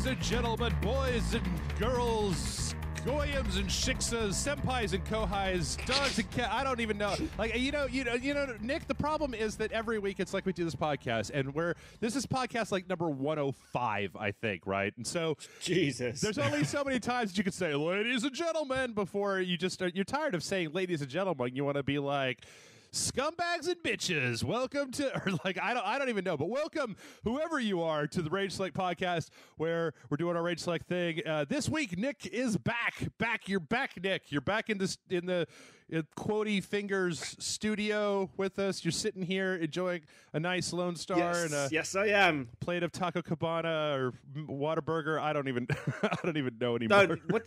Ladies and gentlemen, boys and girls, goyams and shiksas, senpais and kohais, dogs and cats. I don't even know. Like, you know, Nick, the problem is that every week it's like we do this podcast, and this is podcast like number 105, I think, right? And so, Jesus, there's only so many times that you can say, ladies and gentlemen, before you just you're tired of saying ladies and gentlemen. You want to be like, scumbags and bitches, welcome to, or like, I don't even know, but welcome, whoever you are, to the Rage Select podcast, where we're doing our Rage Select thing. This week, Nick is back. You're back, Nick. You're back in the Quotey Fingers studio with us. You're sitting here enjoying a nice Lone Star and a yes, I am. plate of Taco Cabana or Whataburger. I don't even know anymore. No,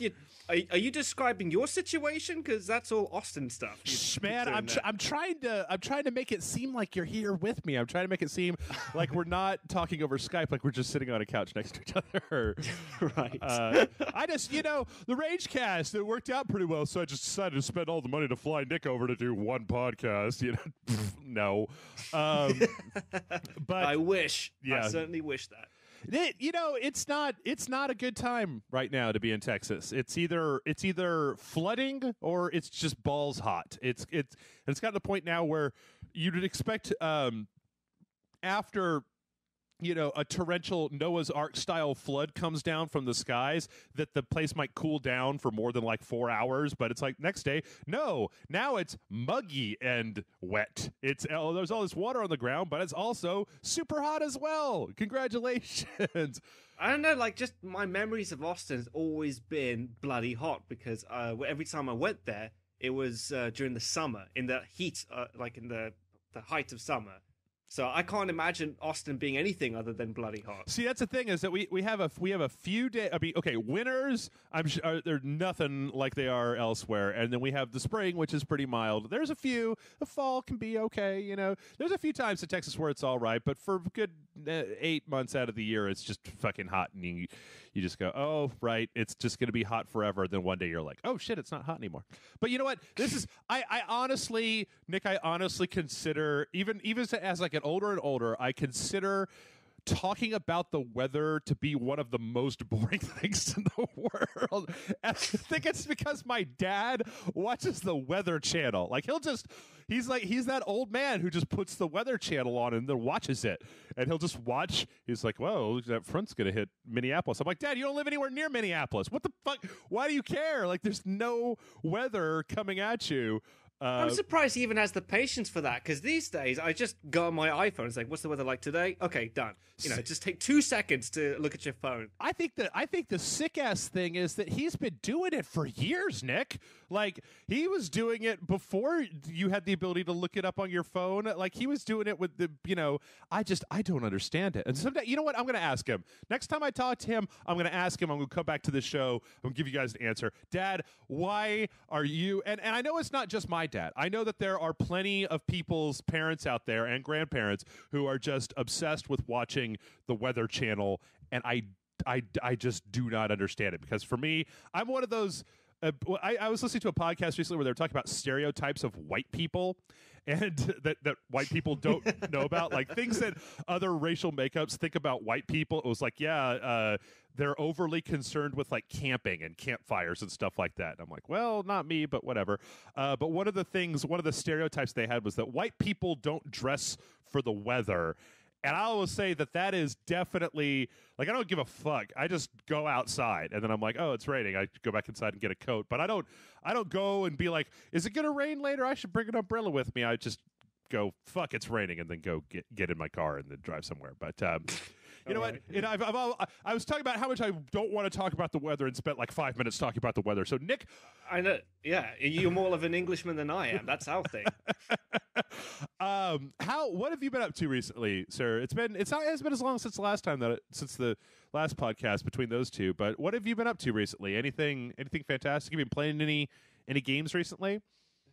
are you describing your situation? Because that's all Austin stuff. Man, I'm trying to make it seem like you're here with me. I'm trying to make it seem like we're not talking over Skype, like we're just sitting on a couch next to each other. Right. I just, the Rage Cast, it worked out pretty well, so I just decided to spend all the money to fly Nick over to do one podcast. No. But I wish. Yeah. I certainly wish that. It's not a good time right now to be in Texas. It's either flooding or it's just balls hot. It's gotten to the point now where you'd expect after a torrential Noah's Ark style flood comes down from the skies, that the place might cool down for more than like 4 hours. But it's like next day, no, now it's muggy and wet. There's all this water on the ground, but it's also super hot as well. Congratulations. I don't know, like, just my memories of Austin has always been bloody hot, because every time I went there, it was during the summer, in the heat, like in the height of summer. So I can't imagine Austin being anything other than bloody hot. See, that's the thing, is that we have a few days. I mean, okay, winters, I'm sure they're nothing like they are elsewhere, and then we have the spring, which is pretty mild. There's a few. The fall can be okay. There's a few times in Texas where it's all right, but for a good 8 months out of the year, it's just fucking hot, and you just go, oh, right, it's just going to be hot forever. Then one day you're like, oh shit, it's not hot anymore. But you know what? This is I honestly, Nick, consider even as I get older and older, I consider talking about the weather to be one of the most boring things in the world. And I think it's because my dad watches the Weather Channel. Like, he's that old man who just puts the Weather Channel on and then watches it. And he'll just watch. He's like, whoa, that front's going to hit Minneapolis. I'm like, Dad, you don't live anywhere near Minneapolis. What the fuck? Why do you care? Like, there's no weather coming at you. I'm surprised he even has the patience for that, because these days I just go on my iPhone and say, what's the weather like today? Okay, done. Just take 2 seconds to look at your phone. I think the sick ass thing is that he's been doing it for years, Nick. Like, he was doing it before you had the ability to look it up on your phone. Like, he was doing it with I don't understand it. And someday, you know what? I'm going to ask him. Next time I talk to him, I'm going to ask him. I'm going to come back to the show. I'm going to give you guys an answer. Dad, why are you, and I know it's not just my dad. I know that there are plenty of people's parents out there and grandparents who are just obsessed with watching the Weather Channel, and I just do not understand it, because for me, I'm one of those. I was listening to a podcast recently where they were talking about stereotypes of white people, and that white people don't know about, like things that other racial makeups think about white people. It was like, they're overly concerned with like camping and campfires and stuff like that. And I'm like, well, not me, but whatever. But one of the stereotypes they had was that white people don't dress for the weather. And I always say that is definitely, like, I don't give a fuck. I just go outside, and then I'm like, oh, it's raining. I go back inside and get a coat. But I don't go and be like, is it going to rain later? I should bring an umbrella with me. I just go, fuck, it's raining, and then go get in my car and then drive somewhere. But you know what? And I was talking about how much I don't want to talk about the weather, and spent like 5 minutes talking about the weather. So, Nick, I know. Yeah, you're more of an Englishman than I am. That's our thing. What have you been up to recently, sir? It's been as long since the last podcast between those two. But what have you been up to recently? Anything fantastic? Have you been playing any games recently?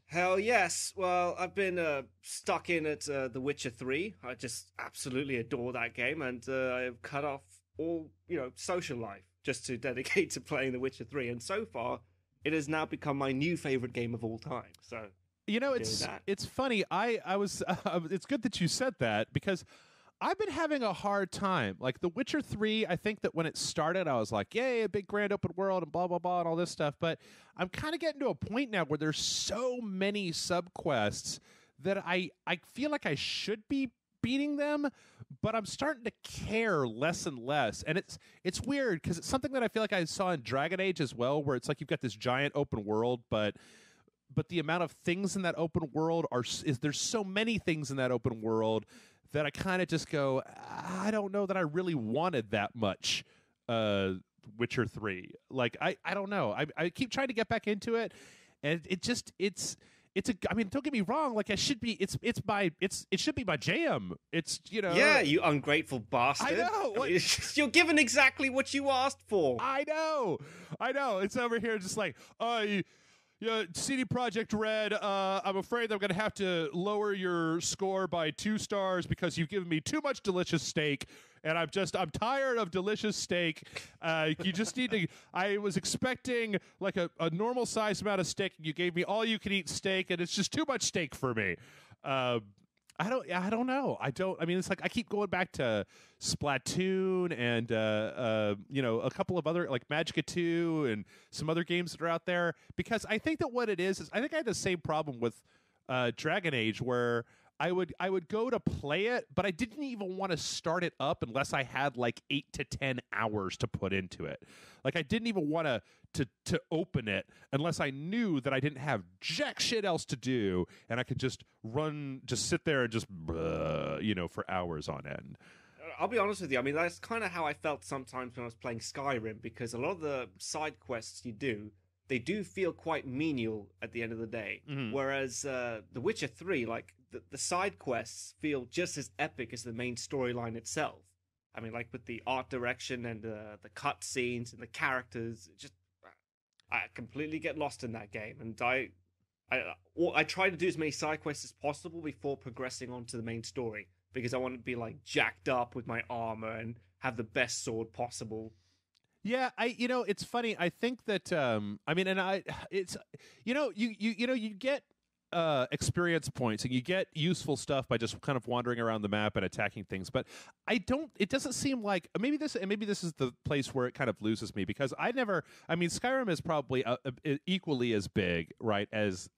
Hell yes. Well, I've been stuck in at The Witcher 3. I just absolutely adore that game, and I've cut off all social life just to dedicate to playing The Witcher 3. And so far, it has now become my new favorite game of all time. So it's funny. I was. It's good that you said that, because I've been having a hard time. Like The Witcher 3, I think that when it started, I was like, yay, a big grand open world and blah, blah, blah, and all this stuff. But I'm kind of getting to a point now where there's so many subquests that I feel like I should be beating them, but I'm starting to care less and less. And it's weird because it's something that I feel like I saw in Dragon Age as well, where it's like you've got this giant open world, but the amount of things in that open world there's so many things in that open world that I kind of just go, I don't know that I really wanted that much Witcher 3. Like, I don't know. I keep trying to get back into it, and I mean, don't get me wrong, like it should be my jam. It's, you know. Yeah, you ungrateful bastard. I know. You're given exactly what you asked for. I know. It's over here just like, yeah, CD Projekt Red, I'm afraid I'm going to have to lower your score by 2 stars because you've given me too much delicious steak, and I'm tired of delicious steak. You just need to. I was expecting like a normal size amount of steak, and you gave me all you can eat steak, and it's just too much steak for me. I don't know. I mean, it's like I keep going back to Splatoon and a couple of other, like Magicka 2 and some other games that are out there, because I think that what it is I think I had the same problem with Dragon Age, where I would go to play it, but I didn't even want to start it up unless I had like 8 to 10 hours to put into it. Like I didn't even want to open it unless I knew that I didn't have jack shit else to do, and I could just sit there and just for hours on end. I'll be honest with you. I mean, that's kind of how I felt sometimes when I was playing Skyrim, because a lot of the side quests you do, they do feel quite menial at the end of the day. Mm-hmm. Whereas The Witcher 3, like the side quests feel just as epic as the main storyline itself. I mean, like with the art direction and the cut scenes and the characters, I completely get lost in that game. And I try to do as many side quests as possible before progressing on to the main story, because I want to be like jacked up with my armor and have the best sword possible. Yeah, it's funny. I think that you get experience points and you get useful stuff by just kind of wandering around the map and attacking things, but it doesn't seem like maybe this is the place where it kind of loses me, because Skyrim is probably equally as big, right, as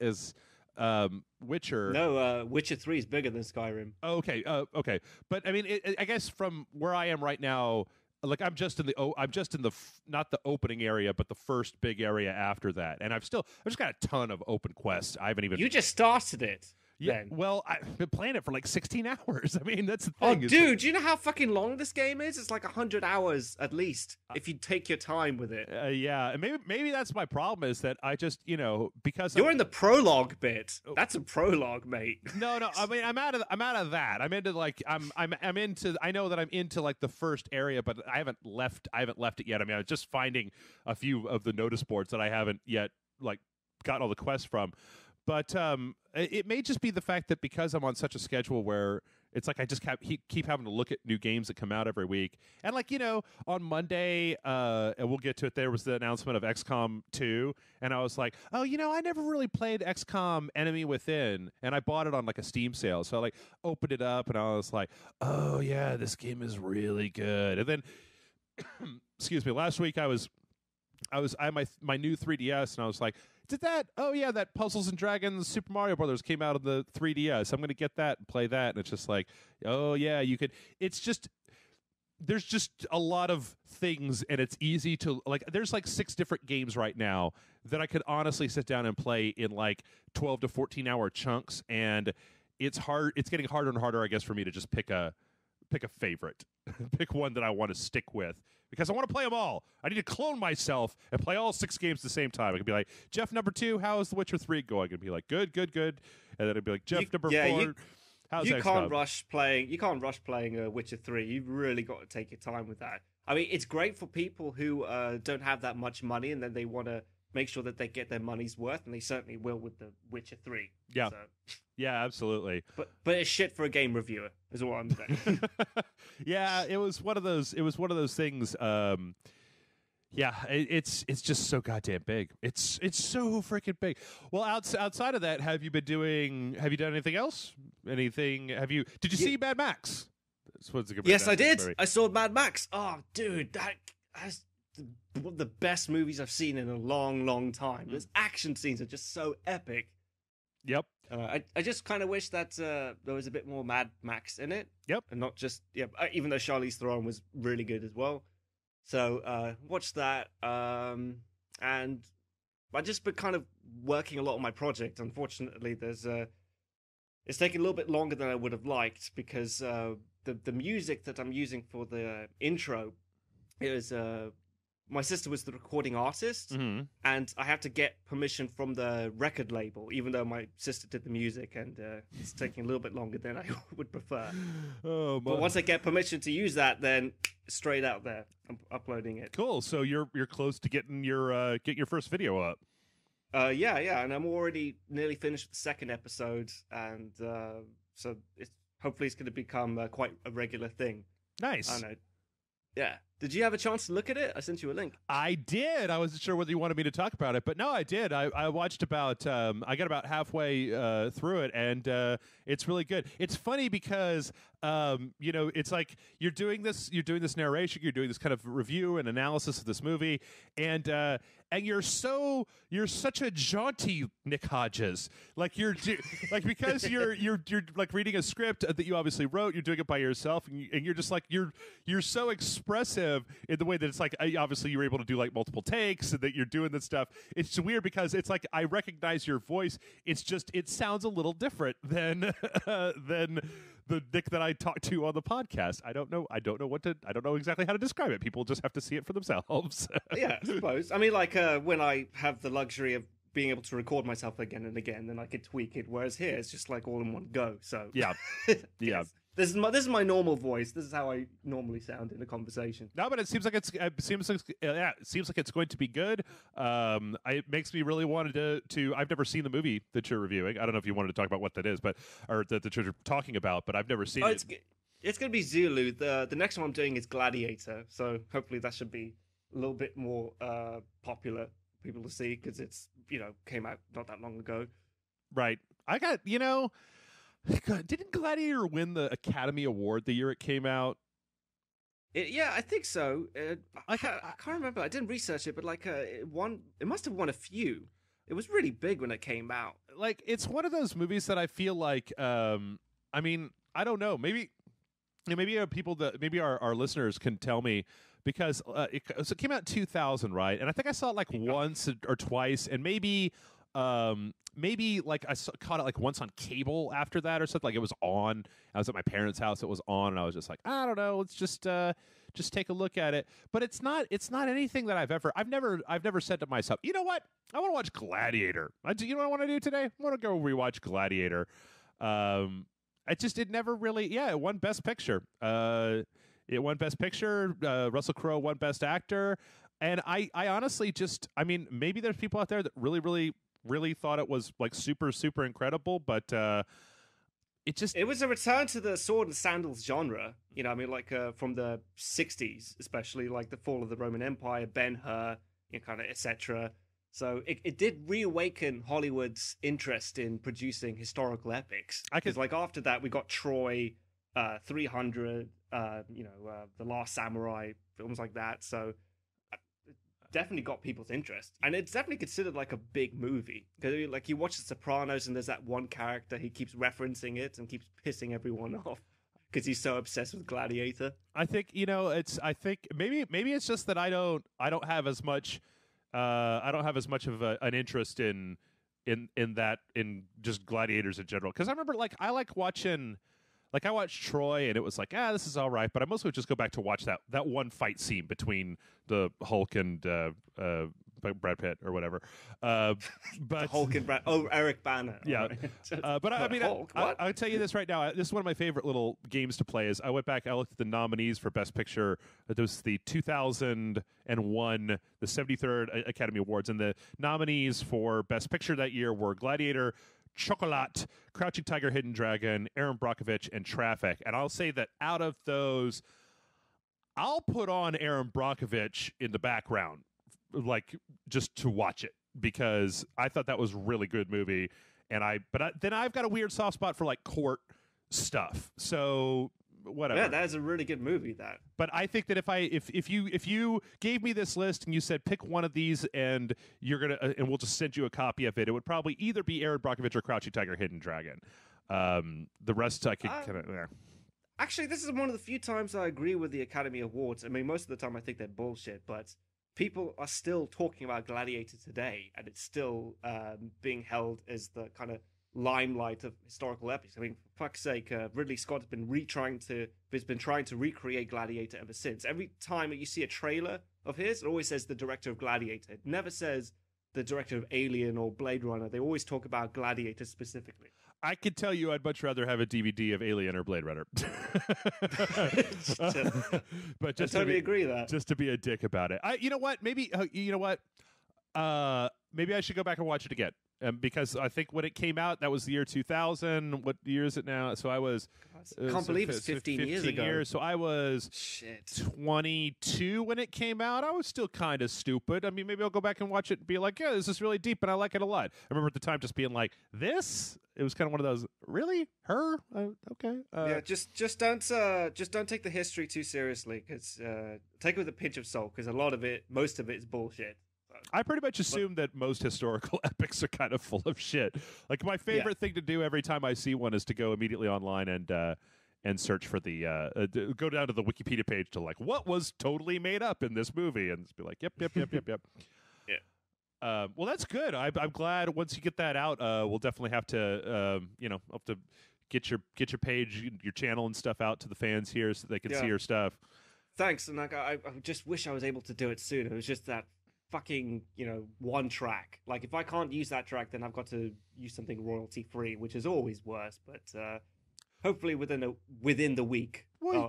Witcher. No, Witcher 3 is bigger than Skyrim. Okay, but I mean, I guess from where I am right now, like I'm just in the not the opening area, but the first big area after that, and I've just got a ton of open quests. I haven't even. You just started it. Yeah, then. Well, I've been playing it for like 16 hours. I mean, that's the thing. Oh, dude, do you know how fucking long this game is? It's like 100 hours at least, if you take your time with it. Yeah, and maybe that's my problem, is that I just, because you're in the prologue bit. That's a prologue, mate. No, I mean, I'm out of that. I'm into like I'm into. I know that I'm into like the first area, but I haven't left it yet. I mean, I was just finding a few of the notice boards that I haven't yet like gotten all the quests from. But it may just be the fact that because I'm on such a schedule where it's like I just keep having to look at new games that come out every week. And like, on Monday, and we'll get to it, there was the announcement of XCOM 2. And I was like, oh, I never really played XCOM Enemy Within. And I bought it on like a Steam sale. So I like opened it up and I was like, oh, yeah, this game is really good. And then, excuse me, last week I had my new 3DS and I was like, that Puzzles and Dragons Super Mario Brothers came out of the 3DS. I'm going to get that and play that. And it's just like, oh, yeah, you could. It's just, there's just a lot of things, and it's easy to, like, there's like 6 different games right now that I could honestly sit down and play in like 12 to 14 hour chunks. And it's getting harder and harder, I guess, for me to just pick a favorite, pick one that I want to stick with, because I want to play them all. I need to clone myself and play all 6 games at the same time. I could be like, Jeff number 2, how is The Witcher 3 going? I could be like, good. And then it'd be like, Jeff number 4, how's you XCOM? You can't rush playing Witcher 3. You've really got to take your time with that. I mean, it's great for people who don't have that much money and then they want to make sure that they get their money's worth, and they certainly will with The Witcher 3. Yeah. So. Yeah, absolutely. But it's shit for a game reviewer, is what I'm saying. Yeah, it was one of those things. Yeah, it's just so goddamn big. It's so freaking big. Well, outside of that, have you done anything else? Did you see Mad Max? supposed to Yes, I did. Movie. I saw Mad Max. Oh, dude, that's one of the best movies I've seen in a long, long time. Those action scenes are just so epic. Yep. I just kind of wish that there was a bit more Mad Max in it. Yep. And not just even though Charlize Theron was really good as well. So watch that. And I've just been kind of working a lot on my project. Unfortunately, it's taking a little bit longer than I would have liked because the music that I'm using for the intro is my sister was the recording artist, and I have to get permission from the record label, even though my sister did the music, and it's taking a little bit longer than I would prefer. Oh, but once I get permission to use that, then straight out there, I'm uploading it. Cool. So you're close to getting your first video up. Yeah, and I'm already nearly finished with the second episode, and so hopefully it's going to become quite a regular thing. Nice. I know. Yeah. Did you have a chance to look at it? I sent you a link. I did. I wasn't sure whether you wanted me to talk about it, but no, I did. I watched about. I got about halfway through it, and it's really good. It's funny because it's like you're doing this narration, you're doing this kind of review and analysis of this movie, and you're such a jaunty Nick Hodges, like because you're like reading a script that you obviously wrote, you're doing it by yourself, and you're just like you're so expressive in the way that it's like obviously you were able to do like multiple takes and that you're doing this stuff. It's weird because it's like I recognize your voice. It's just it sounds a little different than the Nick that I talked to on the podcast. I don't know exactly how to describe it. People just have to see it for themselves. Yeah, I suppose. I mean, like when I have the luxury of being able to record myself again and again, then I could tweak it. Whereas here, it's just like all in one go. So yeah, yeah. This is my normal voice. This is how I normally sound in a conversation. No, but it seems like it's going to be good. It makes me really wanted to. I've never seen the movie that you're reviewing. I don't know if you wanted to talk about what that is, or that you're talking about. But I've never seen it. It's going to be Zulu. The next one I'm doing is Gladiator. So hopefully that should be a little bit more popular for people to see because it's came out not that long ago. Right. Didn't Gladiator win the Academy Award the year it came out? Yeah, I think so. I can't remember. I didn't research it, but it must have won a few. It was really big when it came out. Like, it's one of those movies that I feel like, I mean, I don't know. Maybe people that maybe our listeners can tell me because it came out in 2000, right? And I think I saw it like once or twice, and maybe like I caught it like once on cable after that or something. Like it was on. I was at my parents' house. It was on, and I was just like, I don't know. Let's just take a look at it. But it's not anything that I've never said to myself, you know what? I want to watch Gladiator. You know what I want to do today? I want to go rewatch Gladiator. It never really. Yeah, it won Best Picture. It won Best Picture. Russell Crowe won Best Actor. And I honestly I mean, maybe there's people out there that really thought it was like super, super incredible, but it was a return to the sword and sandals genre. I mean, like from the 60s, especially like the fall of the Roman Empire, Ben-Hur, kind of etc. So it did reawaken Hollywood's interest in producing historical epics. Because like after that, we got Troy, 300, The Last Samurai, films like that. So definitely got people's interest, and it's definitely considered like a big movie because like you watch The Sopranos and there's that one character he keeps referencing it and keeps pissing everyone off because he's so obsessed with Gladiator. I think maybe it's just that I don't have as much of an interest in just gladiators in general, because I remember like I watched Troy and it was like, this is all right, but I mostly would just go back to watch that one fight scene between the Hulk and Brad Pitt or whatever. But the Hulk and Eric Bana. Yeah. But I mean, Hulk, I'll tell you this right now. This is one of my favorite little games to play. Is I went back, I looked at the nominees for Best Picture. It was the 2001, the 73rd Academy Awards, and the nominees for Best Picture that year were Gladiator, Chocolat, Crouching Tiger, Hidden Dragon, Aaron Brockovich, and Traffic. And I'll say that out of those, I'll put on Aaron Brockovich in the background, like just to watch it, because I thought that was a really good movie. And then I've got a weird soft spot for like court stuff. So whatever. Yeah, that is a really good movie. That. But I think that if you gave me this list and you said pick one of these and you're gonna and we'll just send you a copy of it, it would probably either be Aaron Brockovich or Crouching Tiger, Hidden Dragon. The rest I could kind of. Actually, this is one of the few times I agree with the Academy Awards. I mean, most of the time I think they're bullshit, but people are still talking about Gladiator today, and it's still being held as the kind of limelight of historical epics. I mean, for fuck's sake, Ridley Scott has been trying to recreate Gladiator ever since. Every time you see a trailer of his, it always says the director of Gladiator. It never says the director of Alien or Blade Runner. They always talk about Gladiator specifically. I could tell you I'd much rather have a DVD of Alien or Blade Runner. But just I totally agree with that. Just to be a dick about it. You know what? Maybe maybe I should go back and watch it again. Because I think when it came out, that was the year 2000. What year is it now? So I was... I can't believe it's 15 years ago. So I was 22 when it came out. I was still kind of stupid. I mean, maybe I'll go back and watch it and be like, yeah, this is really deep, and I like it a lot. I remember at the time just being like, this? It was kind of one of those, really? Her? Okay. Yeah, just don't take the history too seriously, because take it with a pinch of salt, because most of it is bullshit. I pretty much assume that most historical epics are kind of full of shit. Like, my favorite thing to do every time I see one is to go immediately online and search for the go down to the Wikipedia page to like what was totally made up in this movie, and just be like, yep. Yeah. Well, that's good. I'm glad once you get that out, we'll definitely have to get your page, your channel and stuff out to the fans here so they can see your stuff. Thanks, and like I just wish I was able to do it sooner. It was just that fucking one track. Like, if I can't use that track, then I've got to use something royalty free, which is always worse. But hopefully within the week,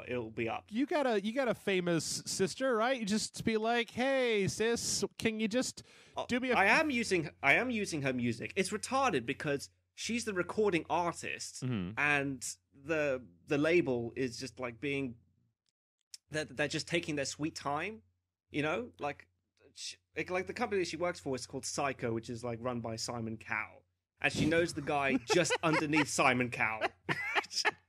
it'll be up. You got a famous sister, right? You just be like, hey sis, can you just do me I am using her music. It's retarded because she's the recording artist, and the label is just like being they're just taking their sweet time, like the company she works for is called Psycho, which is like run by Simon Cowell, and she knows the guy just underneath Simon Cowell.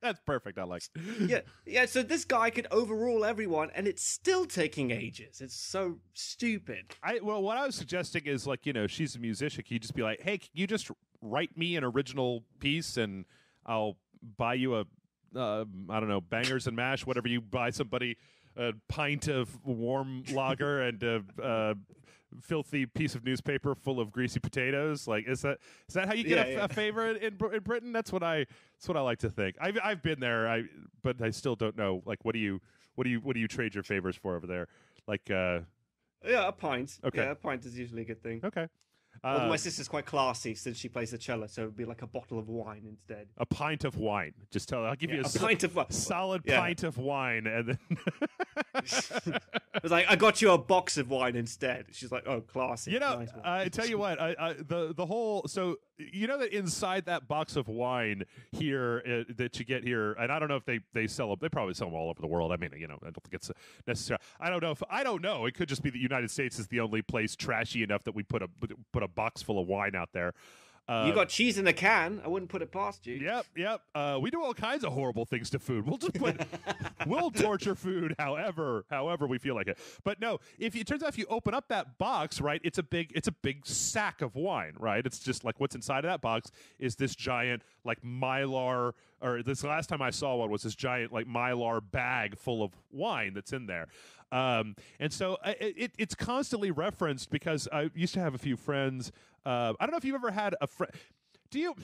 That's perfect. I like it. Yeah. So this guy could overrule everyone, and it's still taking ages. It's so stupid. What I was suggesting is like, she's a musician. Can you just be like, hey, can you just write me an original piece, and I'll buy you a I don't know, bangers and mash, whatever you buy somebody. A pint of warm lager and a filthy piece of newspaper full of greasy potatoes. Like, is that how you get a favor in Britain? That's what I like to think. I've been there. But I still don't know. Like, what do you trade your favors for over there? Like, a pint. Okay, yeah, a pint is usually a good thing. Okay. Well, my sister's quite classy since she plays the cello, so it would be like a bottle of wine instead. A pint of wine. Just I'll give you a pint of wine. Solid pint of wine, and then I was like, I got you a box of wine instead. She's like, oh, classy. Nice. I tell you what, the whole that inside that box of wine here that you get here, and I don't know if they sell them. They probably sell them all over the world. I mean, I don't think it's necessary. I don't know. It could just be the United States is the only place trashy enough that we put a box full of wine out there. You got cheese in a can. I wouldn't put it past you. Yep. We do all kinds of horrible things to food. We'll torture food however we feel like it. But no, if you open up that box, right, it's a big sack of wine, right? It's just like what's inside of that box is this giant like Mylar, or this last time I saw one was this giant like Mylar bag full of wine that's in there. And so it's constantly referenced because I used to have a few friends. I don't know if you've ever had a friend. Do you?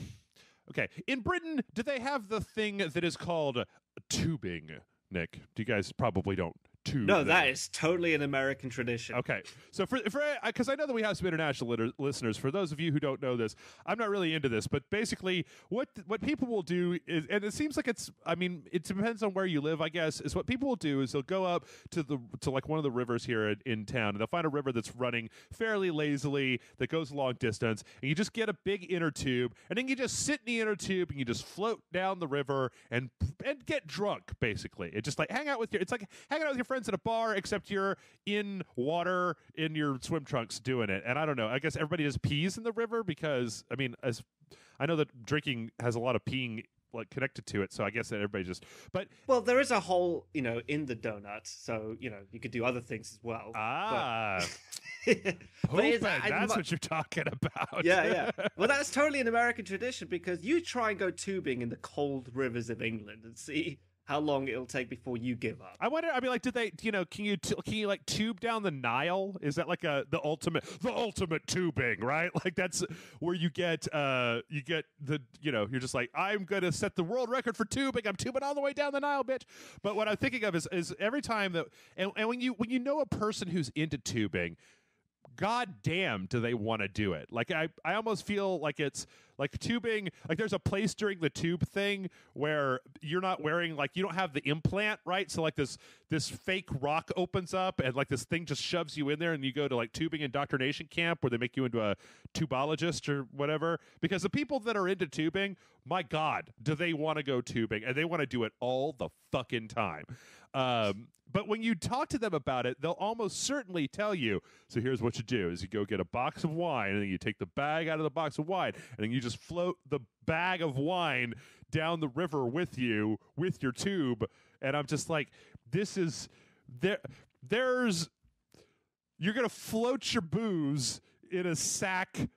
Okay. In Britain, do they have the thing that is called tubing, Nick? Do you guys probably don't tube? No, that is totally an American tradition. Okay. So because I know that we have some international listeners, for those of you who don't know this, I'm not really into this, but basically what people will do is, and it seems like it depends on where you live, I guess, is what people will do is they'll go up to like one of the rivers here in town, and they'll find a river that's running fairly lazily that goes a long distance, and you just get a big inner tube, and then you just sit in the inner tube and you just float down the river and get drunk, basically. It's just like it's like hanging out with your friends at a bar, except you're in water in your swim trunks doing it. And I don't know, I guess everybody just pees in the river because I know that drinking has a lot of peeing like connected to it. So I guess that everybody just. But well, there is a hole, in the donut, so you could do other things as well. Pooping, that's what you're talking about. Yeah. Well, that's totally an American tradition because you try and go tubing in the cold rivers of England and see how long it'll take before you give up. I wonder. I mean, like, did they? Can you like tube down the Nile? Is that like the ultimate tubing, right? Like that's where you get the you're just like, I'm gonna set the world record for tubing. I'm tubing all the way down the Nile, bitch. But what I'm thinking of is every time that and when you know a person who's into tubing, god damn do they want to do it. Like I almost feel like it's like tubing, like there's a place during the tube thing where you're not wearing, like you don't have the implant, right? So like this fake rock opens up and like this thing just shoves you in there and you go to like tubing indoctrination camp where they make you into a tubologist or whatever. Because the people that are into tubing, my god, do they want to go tubing, and they want to do it all the fucking time. But when you talk to them about it, they'll almost certainly tell you, so here's what you do is you go get a box of wine, and then you take the bag out of the box of wine, and then you just float the bag of wine down the river with you, with your tube. And I'm just like, this is, there's, you're going to float your booze in a sack.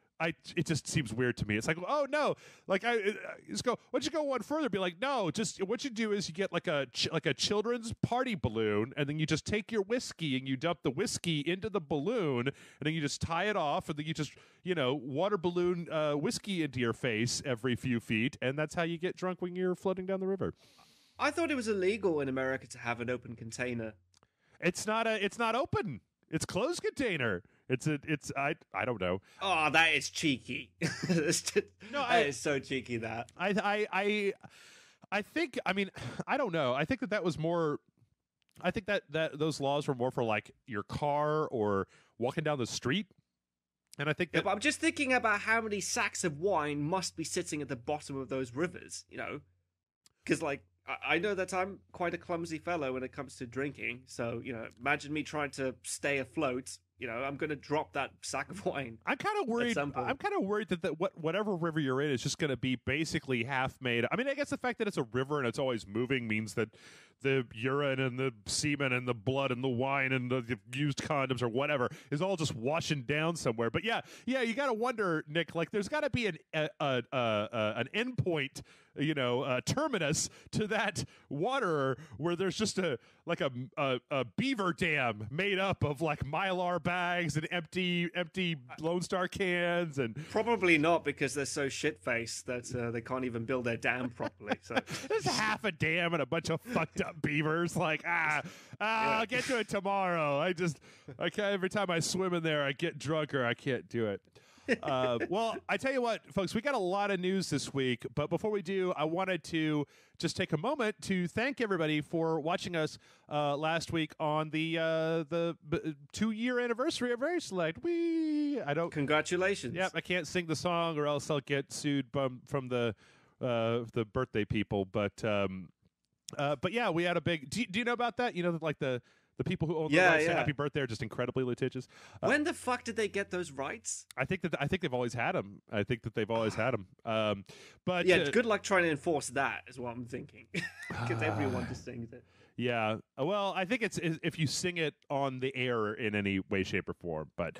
It just seems weird to me. It's like, oh no, like I just go. Why don't you go one further? Be like, no, just what you do is you get like a children's party balloon, and then you just take your whiskey and you dump the whiskey into the balloon, and then you just tie it off, and then you just water balloon whiskey into your face every few feet, and that's how you get drunk when you're floating down the river. I thought it was illegal in America to have an open container. It's not open. It's closed container. I don't know. Oh, that is cheeky. That is so cheeky. That I think. I mean, I don't know. I think that was more. I think that those laws were more for like your car or walking down the street. And I think that. Yeah, but I'm just thinking about how many sacks of wine must be sitting at the bottom of those rivers. Because like. I know that I'm quite a clumsy fellow when it comes to drinking, so, imagine me trying to stay afloat. I'm going to drop that sack of wine. I'm kind of worried. I'm kind of worried that whatever river you're in is just going to be basically half made. I mean, I guess the fact that it's a river and it's always moving means that the urine and the semen and the blood and the wine and the used condoms or whatever is all just washing down somewhere. But yeah, you got to wonder, Nick. Like, there's got to be an endpoint, terminus to that water where there's just a beaver dam made up of like Mylar bags and empty Lone Star cans, and probably not, because they're so shit-faced that they can't even build their dam properly. So there's half a dam and a bunch of fucked up beavers. Like I'll get to it tomorrow. I can't. Every time I swim in there, I get drunker. I can't do it. Well, I tell you what, folks, we got a lot of news this week, but before we do, I wanted to just take a moment to thank everybody for watching us last week on the 2-year anniversary of Very Select. Congratulations. Yep, I can't sing the song or else I'll get sued from the birthday people, but yeah, we had a big. Do you know about that? Like the people who own the rights to Happy Birthday are just incredibly litigious. When the fuck did they get those rights? I think they've always had them. But yeah, good luck trying to enforce that, is what I'm thinking, because everyone just sings it. Yeah, well, I think it's if you sing it on the air in any way, shape, or form. But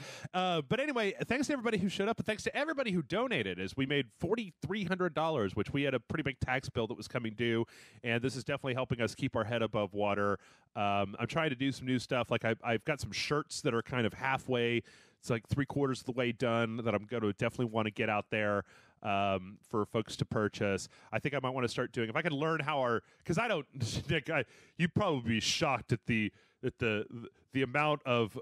anyway, thanks to everybody who showed up, and thanks to everybody who donated. As we made $4,300, which we had a pretty big tax bill that was coming due, and this is definitely helping us keep our head above water. I'm trying to do some new stuff. Like I've got some shirts that are kind of halfway. It's like 3/4 of the way done that I'm going to definitely want to get out there for folks to purchase. I think I might want to start doing, if I can learn how because I don't, Nick, you'd probably be shocked at the amount of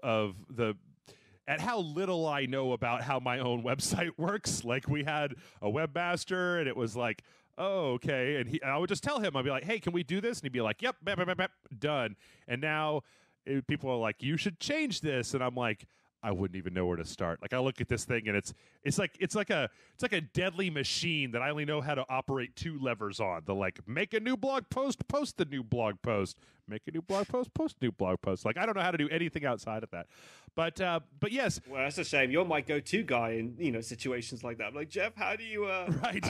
at how little I know about how my own website works. Like, we had a webmaster, and it was like, oh, okay. And I would just tell him, I'd be like, hey, can we do this? And he'd be like, yep, done. And now people are like, you should change this. And I'm like, I wouldn't even know where to start. Like, I look at this thing, and it's like a deadly machine that I only know how to operate 2 levers on. The like, make a new blog post the new blog post, make a new blog post, post a new blog post. Like, I don't know how to do anything outside of that. But yes. Well, that's a shame. You're my go-to guy in situations like that. I'm like, Jeff, how do you right?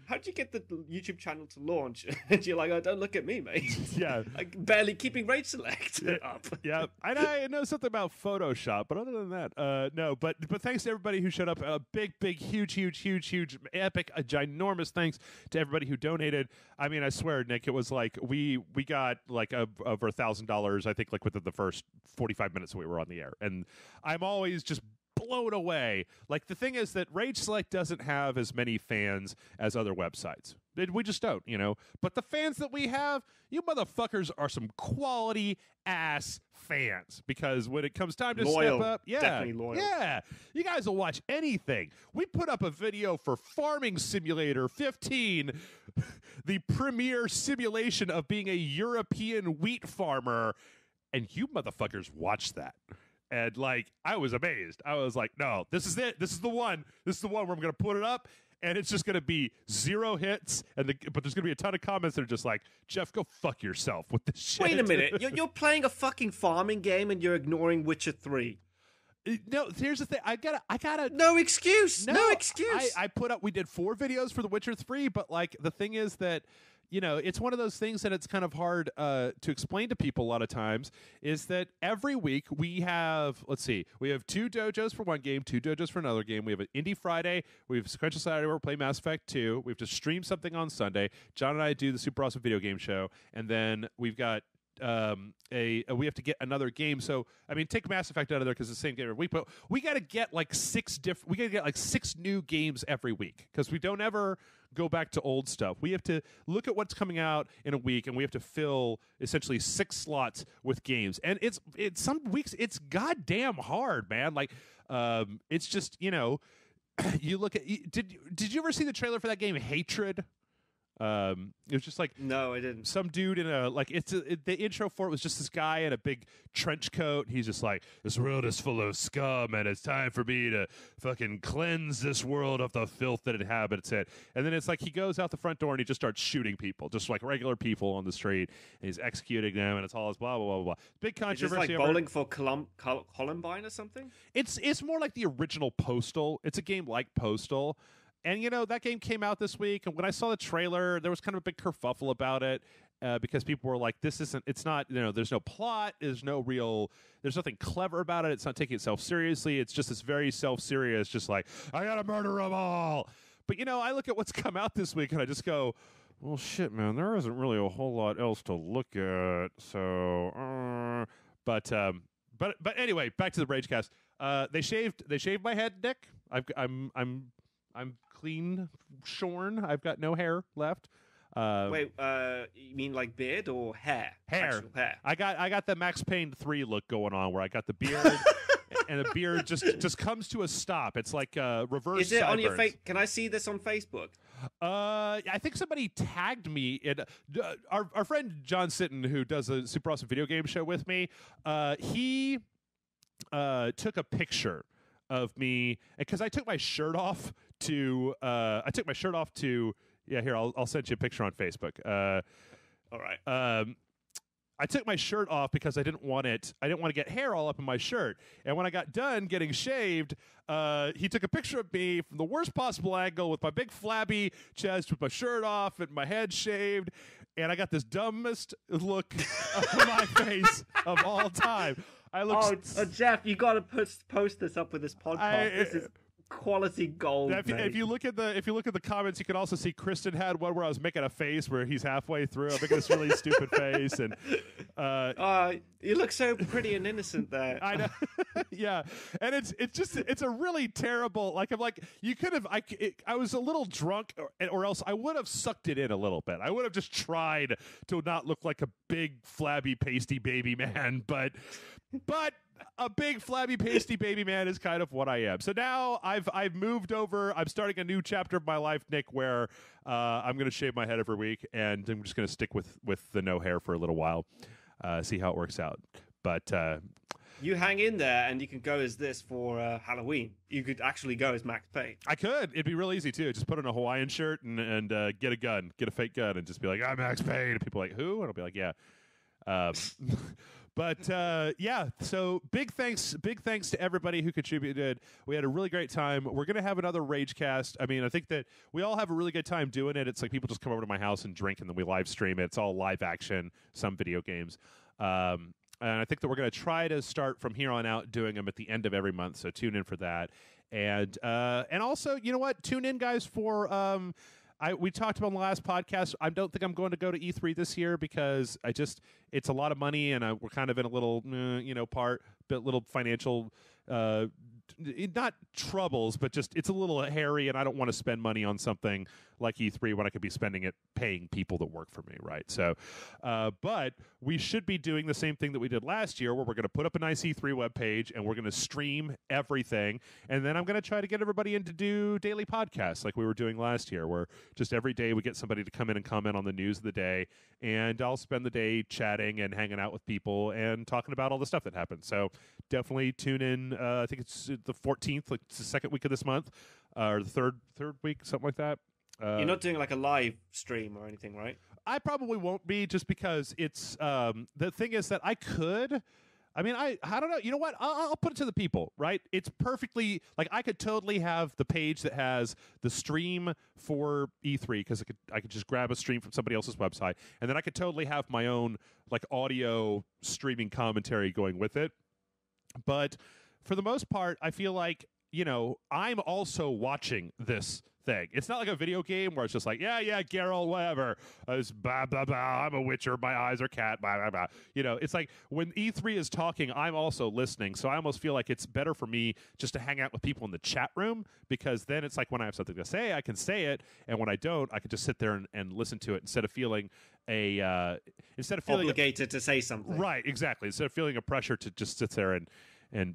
How do you get the YouTube channel to launch? And you're like, oh, don't look at me, mate. Yeah, like barely keeping Rage Select up. Yeah, I know something about Photoshop, but other than that, no. But thanks to everybody who showed up. A big, huge, epic, a ginormous thanks to everybody who donated. I mean, I swear, Nick, it was like we got like over $1,000. I think like within the first 45 minutes we were on the air, and I'm always just blown away. Like, the thing is that Rage Select doesn't have as many fans as other websites. We just don't, But the fans that we have, you motherfuckers are some quality ass fans, because when it comes time to loyal. step up, Definitely loyal. Yeah, you guys will watch anything. We put up a video for Farming Simulator 15, the premier simulation of being a European wheat farmer, and you motherfuckers watched that. And, like, I was amazed. I was like, no, this is it. This is the one. This is the one where I'm going to put it up, and it's just going to be 0 hits. But there's going to be a ton of comments that are just like, Jeff, go fuck yourself with this shit. Wait a minute. You're playing a fucking farming game, and you're ignoring Witcher 3. No, here's the thing. I gotta. No excuse. No excuse. I put up. We did 4 videos for The Witcher 3, but, like, the thing is that, it's one of those things that it's kind of hard to explain to people a lot of times, is that every week we have, we have 2 dojos for one game, 2 dojos for another game. We have an Indie Friday. We have a Sequential Saturday where we play Mass Effect 2. We have to stream something on Sunday. John and I do the Super Awesome Video Game Show. And then we've got we have to get another game. So, I mean, take Mass Effect out of there because it's the same game every week, but we got to get like 6 new games every week, because we don't ever go back to old stuff. We have to look at what's coming out in a week, and we have to fill essentially 6 slots with games. And it's some weeks it's goddamn hard, man. Like, it's just, you look at, did you ever see the trailer for that game Hatred? It was just like, no, I didn't. Some dude in a, like, the intro for it was just this guy in a big trench coat. He's just like, this world is full of scum, and it's time for me to fucking cleanse this world of the filth that it inhabits it. And then it's like he goes out the front door and he just starts shooting people, just like regular people on the street, and he's executing them, and it's all this blah blah blah blah. Big controversy. Is this like Bowling for Columbine or something? It's more like the original Postal. It's a game like Postal. And, that game came out this week, and when I saw the trailer, there was kind of a big kerfuffle about it, because people were like, it's not, there's no plot, there's nothing clever about it, it's not taking itself seriously, it's just this very self-serious, just like, I gotta murder them all. But, I look at what's come out this week, and I just go, well, shit, man, there isn't really a whole lot else to look at, so, But anyway, back to the Ragecast. They shaved my head, Nick. I'm clean shorn. I've got no hair left. Wait, you mean like beard or hair? Hair. Actual hair. I got the Max Payne 3 look going on, where I got the beard, and the beard just comes to a stop. It's like reverse. Is it sideburns. on your face? Can I see this on Facebook? I think somebody tagged me in our friend John Sitton, who does a Super Awesome Video Game Show with me. He took a picture of me, because I took my shirt off to here, I'll send you a picture on Facebook. All right. I took my shirt off because I didn't want to get hair all up in my shirt. And when I got done getting shaved, he took a picture of me from the worst possible angle with my big flabby chest, with my shirt off and my head shaved, and I got this dumbest look on my face of all time. I look. Jeff, you got to post this up with this podcast. This is quality gold. If you look at the comments, you can also see Kristen had one where I was making a face where he's halfway through. I'm making this really stupid face, and you look so pretty and innocent there. I know. Yeah, and it's a really terrible. Like, I'm like, you could have. I was a little drunk, or else I would have sucked it in a little bit. I would have just tried to not look like a big flabby pasty baby man, but a big flabby pasty baby man is kind of what I am. So now I've moved over. I'm starting a new chapter of my life, Nick, where I'm going to shave my head every week, and I'm just going to stick with the no hair for a little while, see how it works out. But you hang in there, and you can go as this for Halloween. You could actually go as Max Payne. I could. It'd be real easy too. Just put on a Hawaiian shirt and get a gun, get a fake gun, and just be like, I'm Max Payne. And people are like, who? And I'll be like, yeah. But yeah, so big thanks to everybody who contributed. We had a really great time. We're gonna have another Ragecast. I mean, I think that we all have a really good time doing it. It's like people just come over to my house and drink, and then we live stream it. It's all live action, some video games. And I think that we're gonna try to start from here on out doing them at the end of every month. So tune in for that. And also, you know what? Tune in, guys, for we talked about on the last podcast. I don't think I'm going to go to E3 this year because it's a lot of money, and we're kind of in a little, little financial, not troubles, but just it's a little hairy, and I don't want to spend money on something like E3 when I could be spending it paying people that work for me, right? So, but we should be doing the same thing that we did last year, where we're going to put up a nice E3 webpage, and we're going to stream everything, and then I'm going to try to get everybody in to do daily podcasts like we were doing last year, where just every day we get somebody to come in and comment on the news of the day, and I'll spend the day chatting and hanging out with people and talking about all the stuff that happened. So definitely tune in. I think it's the 14th, like it's the second week of this month, or the third week, something like that. You're not doing like a live stream or anything, right? I probably won't be, just because it's the thing is that I could. I mean, I don't know. You know what? I'll put it to the people, right? It's perfectly like I could totally have the page that has the stream for E3, because I could just grab a stream from somebody else's website, and then I could totally have my own like audio streaming commentary going with it. But for the most part, I feel like, I'm also watching this thing. It's not like a video game where it's just like, yeah, Geralt, whatever. It's blah, blah, blah. I'm a witcher. My eyes are cat, blah, blah, blah. It's like when E3 is talking, I'm also listening. So I almost feel like it's better for me just to hang out with people in the chat room, because then it's like when I have something to say, I can say it. And when I don't, I can just sit there and listen to it instead of feeling obligated to say something. Right, exactly. Instead of feeling a pressure to just sit there and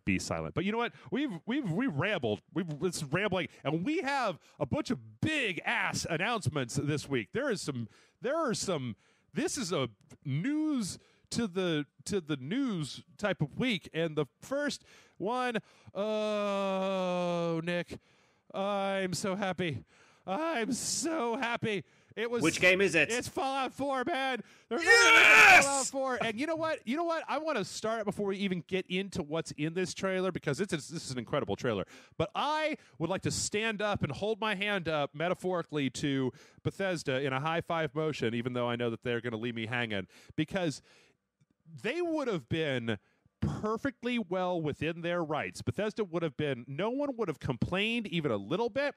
be silent. But you know what? We've rambled. It's rambling, and we have a bunch of big ass announcements this week. There are some. This is a news to the news type of week, and the first one, oh, Nick, I'm so happy. Which game is it? It's Fallout 4, man. Yes! Fallout 4. And you know what? I want to start before we even get into what's in this trailer, because this is an incredible trailer. But I would like to stand up and hold my hand up metaphorically to Bethesda in a high five motion, even though I know that they're going to leave me hanging, because they would have been perfectly well within their rights. No one would have complained even a little bit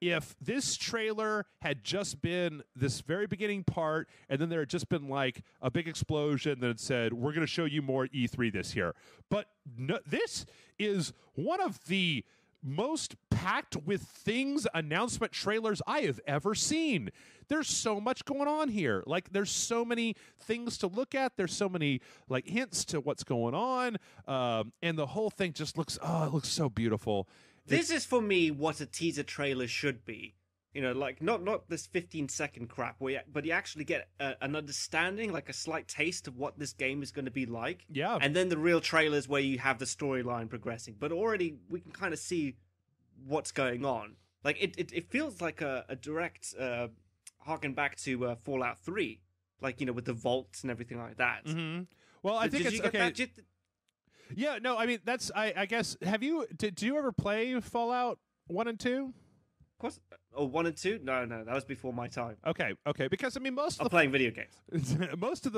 if this trailer had just been this very beginning part, and then there had just been like a big explosion that said, we're going to show you more E3 this year. But no, this is one of the most packed with things announcement trailers I have ever seen. There's so much going on here. Like, there's so many things to look at. There's so many like hints to what's going on. And the whole thing just looks so beautiful. This is, for me, what a teaser trailer should be. Like, not this 15-second crap, but you actually get an understanding, like a slight taste of what this game is going to be like. Yeah. And then the real trailers where you have the storyline progressing. But already, we can kind of see what's going on. Like, it feels like a direct harken back to Fallout 3. Like, with the vaults and everything like that. Mm-hmm. Well, I think did it's you get okay. that? Yeah, no, I mean, that's, I guess, did you ever play Fallout 1 and 2? Of course. Oh, 1 and 2? No, that was before my time. Okay, because I mean, playing video games. most of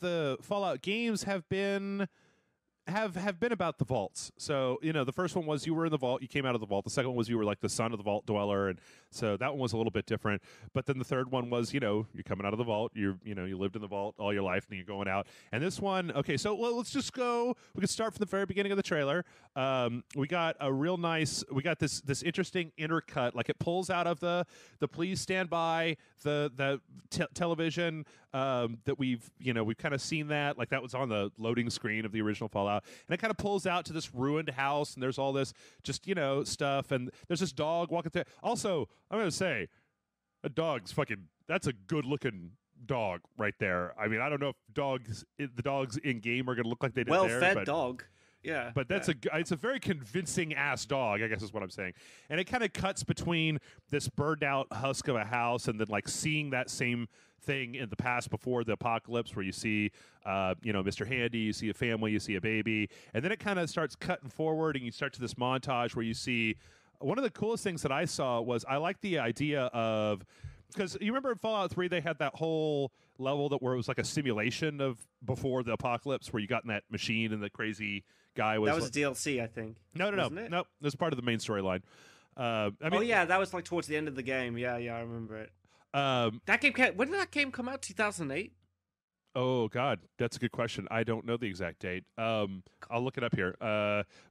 the Fallout games have been about the vaults. So, the first one was you were in the vault, you came out of the vault. The second one was you were like the son of the vault dweller, and so that one was a little bit different. But then the third one was, you're coming out of the vault, you lived in the vault all your life, and you're going out. And this one, okay, so let's just go. We can start from the very beginning of the trailer. We got this interesting intercut, like it pulls out of the please stand by, the television that we've kind of seen that, like that was on the loading screen of the original Fallout, and it kind of pulls out to this ruined house, and there's all this just stuff, and there's this dog walking through. Also, I'm gonna say, that's a good looking dog right there. I mean, I don't know if the dogs in game are gonna look like they did there. Well-fed dog. Yeah. But that's it's a very convincing ass dog, I guess is what I'm saying. And it kind of cuts between this burned out husk of a house and then like seeing that same thing in the past before the apocalypse, where you see, Mr. Handy, you see a family, you see a baby, and then it kind of starts cutting forward, and you start to this montage where you see one of the coolest things that I saw was I like the idea of, because you remember in Fallout 3 they had that whole level where it was like a simulation of before the apocalypse, where you got in that machine and the crazy guy was. That was DLC, I think. No, it was part of the main storyline. That was like towards the end of the game. Yeah, I remember it. That game when did that game come out? 2008. Oh God, that's a good question. I don't know the exact date. I'll look it up here.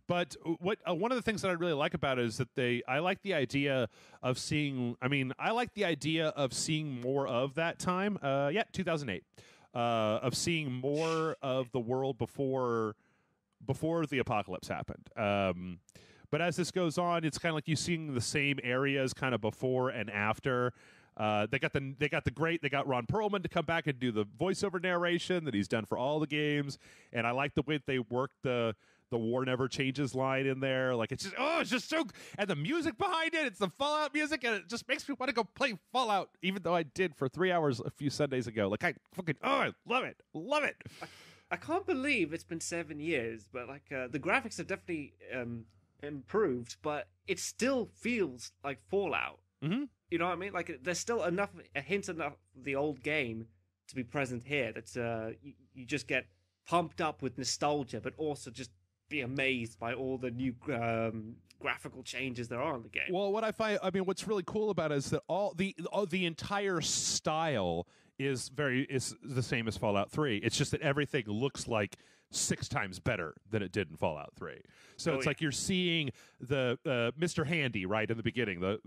But what one of the things that I really like about it is that I like the idea of seeing. I mean, I like the idea of seeing more of that time. 2008. Of seeing more of the world before the apocalypse happened. But as this goes on, it's kind of like you seeing the same areas kind of before and after. They got Ron Perlman to come back and do the voiceover narration that he's done for all the games, and I like the way that they worked the war never changes line in there. Like it's just so, and the music behind it's the Fallout music, and it just makes me want to go play Fallout, even though I did for 3 hours a few Sundays ago. Like I love it. I can't believe it's been 7 years, but like the graphics have definitely improved, but it still feels like Fallout. Mm-hmm. You know what I mean? Like, there's still a hint enough of the old game to be present here that you just get pumped up with nostalgia, but also just be amazed by all the new graphical changes there are in the game. Well, what's really cool about it is that all the entire style is the same as Fallout 3. It's just that everything looks like 6 times better than it did in Fallout 3. So like you're seeing the Mr. Handy right in the beginning.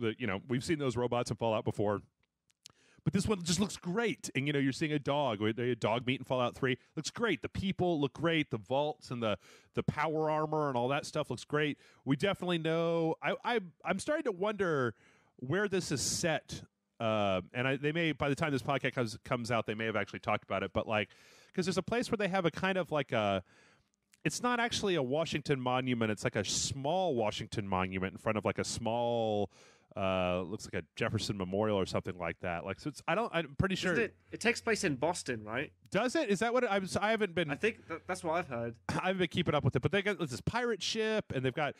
We've seen those robots in Fallout before, but this one just looks great. And you're seeing a dog meat in Fallout 3. Looks great. The people look great. The vaults and the power armor and all that stuff looks great. We definitely know. I'm starting to wonder where this is set. They may, by the time this podcast comes out, they may have actually talked about it, but like, because there's a place where they have a kind of like it's not actually a Washington monument, it's like a small Washington monument in front of like a small, looks like a Jefferson Memorial or something like that. Like, so I'm pretty sure it takes place in Boston, right? Does it? Is that what I haven't been? I think that's what I've heard. I haven't been keeping up with it, but they got this pirate ship, and they've got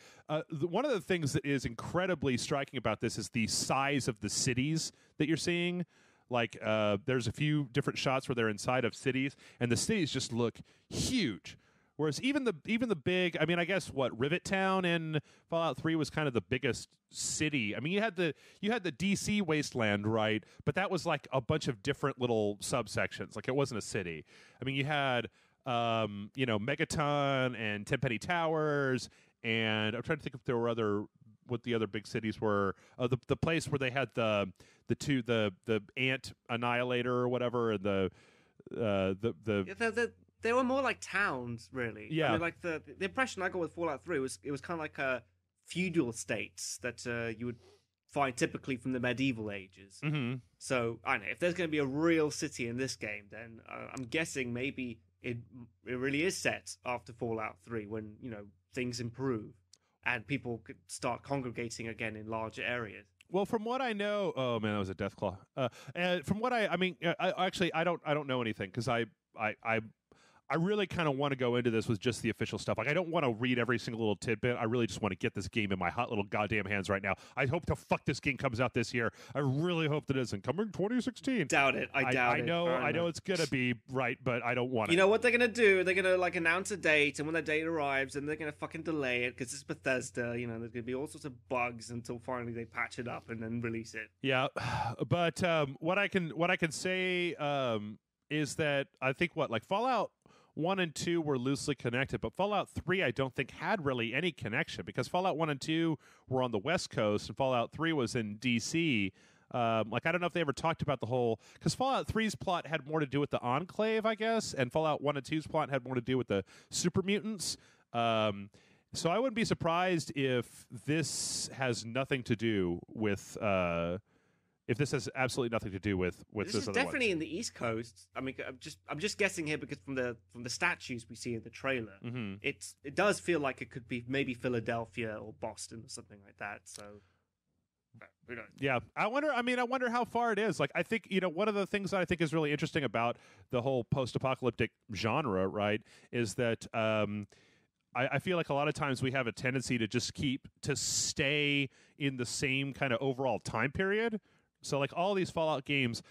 one of the things that is incredibly striking about this is the size of the cities that you're seeing. Like, there's a few different shots where they're inside of cities, and the cities just look huge. Whereas even the big, I mean, I guess Rivet Town in Fallout 3 was kind of the biggest city. I mean, you had the DC wasteland, right? But that was like a bunch of different little subsections. Like, it wasn't a city. I mean, you had Megaton and Tenpenny Towers, and I'm trying to think if there were what the other big cities were. The place where they had the ant annihilator or whatever, and they were more like towns, really. Yeah. I mean, like the impression I got with Fallout 3 was it was kind of like feudal states that you would find typically from the medieval ages. Mm-hmm. So I don't know if there's going to be a real city in this game, then I'm guessing maybe it really is set after Fallout 3 when things improve and people could start congregating again in larger areas. Well, from what I know, oh man, that was a deathclaw. And from what I don't know anything because I really kind of want to go into this with just the official stuff. Like, I don't want to read every single little tidbit. I really just want to get this game in my hot little goddamn hands right now. I hope the fuck this game comes out this year. I really hope that it isn't coming 2016. Doubt it. I doubt it. I know it's gonna be right, but I don't want it. You know what they're gonna do? They're gonna like announce a date, and when that date arrives, and they're gonna fucking delay it because it's Bethesda. There's gonna be all sorts of bugs until finally they patch it up and then release it. Yeah, but what I can say is that I think Fallout 1 and 2 were loosely connected, but Fallout 3 I don't think had really any connection because Fallout 1 and 2 were on the West Coast and Fallout 3 was in DC. I don't know if they ever talked about the whole, because Fallout 3's plot had more to do with the Enclave, I guess, and Fallout 1 and 2's plot had more to do with the super mutants. So I wouldn't be surprised if this has nothing to do with If this has absolutely nothing to do with this is other definitely ones. in the East Coast. I mean, I'm just guessing here because from the statues we see in the trailer, it does feel like it could be maybe Philadelphia or Boston or something like that. So. Who knows? Yeah, I wonder how far it is. Like, I think, one of the things that I think is really interesting about the whole post-apocalyptic genre, right, is that I feel like a lot of times we have a tendency to stay in the same kind of overall time period. So, like, all these Fallout games,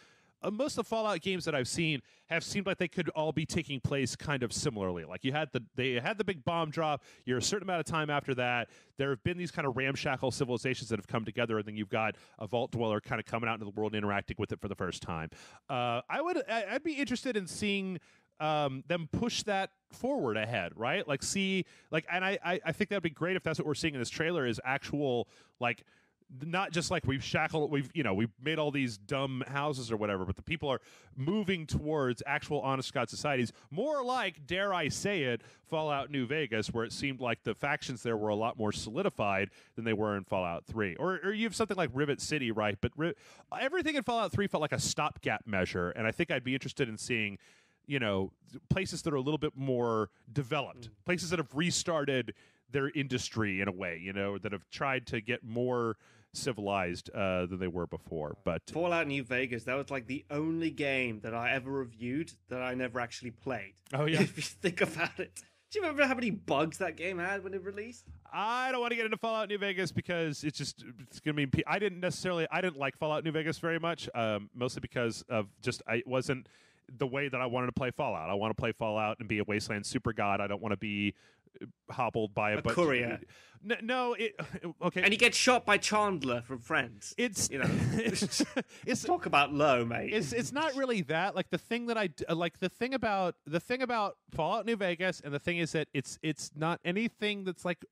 most of the Fallout games that I've seen have seemed like they could all be taking place kind of similarly. Like, they had the big bomb drop. You're a certain amount of time after that. There have been these kind of ramshackle civilizations that have come together, and then you've got a vault dweller kind of coming out into the world and interacting with it for the first time. I'd be interested in seeing them push that forward ahead, right? Like, and I think that'd be great if that's what we're seeing in this trailer is actual, like, not just like we've made all these dumb houses or whatever, but the people are moving towards actual honest God societies, more like, dare I say it, Fallout New Vegas, where it seemed like the factions there were a lot more solidified than they were in Fallout 3. Or you have something like Rivet City, right? But everything in Fallout 3 felt like a stopgap measure, and I think I'd be interested in seeing places that are a little bit more developed, places that have restarted their industry in a way, that have tried to get more civilized than they were before. But Fallout New Vegas, that was like the only game that I ever reviewed that I never actually played. Oh, yeah. If you think about it. Do you remember how many bugs that game had when it released? I don't want to get into Fallout New Vegas because it's going to be... I didn't like Fallout New Vegas very much, mostly because of it wasn't the way that I wanted to play Fallout. I want to play Fallout and be a wasteland super god. I don't want to be hobbled by a bunch courier. Okay. And he gets shot by Chandler from Friends. It's it's talk about low, mate. It's not really that. Like, the thing that the thing about Fallout New Vegas, and the thing is that it's not anything that's like.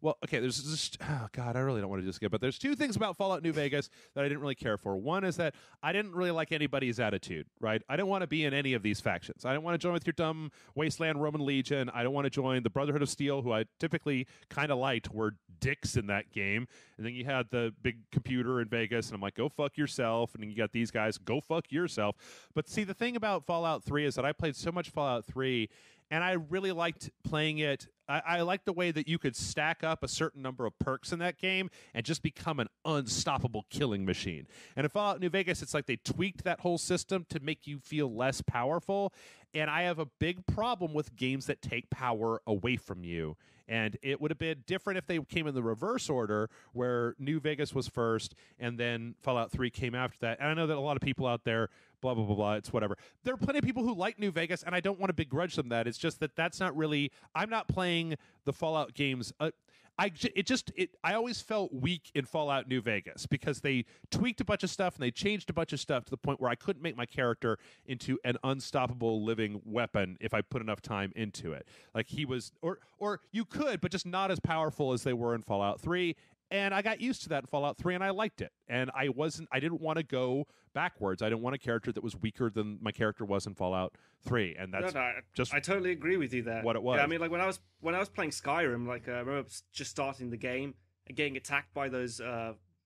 Well, okay, there's just, oh God, I really don't want to just get, but there's two things about Fallout New Vegas that I didn't really care for. One is that I didn't really like anybody's attitude, right? I didn't want to be in any of these factions. I didn't want to join with your dumb Wasteland Roman Legion. I don't want to join the Brotherhood of Steel, who I typically kind of liked, were dicks in that game. And then you had the big computer in Vegas, and I'm like, go fuck yourself. And then you got these guys, go fuck yourself. But see, the thing about Fallout 3 is that I played so much Fallout 3, and I really liked playing it. I liked the way that you could stack up a certain number of perks in that game and just become an unstoppable killing machine. And in Fallout New Vegas, it's like they tweaked that whole system to make you feel less powerful. And I have a big problem with games that take power away from you. And it would have been different if they came in the reverse order, where New Vegas was first and then Fallout 3 came after that. And I know that a lot of people out there, blah, blah, blah, blah, it's whatever. There are plenty of people who like New Vegas, and I don't want to begrudge them that. It's just that that's not really... I'm not playing the Fallout games... I always felt weak in Fallout New Vegas because they tweaked a bunch of stuff and they changed a bunch of stuff to the point where I couldn't make my character into an unstoppable living weapon if I put enough time into it. Like, he was, or you could, but just not as powerful as they were in Fallout 3. And I got used to that in Fallout 3, and I liked it. And I didn't want to go backwards. I didn't want a character that was weaker than my character was in Fallout 3. And that's I totally agree with you there. What it was. Yeah, I mean, like, when I was playing Skyrim, like, I remember just starting the game and getting attacked by those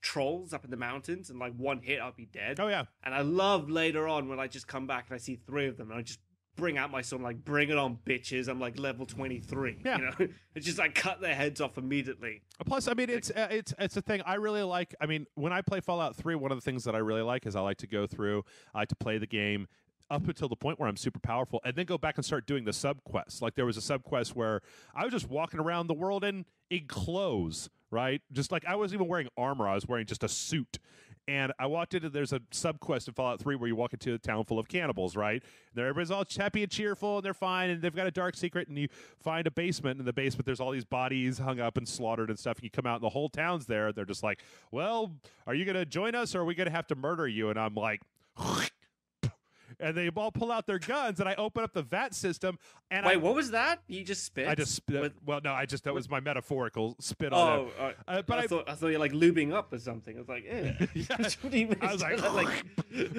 trolls up in the mountains, and like one hit, I'll be dead. Oh, yeah. And I love later on when I just come back and I see 3 of them, and I just bring out my sword, like, bring it on, bitches. I'm like level 23. Yeah. It's just like cut their heads off immediately. Plus, I mean, it's a thing I really like. I mean, when I play Fallout 3, one of the things that I really like is I like to go through, I like to play the game up until the point where I'm super powerful, and then go back and start doing the subquests. Like, there was a subquest where I was just walking around the world in clothes, right? Just like, I wasn't even wearing armor. I was wearing just a suit. And I walked into, there's a subquest in Fallout 3 where you walk into a town full of cannibals, right? And everybody's all happy and cheerful, and they're fine, and they've got a dark secret, and you find a basement. In the basement, there's all these bodies hung up and slaughtered and stuff, and you come out, and the whole town's there. They're just like, well, are you going to join us, or are we going to have to murder you? And I'm like... and they all pull out their guns, and I open up the VAT system. And Wait, what was that? You just spit? I just spit. Well, no, that was my metaphorical spit Oh, on it. But I thought you're like lubing up or something. I was like, yeah. What do you mean? I was like,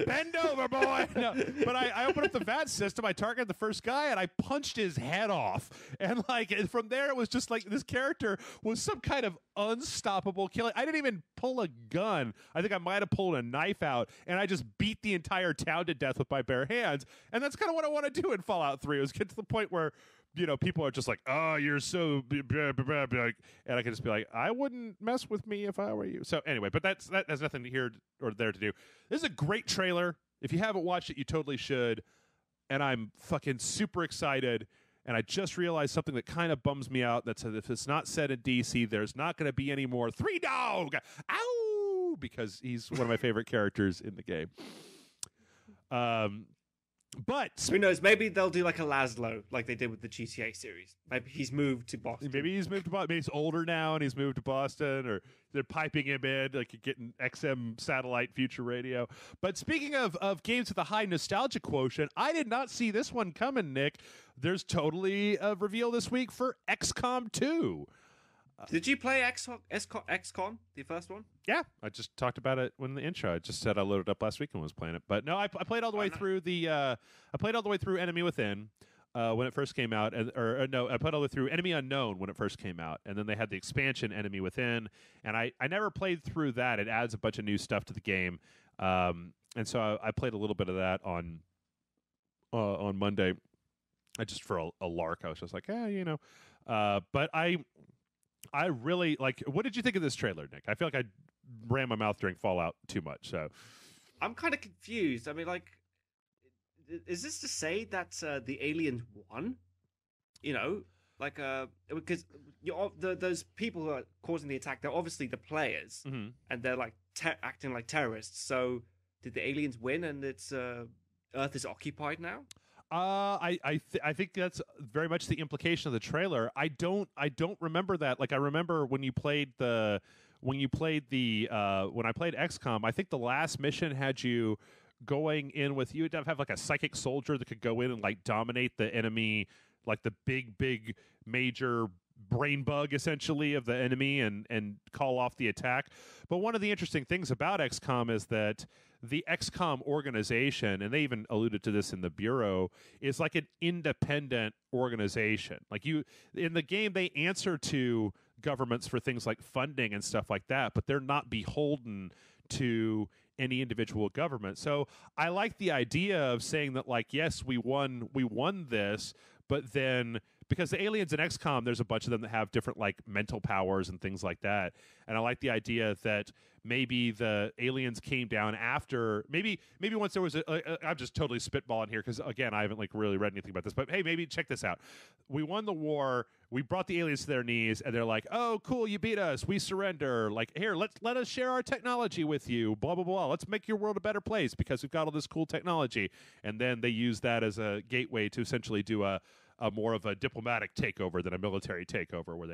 bend over, boy. No, but I opened up the VAT system. I targeted the first guy, and I punched his head off. And from there, it was just like this character was some kind of unstoppable killer. I didn't even pull a gun. I think I might have pulled a knife out, and I just beat the entire town to death with my bare hands. And that's kind of what I want to do in Fallout 3. Is get to the point where, people are just like, oh, you're so blah, blah, blah, blah. And I can just be like, I wouldn't mess with me if I were you. So anyway, but that has nothing here or there to do. This is a great trailer. If you haven't watched it, you totally should. And I'm fucking super excited. And I just realized something that kind of bums me out. That's if it's not set in DC, there's not going to be any more Three Dog. Ow! Because he's one of my favorite characters in the game. But who knows? Maybe they'll do like a Laszlo, like they did with the GTA series. Maybe he's moved to Boston. Maybe he's older now and he's moved to Boston, or they're piping him in like getting XM satellite future radio. But speaking of games with a high nostalgia quotient, I did not see this one coming, Nick. There's totally a reveal this week for XCOM 2. Did you play XCOM, the first one? Yeah, I just talked about it in the intro. I just said I loaded up last week and was playing it. But no, I played all the way through I played all the way through Enemy Within when it first came out, I played all the way through Enemy Unknown when it first came out, and then they had the expansion Enemy Within, and I never played through that. It adds a bunch of new stuff to the game, and so I played a little bit of that on Monday. I just for a lark. I was just like, but I really like. What did you think of this trailer, Nick? I feel like I ran my mouth during Fallout too much. So I'm kind of confused. I mean, like, is this to say that the aliens won? Because those people who are causing the attack, they're obviously the players, and they're like acting like terrorists. So did the aliens win, and it's Earth is occupied now? I think that's very much the implication of the trailer. I don't remember that. Like I remember when I played XCOM, I think the last mission had you going in with you'd have like a psychic soldier that could go in and like dominate the enemy, like the big major brain bug essentially of the enemy and call off the attack. But one of the interesting things about XCOM is that the XCOM organization, and they even alluded to this in the Bureau, is like an independent organization. Like in the game, they answer to governments for things like funding and stuff like that, but they're not beholden to any individual government. So I like the idea of saying that, like, yes, we won this, but then because the aliens in XCOM, there's a bunch of them that have different like mental powers and things like that. And I like the idea that maybe the aliens came down after maybe once there was I'm just totally spitballing here because again I haven't like really read anything about this, but hey, maybe check this out. We won the war, we brought the aliens to their knees, and they're like, oh cool, you beat us, we surrender, like here, let us share our technology with you, blah blah blah, let's make your world a better place because we've got all this cool technology. And then they use that as a gateway to essentially do a more of a diplomatic takeover than a military takeover, where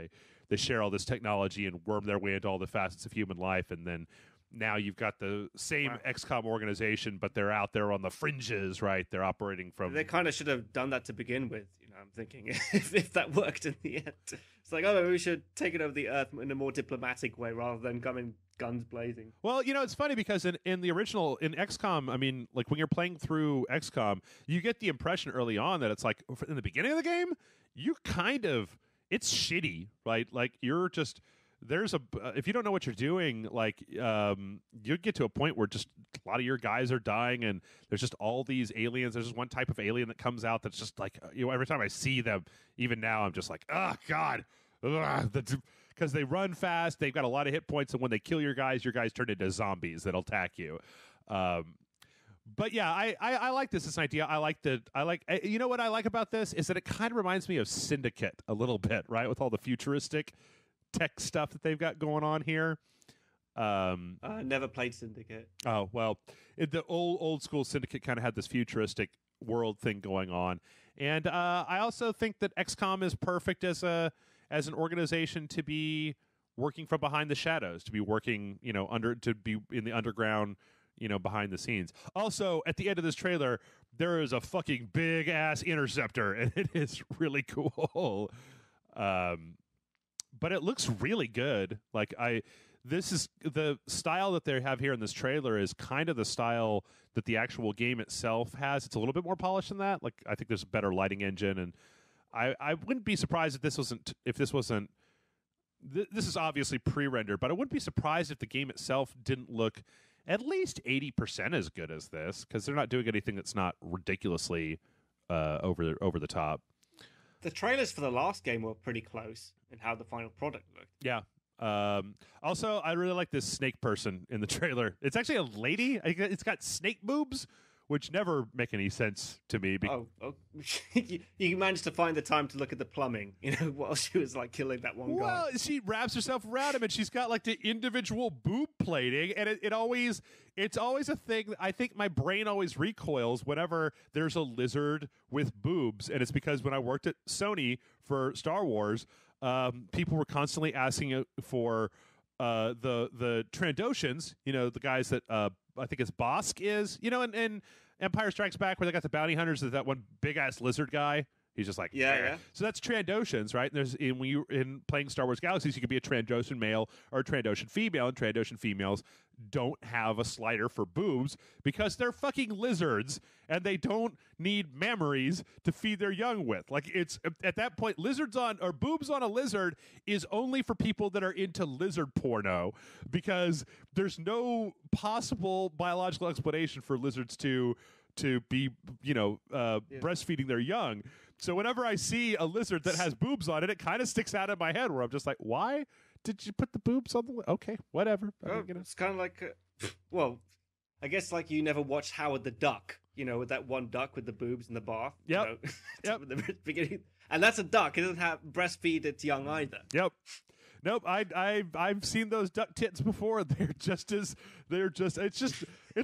they share all this technology and worm their way into all the facets of human life. And then now you've got the same XCOM organization, but they're out there on the fringes, right? They're operating from... They kind of should have done that to begin with, I'm thinking, if that worked in the end. It's like, maybe we should take it over the Earth in a more diplomatic way rather than coming guns blazing. Well, it's funny because in the original, in XCOM, I mean, like when you're playing through XCOM, you get the impression early on that it's like, in the beginning of the game, it's shitty, right? Like you're just... if you don't know what you're doing, like you get to a point where just a lot of your guys are dying, and there's just all these aliens. There's just one type of alien that comes out that's just like, every time I see them, even now, I'm just like, oh god, because they run fast, they've got a lot of hit points, and when they kill your guys turn into zombies that'll attack you. But yeah, I like this idea. You know what I like about this is that it kind of reminds me of Syndicate a little bit, right? With all the futuristic tech stuff that they've got going on here. I never played Syndicate. Oh, well, the old school Syndicate kind of had this futuristic world thing going on. And I also think that XCOM is perfect as an organization to be working from behind the shadows, to be working, to be in the underground, behind the scenes. Also, at the end of this trailer, there is a fucking big ass interceptor, and it is really cool. But it looks really good. Like this is the style that they have here in this trailer is kind of the style that the actual game itself has. It's a little bit more polished than that. Like I think there's a better lighting engine, and I wouldn't be surprised if this wasn't. This is obviously pre-rendered, but I wouldn't be surprised if the game itself didn't look at least 80% as good as this, because they're not doing anything that's not ridiculously over the top. The trailers for the last game were pretty close in how the final product looked. Yeah. Also, I really like this snake person in the trailer. It's actually a lady. It's got snake boobs, which never make any sense to me. You managed to find the time to look at the plumbing, while she was like killing that one guy. Well, she wraps herself around him, and she's got like the individual boob plating, and it's always a thing. I think my brain always recoils whenever there's a lizard with boobs, and it's because when I worked at Sony for Star Wars, people were constantly asking for the Trandoshans, the guys that I think it's Bosk is, in Empire Strikes Back, where they got the bounty hunters, that one big ass lizard guy. He's just like, yeah. So that's Trandoshans, right? And when you in playing Star Wars Galaxies, you could be a Trandoshan male or a Trandoshan female, and Trandoshan females don't have a slider for boobs because they're fucking lizards and they don't need mammaries to feed their young with. Like, it's at that point, boobs on a lizard is only for people that are into lizard porno, because there's no possible biological explanation for lizards to be breastfeeding their young. So whenever I see a lizard that has boobs on it, it kind of sticks out in my head, where I'm just like, why did you put the boobs on the okay, whatever. It's kind of like I guess like you never watched Howard the Duck, with that one duck with the boobs in the bath. Yep. At the beginning. And that's a duck. It doesn't have breastfeed its young either. Yep. Nope, I've seen those duck tits before. It's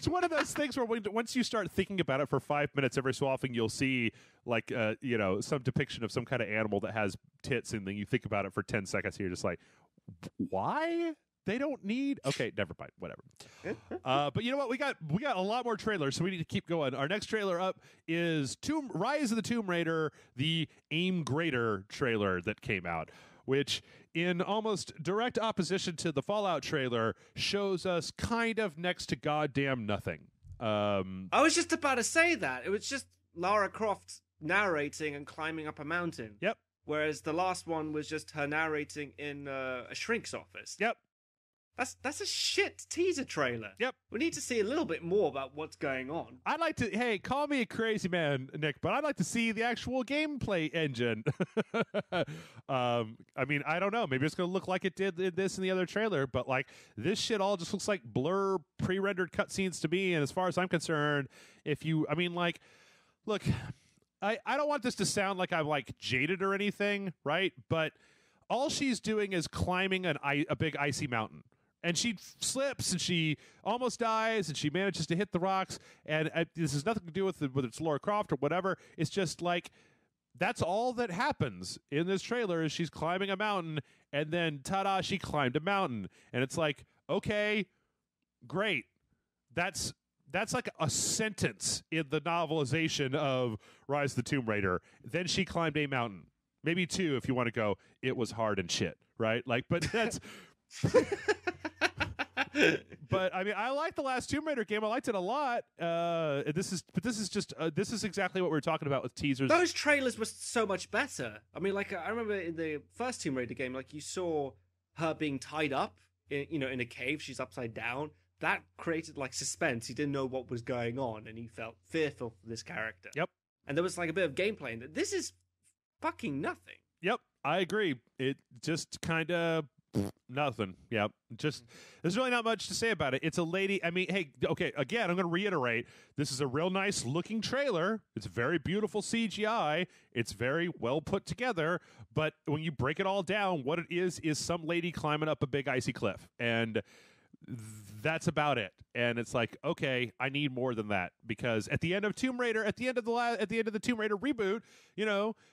one of those things where once you start thinking about it for 5 minutes, every so often you'll see like some depiction of some kind of animal that has tits, and then you think about it for 10 seconds, and you're just like, why? They don't need. Okay, never mind. Whatever. But you know what? We got a lot more trailers, so we need to keep going. Our next trailer up is Rise of the Tomb Raider, the Aim Greater trailer that came out, which, in almost direct opposition to the Fallout trailer, shows us kind of next to goddamn nothing. I was just about to say that. It was just Lara Croft narrating and climbing up a mountain. Yep. Whereas the last one was just her narrating in a shrink's office. Yep. That's a shit teaser trailer. Yep. We need to see a little bit more about what's going on. I'd like to, hey, call me a crazy man, Nick, but I'd like to see the actual gameplay engine. I mean, I don't know. Maybe it's going to look like it did in this and the other trailer, but like this shit all just looks like blur pre-rendered cutscenes to me. And as far as I'm concerned, look, I don't want this to sound like I'm like jaded or anything, right? But all she's doing is climbing a big icy mountain. And she slips, and she almost dies, and she manages to hit the rocks. And this has nothing to do with whether it's Lara Croft or whatever. It's just like, that's all that happens in this trailer is she's climbing a mountain, and then, ta-da, she climbed a mountain. And it's like, okay, great. That's like a sentence in the novelization of Rise of the Tomb Raider. Then she climbed a mountain. Maybe two if you want to go, it was hard and shit, right? Like, but that's... But I mean, I like the last Tomb Raider game. I liked it a lot. This is exactly what we were talking about with teasers. Those trailers were so much better. I mean, like I remember in the first Tomb Raider game, like you saw her being tied up in a cave. She's upside down. That created like suspense. You didn't know what was going on, and you felt fearful for this character. Yep. And there was like a bit of gameplay in it. This is fucking nothing. Yep, I agree. It just kind of nothing. Yeah, just there's really not much to say about it. It's a lady. I mean, hey, okay. Again, I'm going to reiterate. This is a real nice looking trailer. It's very beautiful CGI. It's very well put together. But when you break it all down, what it is some lady climbing up a big icy cliff, and that's about it. And it's like, okay, I need more than that, because at the end of Tomb Raider, at the end of the Tomb Raider reboot,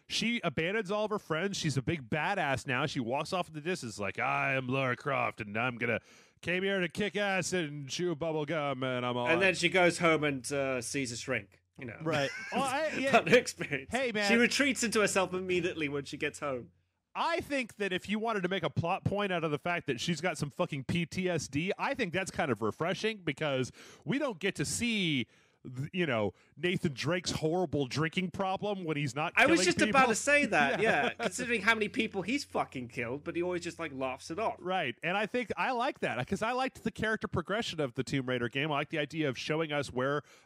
she abandons all of her friends. She's a big badass now. She walks off in the distance like, I am Lara Croft, and I'm gonna came here to kick ass and chew bubble gum, and I'm all. And then she goes home and sees a shrink. You know, right. Well, That experience. Hey, man. She retreats into herself immediately when she gets home. I think that if you wanted to make a plot point out of the fact that she's got some fucking PTSD, I think that's kind of refreshing because we don't get to see, Nathan Drake's horrible drinking problem when he's not. I was just people. about to say that, yeah. Considering how many people he's fucking killed, but he always just laughs it off. Right, and I think I like that because I liked the character progression of the Tomb Raider game. I like the idea of showing us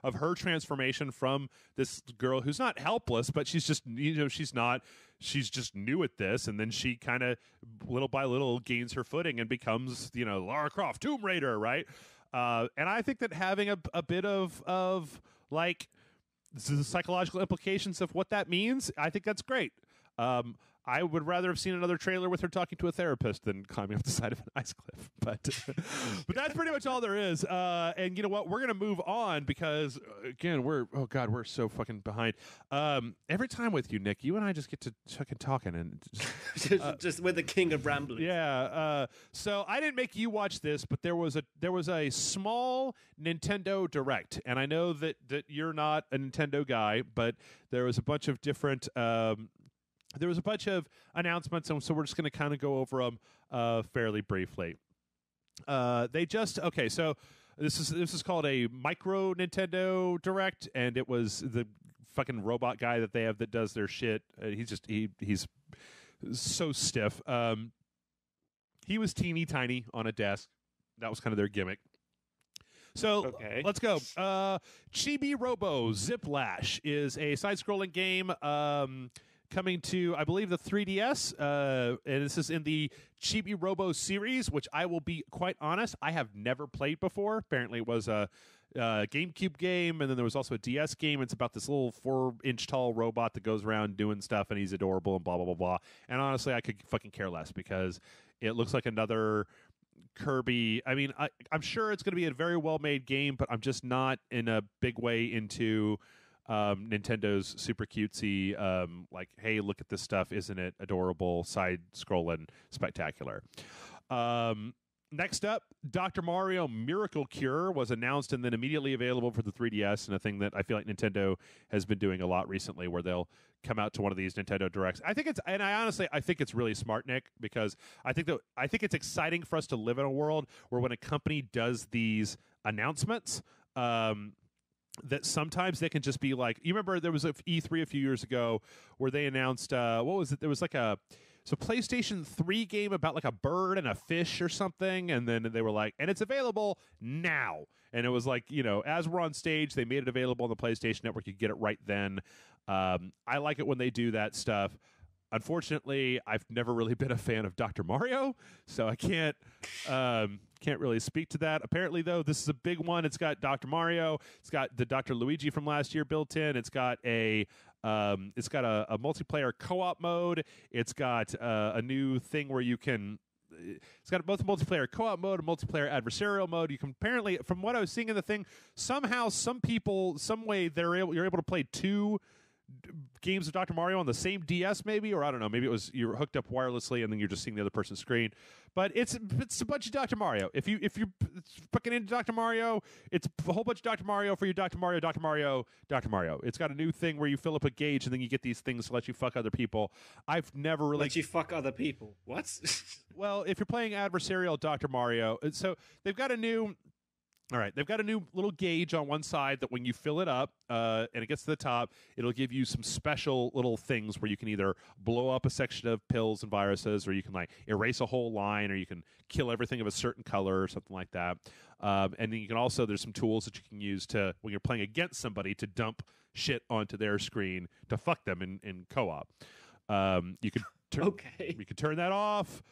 of her transformation from this girl who's not helpless, but she's just she's just new at this, and then she kind of little by little gains her footing and becomes Lara Croft, Tomb Raider, right? And I think that having a bit of like the psychological implications of what that means, I think that's great. I would rather have seen another trailer with her talking to a therapist than climbing up the side of an ice cliff. But that's pretty much all there is. And you know what? We're going to move on because, again, we're so fucking behind. Every time with you, Nick, you and I just get to fucking talking. And just with the king of rambling. Yeah. So I didn't make you watch this, but there was a small Nintendo Direct. And I know that you're not a Nintendo guy, but there was a bunch of different... there was a bunch of announcements, and so we're just going to kind of go over them fairly briefly. So this is called a micro Nintendo Direct, and it was the fucking robot guy that they have that does their shit. He's so stiff. He was teeny tiny on a desk. That was kind of their gimmick. So Let's go. Chibi Robo Ziplash is a side-scrolling game. Coming to, I believe, the 3DS, and this is in the Chibi Robo series, which I will be quite honest, I have never played before. Apparently it was a GameCube game, and then there was also a DS game. It's about this little 4-inch tall robot that goes around doing stuff, and he's adorable and blah, blah, blah, blah. And honestly, I could fucking care less because it looks like another Kirby. I mean, I'm sure it's going to be a very well-made game, but I'm just not in a big way into... Nintendo's super cutesy, hey, look at this stuff, isn't it adorable, side-scrolling, spectacular. Next up, Dr. Mario Miracle Cure was announced and then immediately available for the 3DS, and a thing that I feel like Nintendo has been doing a lot recently, where they'll come out to one of these Nintendo Directs. I think it's really smart, Nick, because I think it's exciting for us to live in a world where when a company does these announcements, that sometimes they can just be like, you remember there was a E3 a few years ago where they announced, what was it? There was like a PlayStation 3 game about like a bird and a fish or something. And then they were like, and it's available now. And it was like, as we're on stage, they made it available on the PlayStation Network. You get it right then. I like it when they do that stuff. Unfortunately, I've never really been a fan of Dr. Mario, so I can't really speak to that. Apparently, though, this is a big one. It's got Dr. Mario. It's got the Dr. Luigi from last year built in. It's got a multiplayer co-op mode. It's got a new thing where you can. It's got both a multiplayer co-op mode, a multiplayer adversarial mode. You can apparently, from what I was seeing in the thing, somehow, some people, some way, you're able to play two games of Dr. Mario on the same DS, maybe, or I don't know, maybe it was you're hooked up wirelessly and then you're just seeing the other person's screen. But it's a bunch of Dr. Mario. If you're fucking into Dr. Mario, it's a whole bunch of Dr. Mario for your Dr. Mario, Dr. Mario, Dr. Mario. It's got a new thing where you fill up a gauge and then you get these things to let you fuck other people. I've never really let you fuck other people. What? Well, if you're playing adversarial Dr. Mario, so they've got a new little gauge on one side that when you fill it up and it gets to the top, it'll give you some special little things where you can either blow up a section of pills and viruses, or you can like erase a whole line, or you can kill everything of a certain color or something like that. And then you can also, there's some tools that you can use to, when you're playing against somebody, to dump shit onto their screen to fuck them in co-op. You could you could turn that off.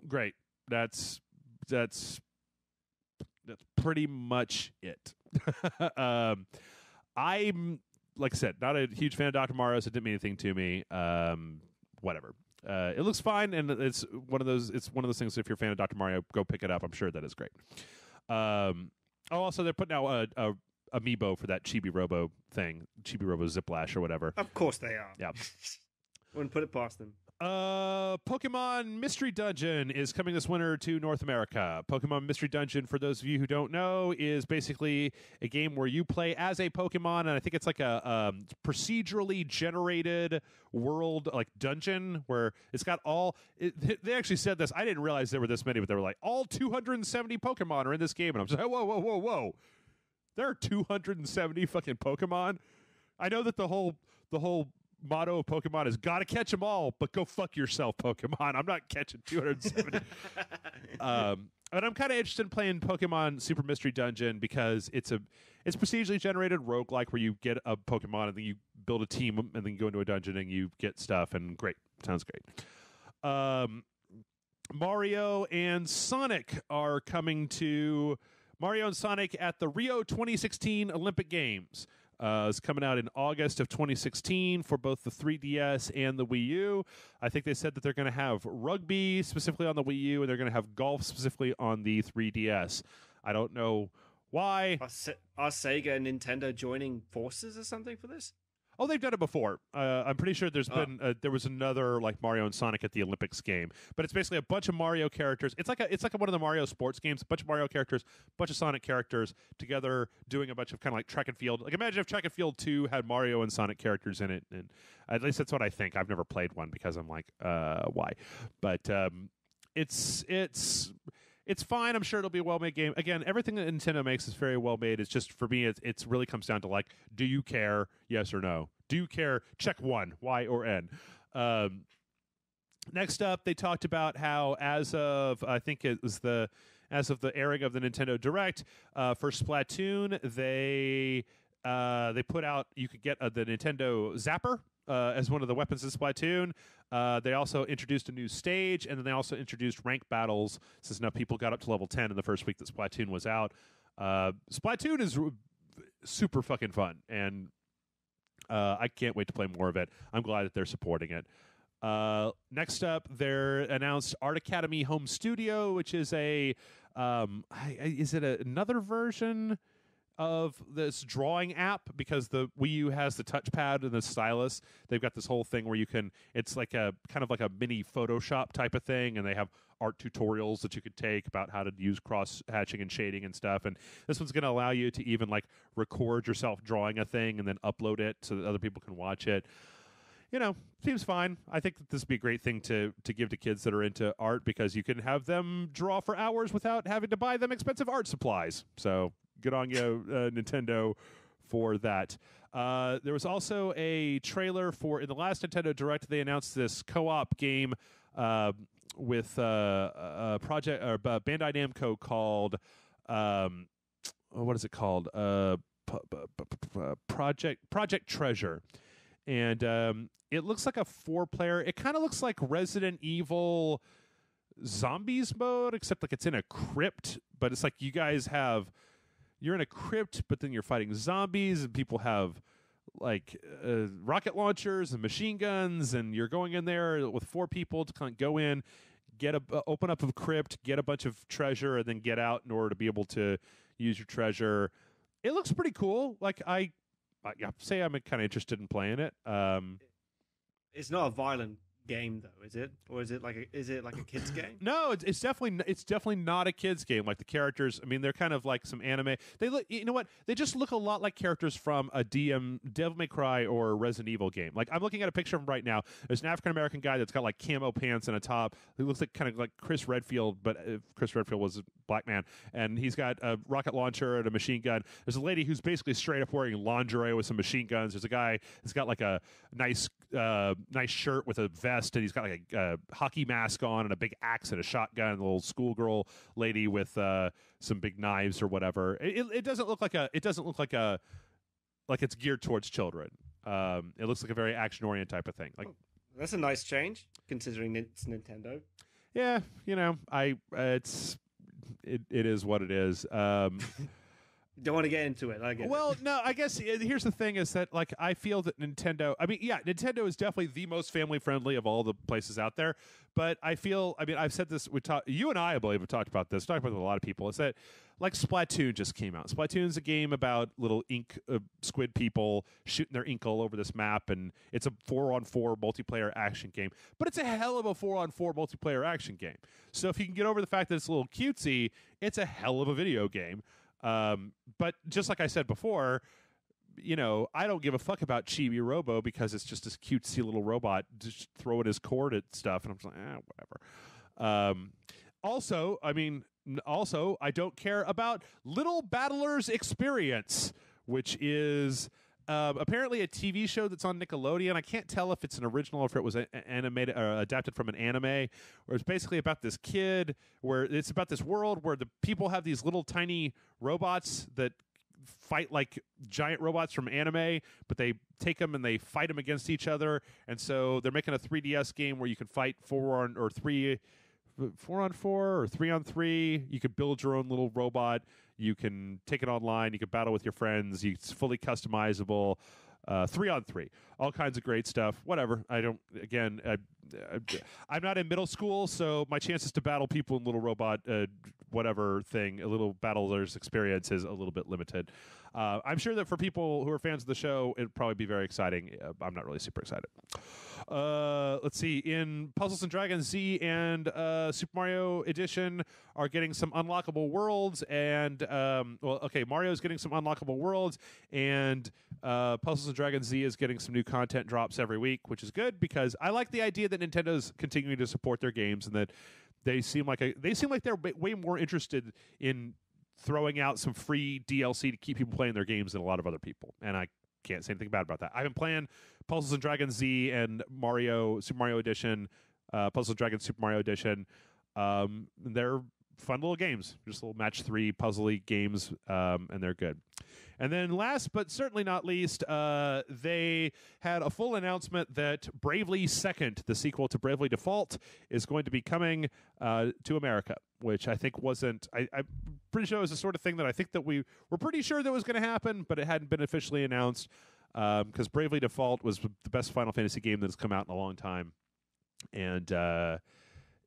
Great. That's pretty much it. I'm, like I said, not a huge fan of Dr. Mario, so it didn't mean anything to me. Whatever. It looks fine, and it's one of those things, if you're a fan of Dr. Mario, go pick it up. I'm sure that is great. Also, they're putting out a amiibo for that Chibi Robo thing, Chibi Robo Ziplash or whatever. Of course they are. Yeah. Wouldn't put it past them. Pokemon Mystery Dungeon is coming this winter to North America. Pokemon Mystery Dungeon, for those of you who don't know, is basically a game where you play as a Pokemon, and I think it's like a procedurally generated world, like dungeon, where it's got all... they actually said this. I didn't realize there were this many, but they were like, all 270 Pokemon are in this game, and I'm just like, whoa. There are 270 fucking Pokemon? I know that the whole motto of Pokemon is gotta catch them all, but go fuck yourself, Pokemon. I'm not catching 270. But I'm kind of interested in playing Pokemon Super Mystery Dungeon because it's procedurally generated roguelike where you get a Pokemon and then you build a team and then you go into a dungeon and you get stuff, and great. Sounds great. Mario and Sonic are coming to Mario and Sonic at the Rio 2016 Olympic Games. It's coming out in August of 2016 for both the 3DS and the Wii U. I think they said that they're going to have rugby specifically on the Wii U, and they're going to have golf specifically on the 3DS. I don't know why. Are Sega and Nintendo joining forces or something for this? Oh, they've done it before. I'm pretty sure there was another like Mario and Sonic at the Olympics game, but it's basically a bunch of Mario characters. It's like one of the Mario sports games. A bunch of Mario characters, a bunch of Sonic characters together doing a bunch of kind of like track and field. Like imagine if Track and Field 2 had Mario and Sonic characters in it, and at least that's what I think. I've never played one because I'm like, why? But it's fine. I'm sure it'll be a well-made game. Again, everything that Nintendo makes is very well-made. It's just, for me, it really comes down to, like, do you care, yes or no? Do you care? Check one, Y or N. Next up, they talked about how as of the airing of the Nintendo Direct for Splatoon, they put out, you could get the Nintendo Zapper as one of the weapons in Splatoon. They also introduced a new stage, and then they also introduced rank battles, since now people got up to level 10 in the first week that Splatoon was out. Splatoon is super fucking fun, and I can't wait to play more of it. I'm glad that they're supporting it. Next up, they're announced Art Academy Home Studio, which is another version of this drawing app, because the Wii U has the touchpad and the stylus. They've got this whole thing where it's like a kind of like a mini Photoshop type of thing, and they have art tutorials that you could take about how to use cross hatching and shading and stuff. And this one's going to allow you to even like record yourself drawing a thing and then upload it so that other people can watch it. You know, seems fine. I think that this would be a great thing to give to kids that are into art, because you can have them draw for hours without having to buy them expensive art supplies. So good on you, Nintendo, for that. There was also a trailer in the last Nintendo Direct. They announced this co-op game with a project or Bandai Namco called what is it called? Project Treasure, and it looks like a 4-player. It kind of looks like Resident Evil Zombies mode, except like it's in a crypt. But it's like you're in a crypt, but then you're fighting zombies, and people have like rocket launchers and machine guns, and you're going in there with 4 people to kind of go in, open up a crypt, get a bunch of treasure, and then get out in order to be able to use your treasure. It looks pretty cool. Like I say, I'm kind of interested in playing it. It's not a violent game though, is it? Or is it like a kids game? No, it's definitely not a kids game. Like the characters, I mean, they're kind of like some anime. They look, you know what? They just look a lot like characters from a Devil May Cry or Resident Evil game. Like I'm looking at a picture of him right now. There's an African American guy that's got like camo pants and a top. He looks like kind of like Chris Redfield, but Chris Redfield was a black man, and he's got a rocket launcher and a machine gun. There's a lady who's basically straight up wearing lingerie with some machine guns. There's a guy that's got like a nice shirt with a vest, and he's got like a hockey mask on and a big axe and a shotgun, and a little schoolgirl lady with some big knives or whatever. It doesn't look like it's geared towards children. It looks like a very action oriented type of thing. Like that's a nice change considering it's Nintendo. Yeah, you know, it is what it is. Don't want to get into it. I get Well, it. no, I guess here's the thing is that, like, I feel that Nintendo, I mean, yeah, Nintendo is definitely the most family friendly of all the places out there. But I feel, I mean, I've said this, you and I believe, have talked about this, talked about it with a lot of people. It's that, like, Splatoon just came out. Splatoon's a game about little ink squid people shooting their ink all over this map, and it's a 4-on-4 multiplayer action game. But it's a hell of a 4-on-4 multiplayer action game. So if you can get over the fact that it's a little cutesy, it's a hell of a video game. But just like I said before, you know, I don't give a fuck about Chibi Robo because it's just this cutesy little robot just throwing his cord at stuff, and I'm just like, whatever. Also, I don't care about Little Battlers Experience, which is apparently a TV show that's on Nickelodeon. I can't tell if it's an original or if it was animated or adapted from an anime, where it's basically about this kid, where it's about this world where the people have these little tiny robots that fight like giant robots from anime, but they take them and they fight them against each other. And so they're making a 3DS game where you can fight 4-on-4 or 3-on-3. You could build your own little robot. You can take it online. You can battle with your friends. It's fully customizable. 3-on-3. All kinds of great stuff. Whatever. I'm not in middle school, so my chances to battle people in Little Robot, whatever thing, a Little Battlers Experience is a little bit limited. I'm sure that for people who are fans of the show, it'd probably be very exciting. I'm not really super excited. Let's see. In Puzzles and Dragons Z and Super Mario Edition are getting some unlockable worlds, and Mario's getting some unlockable worlds, and Puzzles and Dragons Z is getting some new content drops every week, which is good because I like the idea that Nintendo's continuing to support their games and that they seem like they're way more interested in throwing out some free DLC to keep people playing their games than a lot of other people, and I can't say anything bad about that. I've been playing Puzzles and Dragons Z and Super Mario Edition, Puzzles and Dragons Super Mario Edition. They're fun little games, just little match 3 puzzly games, and they're good. And then last but certainly not least, they had a full announcement that Bravely Second, the sequel to Bravely Default, is going to be coming to America, which I think wasn't... I'm pretty sure it was the sort of thing that I think that we were pretty sure that was going to happen, but it hadn't been officially announced, because Bravely Default was the best Final Fantasy game that has come out in a long time, and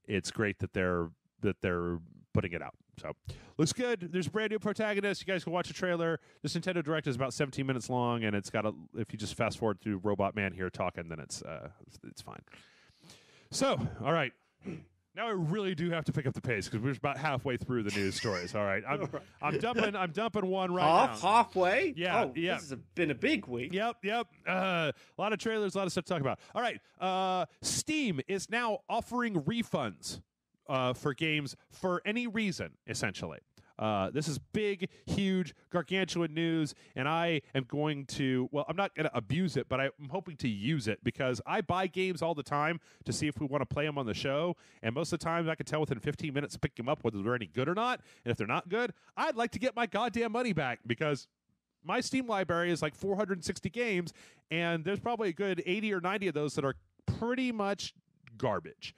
it's great that they're putting it out. So looks good. There's a brand new protagonist. You guys can watch the trailer. This Nintendo Direct is about 17 minutes long, and it's got if you just fast forward through Robot Man here talking, then it's fine. So, all right. Now I really do have to pick up the pace because we're about halfway through the news stories. All right, I'm dumping one right now. Halfway? Yeah, oh, yeah. This has been a big week. Yep. A lot of trailers, a lot of stuff to talk about. All right, Steam is now offering refunds for games for any reason, essentially. This is big, huge, gargantuan news, and I am going to, I'm not going to abuse it, but I'm hoping to use it because I buy games all the time to see if we want to play them on the show, and most of the time I can tell within 15 minutes to pick them up whether they're any good or not, and if they're not good, I'd like to get my goddamn money back because my Steam library is like 460 games, and there's probably a good 80 or 90 of those that are pretty much garbage.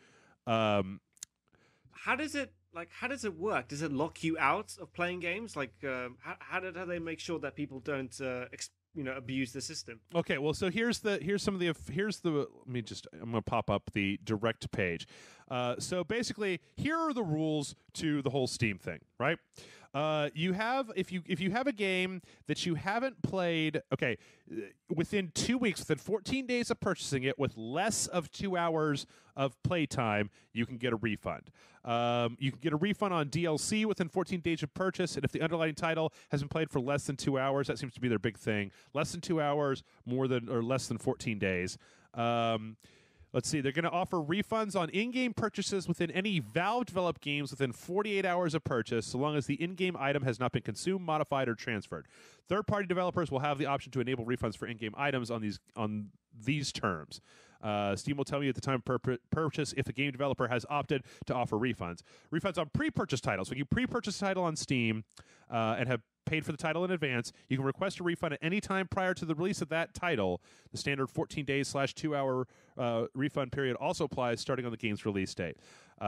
How does it work? Does it lock you out of playing games? Like, how do they make sure that people don't, abuse the system? Okay, well, so I'm gonna pop up the direct page. So basically, here are the rules to the whole Steam thing, right? If you have a game that you haven't played, within 2 weeks, within 14 days of purchasing it, with less of 2 hours of playtime, you can get a refund. You can get a refund on DLC within 14 days of purchase, and if the underlying title has been played for less than 2 hours, that seems to be their big thing. Less than 2 hours, more than or less than 14 days. Let's see. They're going to offer refunds on in-game purchases within any Valve-developed games within 48 hours of purchase, so long as the in-game item has not been consumed, modified, or transferred. Third-party developers will have the option to enable refunds for in-game items on these terms. Steam will tell you at the time of purchase if the game developer has opted to offer refunds. Refunds on pre-purchase titles. When you pre-purchase a title on Steam and have paid for the title in advance, you can request a refund at any time prior to the release of that title. The standard 14 days / 2 hour refund period also applies starting on the game's release date.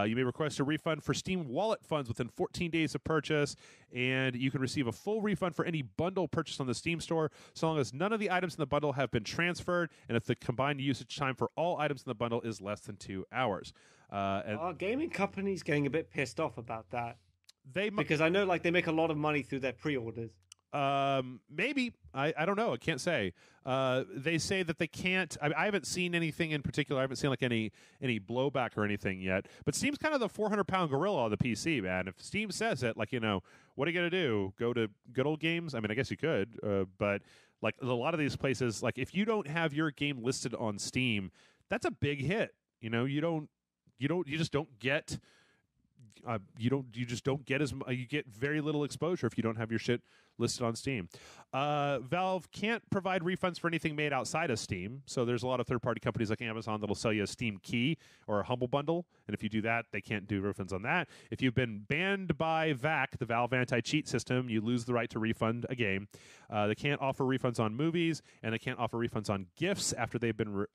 You may request a refund for Steam Wallet funds within 14 days of purchase, and you can receive a full refund for any bundle purchased on the Steam store, so long as none of the items in the bundle have been transferred, and if the combined usage time for all items in the bundle is less than 2 hours. Are gaming companies getting a bit pissed off about that? They because I know like they make a lot of money through their pre-orders. Maybe. I don't know. I can't say. They say that they can't. I haven't seen anything in particular. I haven't seen like any blowback or anything yet. But Steam's kind of the 400-pound gorilla on the PC, man. If Steam says it, like, what are you gonna do? Go to Good Old Games? I mean, I guess you could. But like a lot of these places, like if you don't have your game listed on Steam, that's a big hit. You just don't get. You just don't get you get very little exposure if you don't have your shit listed on Steam. Valve can't provide refunds for anything made outside of Steam, so there's a lot of third-party companies like Amazon that'll sell you a Steam key or a Humble Bundle, and if you do that, they can't do refunds on that. If you've been banned by VAC, the Valve anti-cheat system, you lose the right to refund a game. They can't offer refunds on movies, and they can't offer refunds on gifts after they've been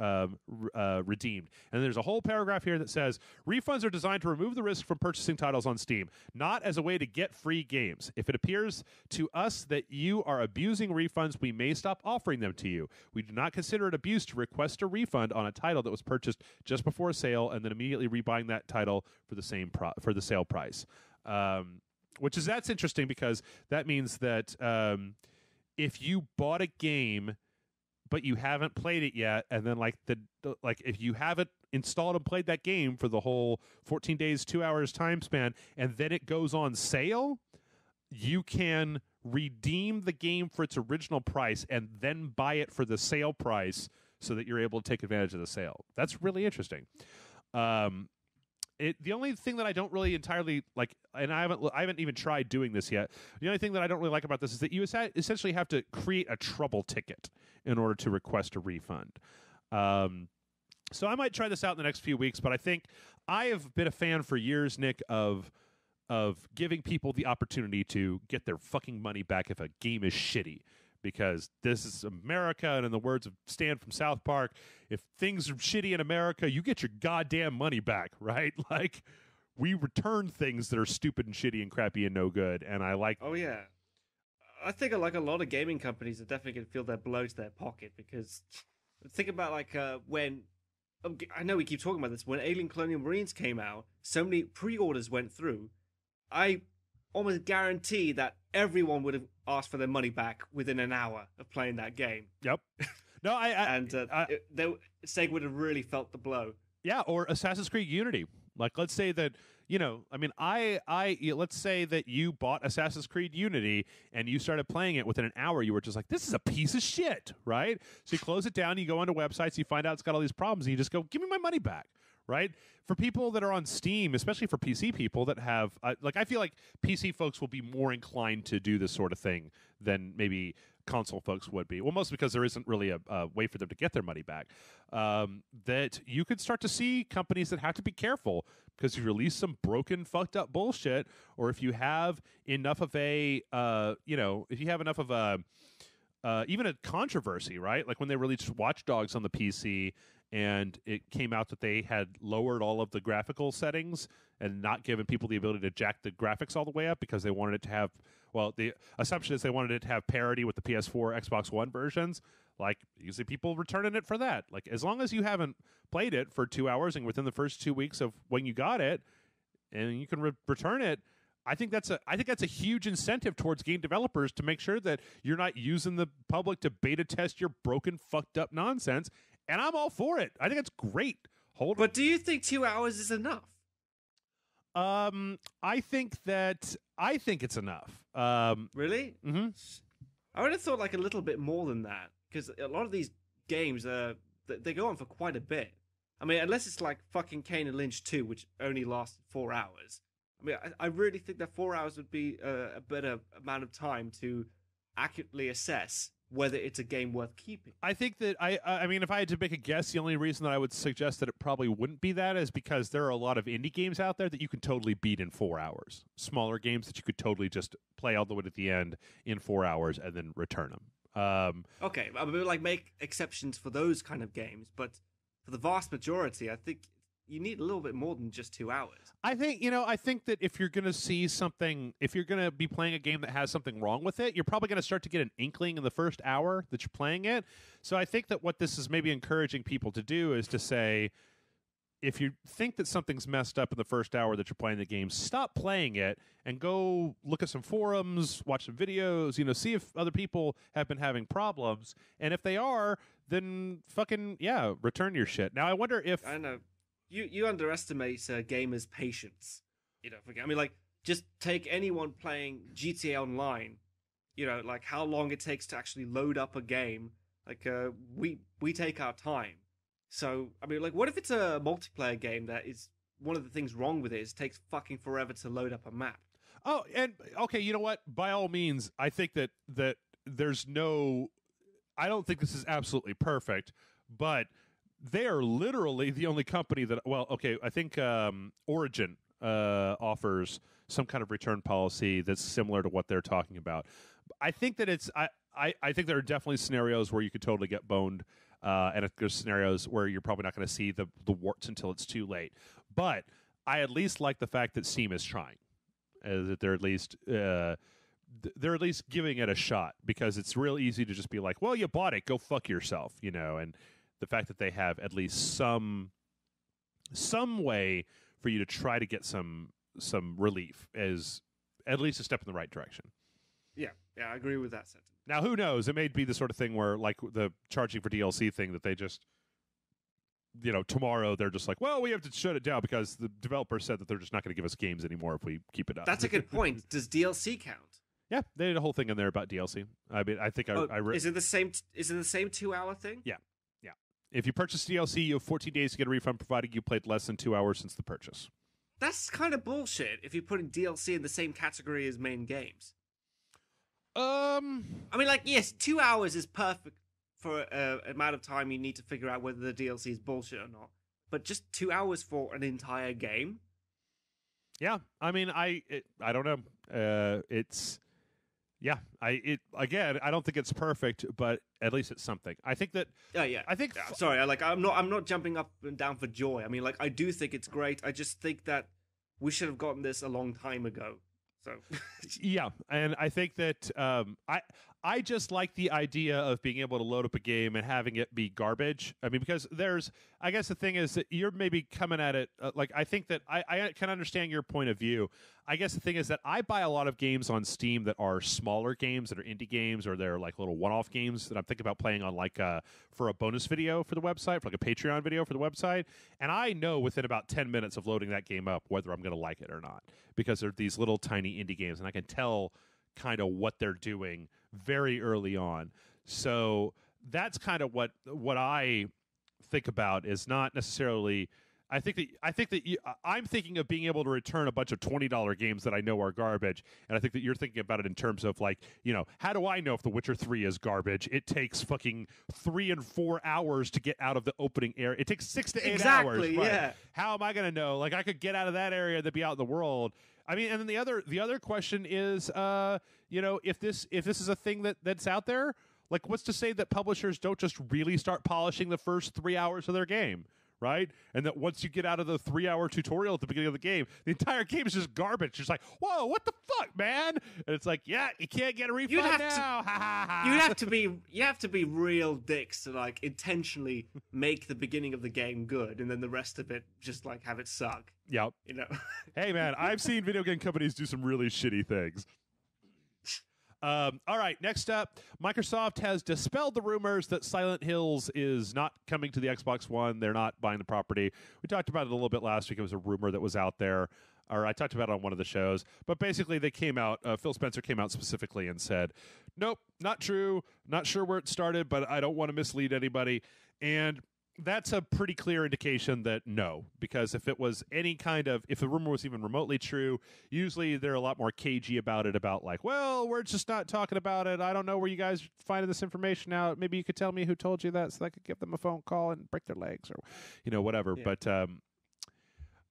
redeemed. And there's a whole paragraph here that says, refunds are designed to remove the risk from purchasing titles on Steam, not as a way to get free games. If it appears to us that you are abusing refunds, we may stop offering them to you. We do not consider it abuse to request a refund on a title that was purchased just before a sale and then immediately rebuying that title for the same for the sale price. That's interesting because that means that if you bought a game but you haven't played it yet, and then if you haven't installed and played that game for the whole 14 days, 2 hours time span, and then it goes on sale, you can redeem the game for its original price and then buy it for the sale price so that you're able to take advantage of the sale. That's really interesting. The only thing that I don't really entirely like, and I haven't even tried doing this yet. The only thing that I don't really like about this is that you essentially have to create a trouble ticket in order to request a refund. So I might try this out in the next few weeks, but I think I have been a fan for years, Nick, of giving people the opportunity to get their fucking money back if a game is shitty. Because this is America, and in the words of Stan from South Park, if things are shitty in America, you get your goddamn money back, right? Like, we return things that are stupid and shitty and crappy and no good, and I like... Oh, yeah. I think like a lot of gaming companies are definitely going to feel their blow to their pocket, because think about like when... I know we keep talking about this. When Alien Colonial Marines came out, so many pre-orders went through. I almost guarantee that everyone would have asked for their money back within an hour of playing that game. Yep. No, Sega would have really felt the blow. Yeah, or Assassin's Creed Unity. Like, let's say that, let's say that you bought Assassin's Creed Unity and you started playing it within an hour. You were just like, this is a piece of shit, right? So you close it down, you go onto websites, you find out it's got all these problems, and you just go, give me my money back. Right? For people that are on Steam, especially for PC people that have, I feel like PC folks will be more inclined to do this sort of thing than maybe console folks would be. Well, mostly because there isn't really a way for them to get their money back. That you could start to see companies that have to be careful because if you release some broken, fucked up bullshit, or if you have enough of a, even a controversy, right? Like when they released Watch Dogs on the PC, and it came out that they had lowered all of the graphical settings and not given people the ability to jack the graphics all the way up because they wanted it to have, the assumption is they wanted it to have parity with the PS4, Xbox One versions. Like, usually people returning it for that. Like, as long as you haven't played it for 2 hours and within the first 2 weeks of when you got it, and you can return it, I think that's a huge incentive towards game developers to make sure that you're not using the public to beta test your broken, fucked up nonsense. And I'm all for it. I think it's great. But do you think 2 hours is enough? I think it's enough. Really? Mm-hmm. I would have thought like a little bit more than that, because a lot of these games they go on for quite a bit. I mean, unless it's like fucking Kane and Lynch 2, which only lasted 4 hours. I mean, I really think that 4 hours would be a better amount of time to accurately assess whether it's a game worth keeping. I think that I mean, if I had to make a guess, the only reason that I would suggest that it probably wouldn't be that is because there are a lot of indie games out there that you can totally beat in 4 hours. Smaller games that you could totally just play all the way to the end in 4 hours and then return them. Okay, I mean, like make exceptions for those kind of games, but for the vast majority, I think you need a little bit more than just 2 hours. I think that if you're going to see something, if you're going to be playing a game that has something wrong with it, you're probably going to start to get an inkling in the first hour that you're playing it. So I think that what this is maybe encouraging people to do is to say, if you think that something's messed up in the first hour that you're playing the game, stop playing it and go look at some forums, watch some videos, see if other people have been having problems. And if they are, then fucking, return your shit. Now, I wonder if... I know. You underestimate gamers' patience. I mean, like, just take anyone playing GTA Online, like how long it takes to actually load up a game. Like, we take our time. So, I mean, like, what if it's a multiplayer game that is one of the things wrong with it is it takes fucking forever to load up a map? Oh, and okay, you know what? By all means, I think that there's no... I don't think this is absolutely perfect, but they are literally the only company that... Well, okay, I think Origin offers some kind of return policy that's similar to what they're talking about. I think that it's... I think there are definitely scenarios where you could totally get boned, and there's scenarios where you're probably not going to see the warts until it's too late. But I at least like the fact that Steam is trying, that they're at least giving it a shot, because it's real easy to just be like, well, you bought it, go fuck yourself, and the fact that they have at least some way for you to try to get some relief is at least a step in the right direction. Yeah, I agree with that sentiment. Now, who knows? It may be the sort of thing where, like the charging for DLC thing, that they just, tomorrow they're just like, well, we have to shut it down because the developer said that they're just not going to give us games anymore if we keep it up. That's a good point. Does DLC count? Yeah, they did a whole thing in there about DLC. I mean, I think is it the same? Is it the same 2 hour thing? Yeah. If you purchase DLC, you have 14 days to get a refund, provided you played less than 2 hours since the purchase. That's kind of bullshit. If you're putting DLC in the same category as main games. I mean, like, yes, 2 hours is perfect for an amount of time you need to figure out whether the DLC is bullshit or not. But just 2 hours for an entire game? Yeah, I mean, I don't know. Again, I don't think it's perfect, but at least it's something. I think that. Sorry, I'm not jumping up and down for joy. I mean, like, I do think it's great. I just think that we should have gotten this a long time ago. So. Yeah, and I think that I just like the idea of being able to load up a game and having it be garbage. I mean, because I guess the thing is that you're maybe coming at it, I think that I can understand your point of view. I guess the thing is that I buy a lot of games on Steam that are smaller games, that are indie games, or they're like little one-off games that I'm thinking about playing on for a bonus video for the website, for like a Patreon video for the website. And I know within about 10 minutes of loading that game up whether I'm going to like it or not, because they're these little tiny indie games, and I can tell kind of what they're doing very early on. So that's kind of what I think about, is not necessarily... I'm thinking of being able to return a bunch of $20 games that I know are garbage, and I think that you're thinking about it in terms of, like, how do I know if The Witcher 3 is garbage? It takes fucking 3 and 4 hours to get out of the opening area. It takes 6 to 8 hours. Right? Yeah. How am I going to know? Like, I could get out of that area and be out in the world. I mean, and then the other question is, if this is a thing that's out there, like, what's to say that publishers don't just really start polishing the first 3 hours of their game? Right? And that once you get out of the 3-hour tutorial at the beginning of the game, the entire game is just garbage. It's like, whoa, what the fuck, man? And it's like, yeah, you can't get a refund now. You have to be real dicks to, like, intentionally make the beginning of the game good, and then the rest of it just, like, have it suck. Yep. Hey, man, I've seen video game companies do some really shitty things. All right, next up, Microsoft has dispelled the rumors that Silent Hills is not coming to the Xbox One. They're not buying the property. We talked about it a little bit last week. It was a rumor that was out there, or I talked about it on one of the shows. But basically, they came out, Phil Spencer came out specifically and said, nope, not true, not sure where it started, but I don't want to mislead anybody. And that's a pretty clear indication that no, because if it was if the rumor was even remotely true, usually they're a lot more cagey about it, about like, well, we're just not talking about it. I don't know where you guys are finding this information out. Maybe you could tell me who told you that so I could give them a phone call and break their legs or, whatever. Yeah. But,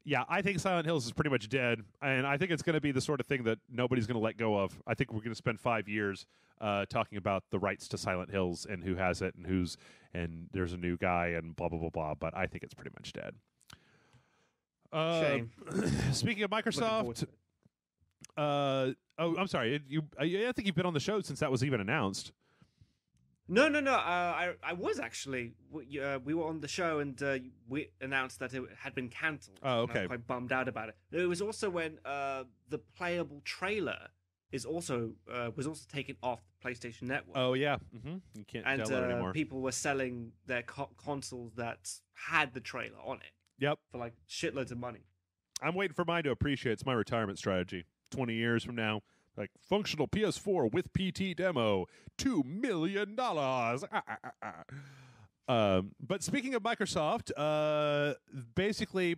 yeah, I think Silent Hills is pretty much dead, and I think it's going to be the sort of thing that nobody's going to let go of. I think we're going to spend 5 years talking about the rights to Silent Hills and who has it and there's a new guy and blah, blah, blah, blah, but I think it's pretty much dead. Shame. Speaking of Looking forward Microsoft, to it. I'm sorry. I think you've been on the show since that was even announced. No. I was actually. We were on the show and we announced that it had been cancelled. Oh, okay. I was quite bummed out about it. It was also when the playable trailer was also taken off the PlayStation Network. Oh yeah, you can't download it anymore. And people were selling their consoles that had the trailer on it. Yep. For like shitloads of money. I'm waiting for mine to appreciate. It's my retirement strategy. 20 years from now, like functional PS4 with PT demo, $2 million. But speaking of Microsoft, basically,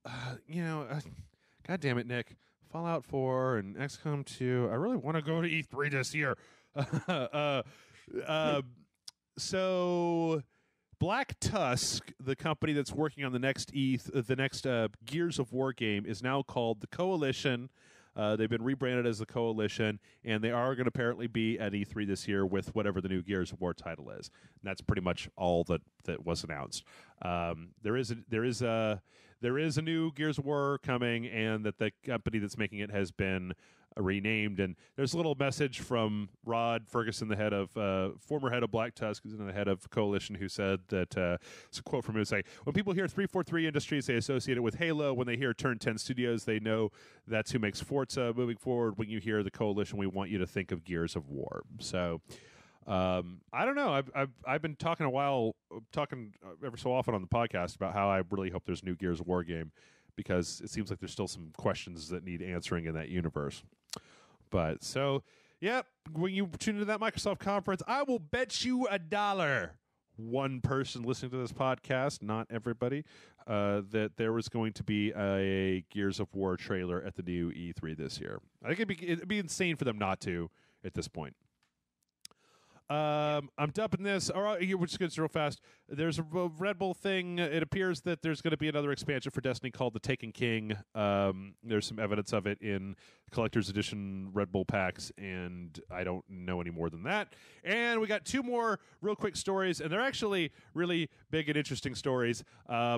God damn it, Nick. Fallout 4 and XCOM 2. I really want to go to E3 this year. So Black Tusk, the company that's working on the next Gears of War game, is now called the Coalition. They've been rebranded as the Coalition, and they are going to apparently be at E3 this year with whatever the new Gears of War title is. And that's pretty much all that was announced. There is a new Gears of War coming, and that the company that's making it has been renamed. And there's a little message from Rod Ferguson, the former head of Black Tusk, who's the head of Coalition, who said that, it's a quote from him, say, when people hear 343 Industries, they associate it with Halo. When they hear Turn 10 Studios, they know that's who makes Forza. Moving forward, when you hear the Coalition, we want you to think of Gears of War. So I don't know. I've been talking ever so often on the podcast about how I really hope there's a new Gears of War game, because it seems like there's still some questions that need answering in that universe. But so, yep, when you tune into that Microsoft conference, I will bet you $1, one person listening to this podcast, not everybody, that there was going to be a Gears of War trailer at the new E3 this year. I think it'd be insane for them not to at this point. I'm dumping this. All right, we're just going to real fast. There's a Red Bull thing. It appears that there's going to be another expansion for Destiny called the Taken King. There's some evidence of it in collector's edition Red Bull packs, and I don't know any more than that. And we got 2 more real quick stories, and they're actually really big and interesting stories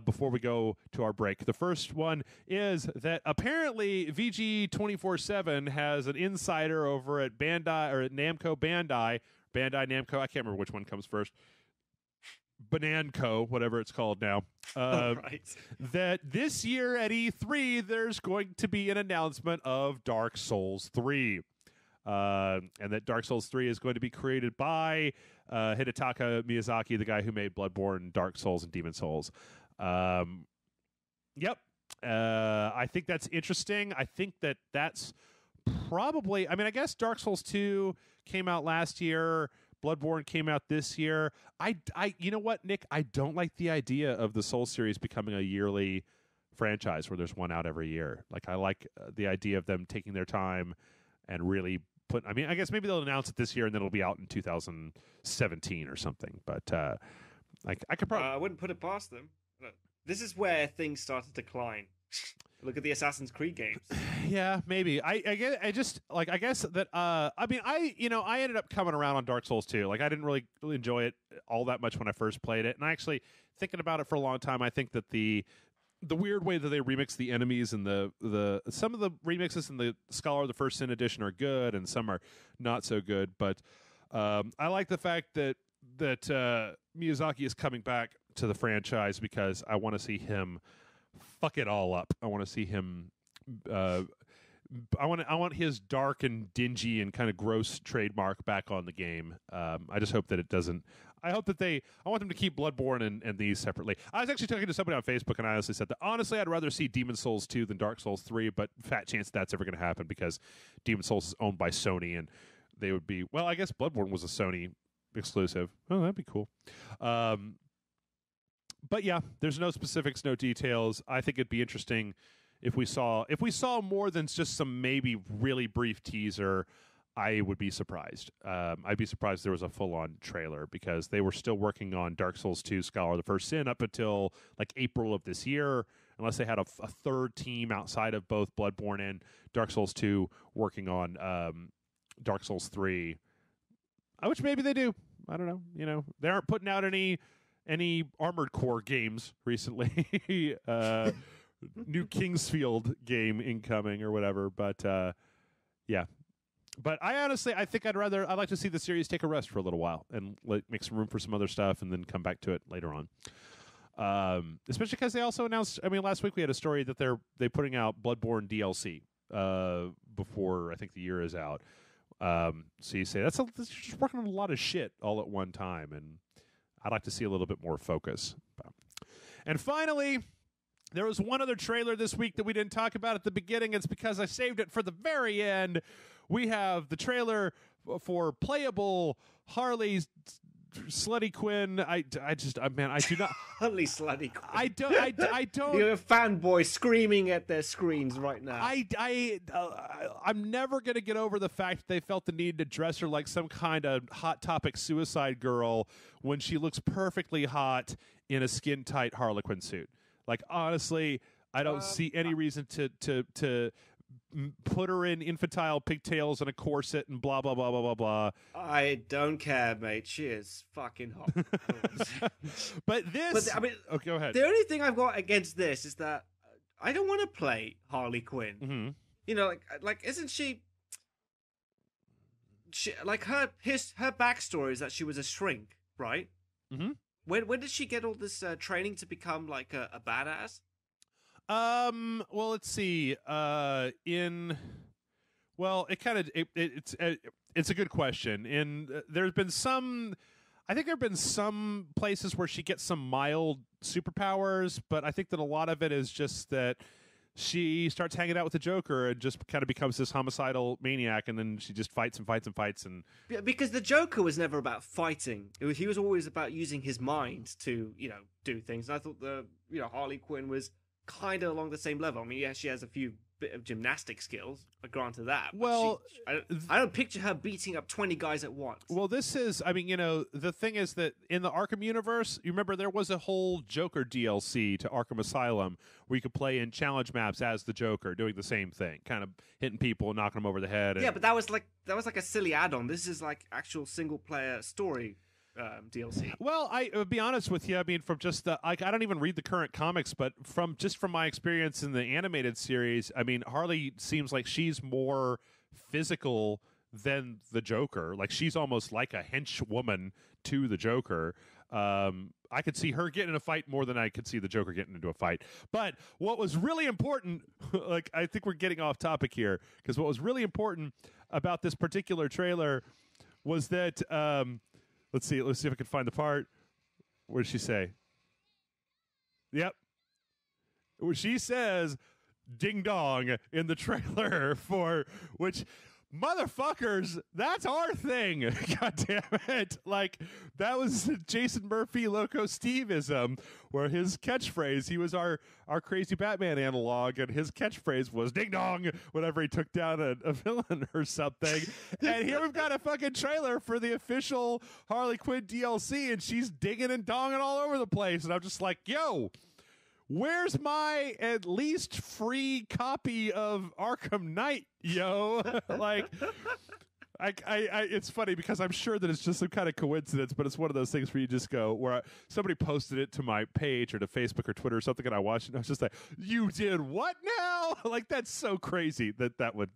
before we go to our break. The first one is that apparently VG247 has an insider over at Bandai, or at Namco Bandai Namco, I can't remember which one comes first. Bananco, whatever it's called now. Right. That this year at E3, there's going to be an announcement of Dark Souls 3. And that Dark Souls 3 is going to be created by Hidetaka Miyazaki, the guy who made Bloodborne, Dark Souls, and Demon Souls. Yep. I think that's interesting. I think that's probably, I guess Dark Souls 2 came out last year. Bloodborne came out this year. You know what, Nick? I don't like the idea of the Souls series becoming a yearly franchise where there's one out every year. Like, I like the idea of them taking their time and really I guess maybe they'll announce it this year and then it'll be out in 2017 or something. But I could probably, I wouldn't put it past them. This is where things start to decline. Look at the Assassin's Creed games. Yeah, maybe. I guess that I ended up coming around on Dark Souls 2. Like, I didn't really enjoy it all that much when I first played it. And I actually, thinking about it for a long time, I think that the weird way that they remix the enemies and the some of the remixes in the Scholar of the First Sin edition are good and some are not so good. But I like the fact that Miyazaki is coming back to the franchise because I want to see him fuck it all up. I want to see him. I want his dark and dingy and kind of gross trademark back on the game. I just hope that it doesn't. I want them to keep Bloodborne and these separately. I was actually talking to somebody on Facebook, and I honestly said that honestly, I'd rather see Demon Souls 2 than Dark Souls 3, but fat chance that's ever going to happen because Demon Souls is owned by Sony, and they would be. Well, I guess Bloodborne was a Sony exclusive. Oh, that'd be cool. But yeah, there's no specifics, no details. I think it'd be interesting if we saw more than just some maybe really brief teaser. I would be surprised. I'd be surprised if there was a full-on trailer because they were still working on Dark Souls 2 Scholar of the First Sin up until like April of this year, unless they had a third team outside of both Bloodborne and Dark Souls 2 working on Dark Souls 3, which maybe they do. I don't know. They aren't putting out any Armored Core games recently. new Kingsfield game incoming or whatever. But yeah. But I think I'd like to see the series take a rest for a little while and make some room for some other stuff and then come back to it later on. Especially because they also announced, last week we had a story that they're putting out Bloodborne DLC before I think the year is out. So you say that's just working on a lot of shit all at one time, and I'd like to see a little bit more focus. And finally, there was one other trailer this week that we didn't talk about at the beginning. It's because I saved it for the very end. We have the trailer for playable Harley's Slutty Quinn. I do not. Harley Slutty Quinn. I don't. You're a fanboy screaming at their screens right now. I'm never gonna get over the fact that they felt the need to dress her like some kind of Hot Topic suicide girl when she looks perfectly hot in a skin tight Harlequin suit. Like, honestly, I don't see any reason to put her in infantile pigtails and a corset and blah, blah, blah, blah, blah, blah. I don't care, mate. She is fucking hot. But go ahead. The only thing I've got against this is that I don't want to play Harley Quinn. Mm-hmm. You know, like isn't she like her backstory is that she was a shrink, right? Mm-hmm. When did she get all this training to become like a badass? Well, let's see. It's a good question. There's been some places where she gets some mild superpowers, but I think that a lot of it is just that she starts hanging out with the Joker and just kind of becomes this homicidal maniac, and then she just fights and fights and fights. And yeah, because the Joker was never about fighting. He was always about using his mind to, do things. And I thought Harley Quinn was kind of along the same level. I mean, yeah, she has a few bit of gymnastic skills, I granted that. Well, I don't picture her beating up 20 guys at once. Well, this is, the thing is that in the Arkham universe, you remember there was a whole Joker DLC to Arkham Asylum where you could play in challenge maps as the Joker, doing the same thing, kind of hitting people and knocking them over the head. Yeah, but that was like a silly add-on. This is like actual single-player story. DLC. Well, I'll be honest with you. I mean, from just I don't even read the current comics, but from my experience in the animated series, I mean, Harley seems like she's more physical than the Joker. Like, she's almost like a henchwoman to the Joker. I could see her getting in a fight more than I could see the Joker getting into a fight. But what was really important, like, I think we're getting off topic here, because what was really important about this particular trailer was that. Let's see if I can find the part. What did she say? Yep. Where she says ding dong in the trailer, for which motherfuckers, that's our thing. God damn it. Like, that was Jason Murphy Loco Steveism, where his catchphrase, he was our crazy Batman analog, and his catchphrase was ding dong whenever he took down a villain or something. And here we've got a fucking trailer for the official Harley Quinn DLC, and she's dinging and donging all over the place. And I'm just like, yo, where's my at least free copy of Arkham Knight, yo? Like, it's funny because I'm sure that it's just some kind of coincidence, but it's one of those things where you just go, where somebody posted it to my page or to Facebook or Twitter or something, and I watched it, and I was just like, you did what now? Like, that's so crazy that would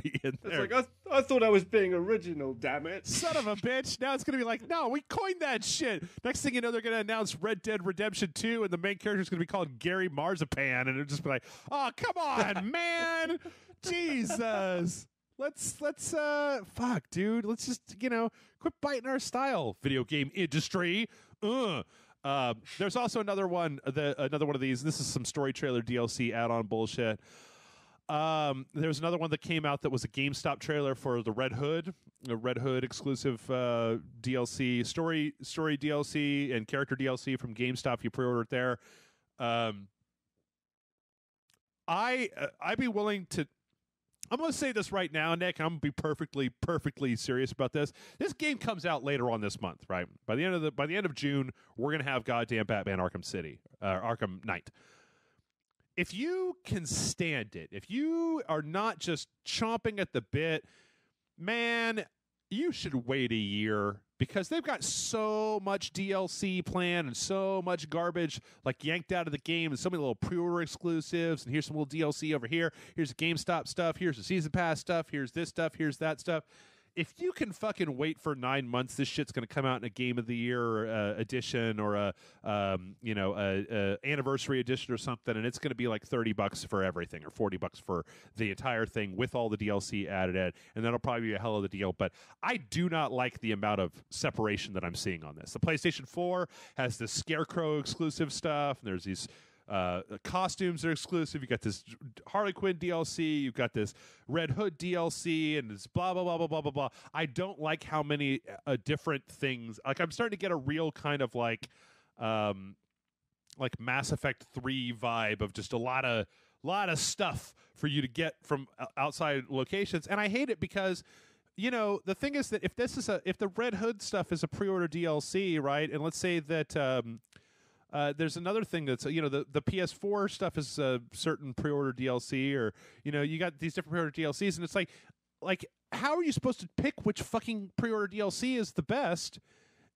be in there. It's like, I thought I was being original, damn it. Son of a bitch. Now it's going to be like, no, we coined that shit. Next thing you know, they're going to announce Red Dead Redemption 2, and the main character is going to be called Gary Marzipan, and it'll just be like, oh, come on, man. Jesus. Let's fuck, dude. Let's just, quit biting our style, video game industry. There's also another one of these. This is some story trailer DLC add-on bullshit. There's another one that came out that was a GameStop trailer for the Red Hood exclusive DLC, story DLC and character DLC from GameStop. You pre-order it there. I'd be willing to. I'm going to say this right now, Nick. I'm going to be perfectly serious about this. This game comes out later on this month, right? By the end of June, we're going to have goddamn Batman Arkham Knight. If you can stand it, if you are not just chomping at the bit, man, you should wait a year because they've got so much DLC planned and so much garbage like yanked out of the game and so many little pre-order exclusives, and here's some little DLC over here, here's the GameStop stuff, here's the Season Pass stuff, here's this stuff, here's that stuff. If you can fucking wait for 9 months, this shit's going to come out in a Game of the Year edition or a anniversary edition or something, and it's going to be like $30 for everything or $40 for the entire thing with all the DLC added in, and that'll probably be a hell of a deal. But I do not like the amount of separation that I'm seeing on this. The PlayStation 4 has this Scarecrow exclusive stuff, and there's these costumes are exclusive. You got this Harley Quinn DLC. You've got this Red Hood DLC, and this blah blah blah blah blah blah blah. I don't like how many different things. Like I'm starting to get a real kind of like Mass Effect 3 vibe of just a lot of stuff for you to get from outside locations, and I hate it because. You know, the thing is that if the Red Hood stuff is a pre-order DLC, right? And let's say that there's another thing that's, you know, the PS4 stuff is a certain pre-order DLC, or, you know, you got these different pre-order DLCs, and it's like, how are you supposed to pick which fucking pre-order DLC is the best?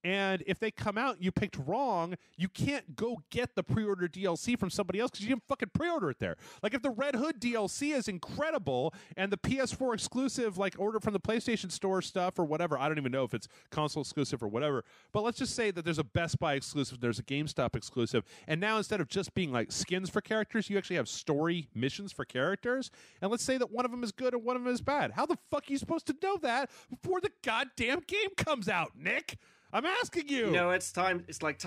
And if they come out and you picked wrong, you can't go get the pre-order DLC from somebody else because you didn't fucking pre-order it there. Like if the Red Hood DLC is incredible and the PS4 exclusive, like order from the PlayStation Store stuff or whatever, I don't even know if it's console exclusive or whatever, but let's just say that there's a Best Buy exclusive, there's a GameStop exclusive, and now instead of just being like skins for characters, you actually have story missions for characters, and let's say that one of them is good and one of them is bad. How the fuck are you supposed to know that before the goddamn game comes out, Nick? I'm asking you. You know, it's time. It's like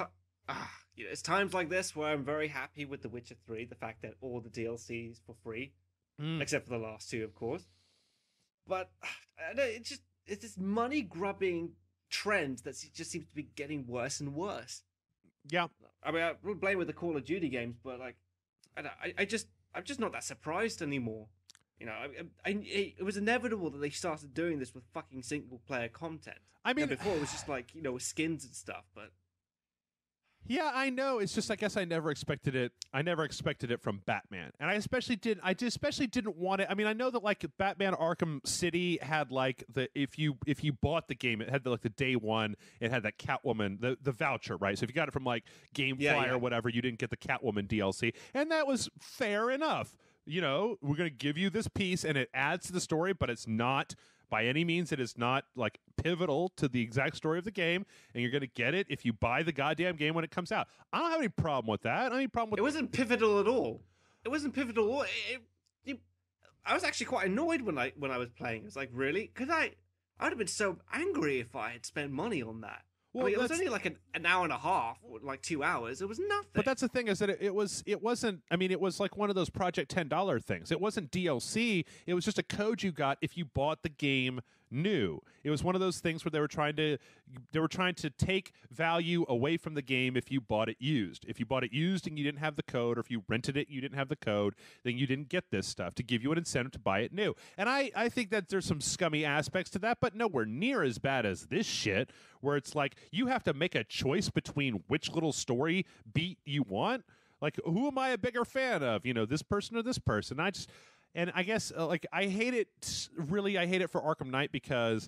it's times like this where I'm very happy with The Witcher 3. The fact that all the DLCs for free, except for the last two, of course. But it's this money grubbing trend that just seems to be getting worse and worse. Yeah, I mean, I would blame with the Call of Duty games, but like, I'm just not that surprised anymore. You know, it was inevitable that they started doing this with fucking single-player content. I mean, before it was just like, you know, skins and stuff, but... Yeah, I know. It's just, I guess I never expected it. I never expected it from Batman. And I especially didn't want it. I mean, I know that, like, Batman Arkham City had, like, if you bought the game, it had, the day one, it had that Catwoman, the voucher, right? So if you got it from, like, GameFly or whatever, you didn't get the Catwoman DLC. And that was fair enough. You know, we're going to give you this piece, and it adds to the story, but it's not, by any means, it is not, like, pivotal to the exact story of the game, and you're going to get it if you buy the goddamn game when it comes out. I don't have any problem with that. I don't have any problem with it. Wasn't pivotal at all. It wasn't pivotal at all. I was actually quite annoyed when I was playing. It was like, really? Because I would have been so angry if I had spent money on that. Well, I mean, it was only like an hour and a half, or like 2 hours. It was nothing. But that's the thing, is that it wasn't. I mean, it was like one of those Project $10 things. It wasn't DLC. It was just a code you got if you bought the game new. It was one of those things where they were trying to take value away from the game if you bought it used. If you bought it used and you didn't have the code, or if you rented it and you didn't have the code, then you didn't get this stuff, to give you an incentive to buy it new. And I think that there's some scummy aspects to that, but nowhere near as bad as this shit, where it's like you have to make a choice between which little story beat you want. Like, who am I a bigger fan of? You know, this person or this person? And I guess, I hate it. Really, I hate it for Arkham Knight because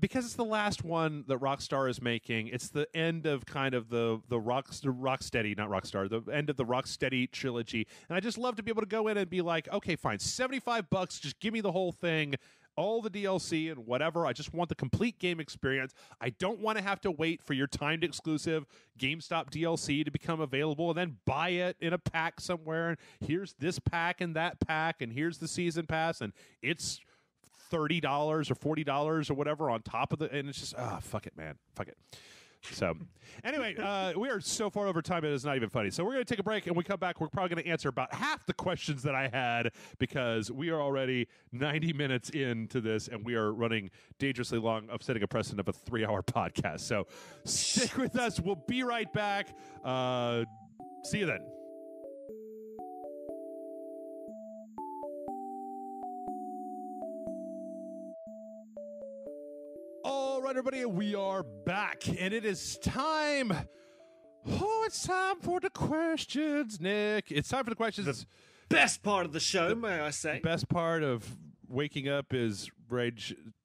it's the last one that Rockstar is making. It's the end of kind of the Rocksteady, not Rockstar, the end of the Rocksteady trilogy. And I just love to be able to go in and be like, okay, fine, $75, just give me the whole thing, all the DLC and whatever. I just want the complete game experience. I don't want to have to wait for your timed exclusive GameStop DLC to become available and then buy it in a pack somewhere. And here's this pack and that pack, and here's the season pass, and it's $30 or $40 or whatever on top of and it's just, fuck it, man. Fuck it. So, anyway, we are so far over time, it is not even funny. So we're going to take a break, and when we come back, we're probably going to answer about half the questions that I had, because we are already 90 minutes into this, and we are running dangerously long, of setting a precedent of a 3-hour podcast. So stick with us. We'll be right back. See you then. Everybody, we are back, and it is time. It's time for the questions, Nick. It's time for the questions. The best part of the show, may I say? The best part of waking up is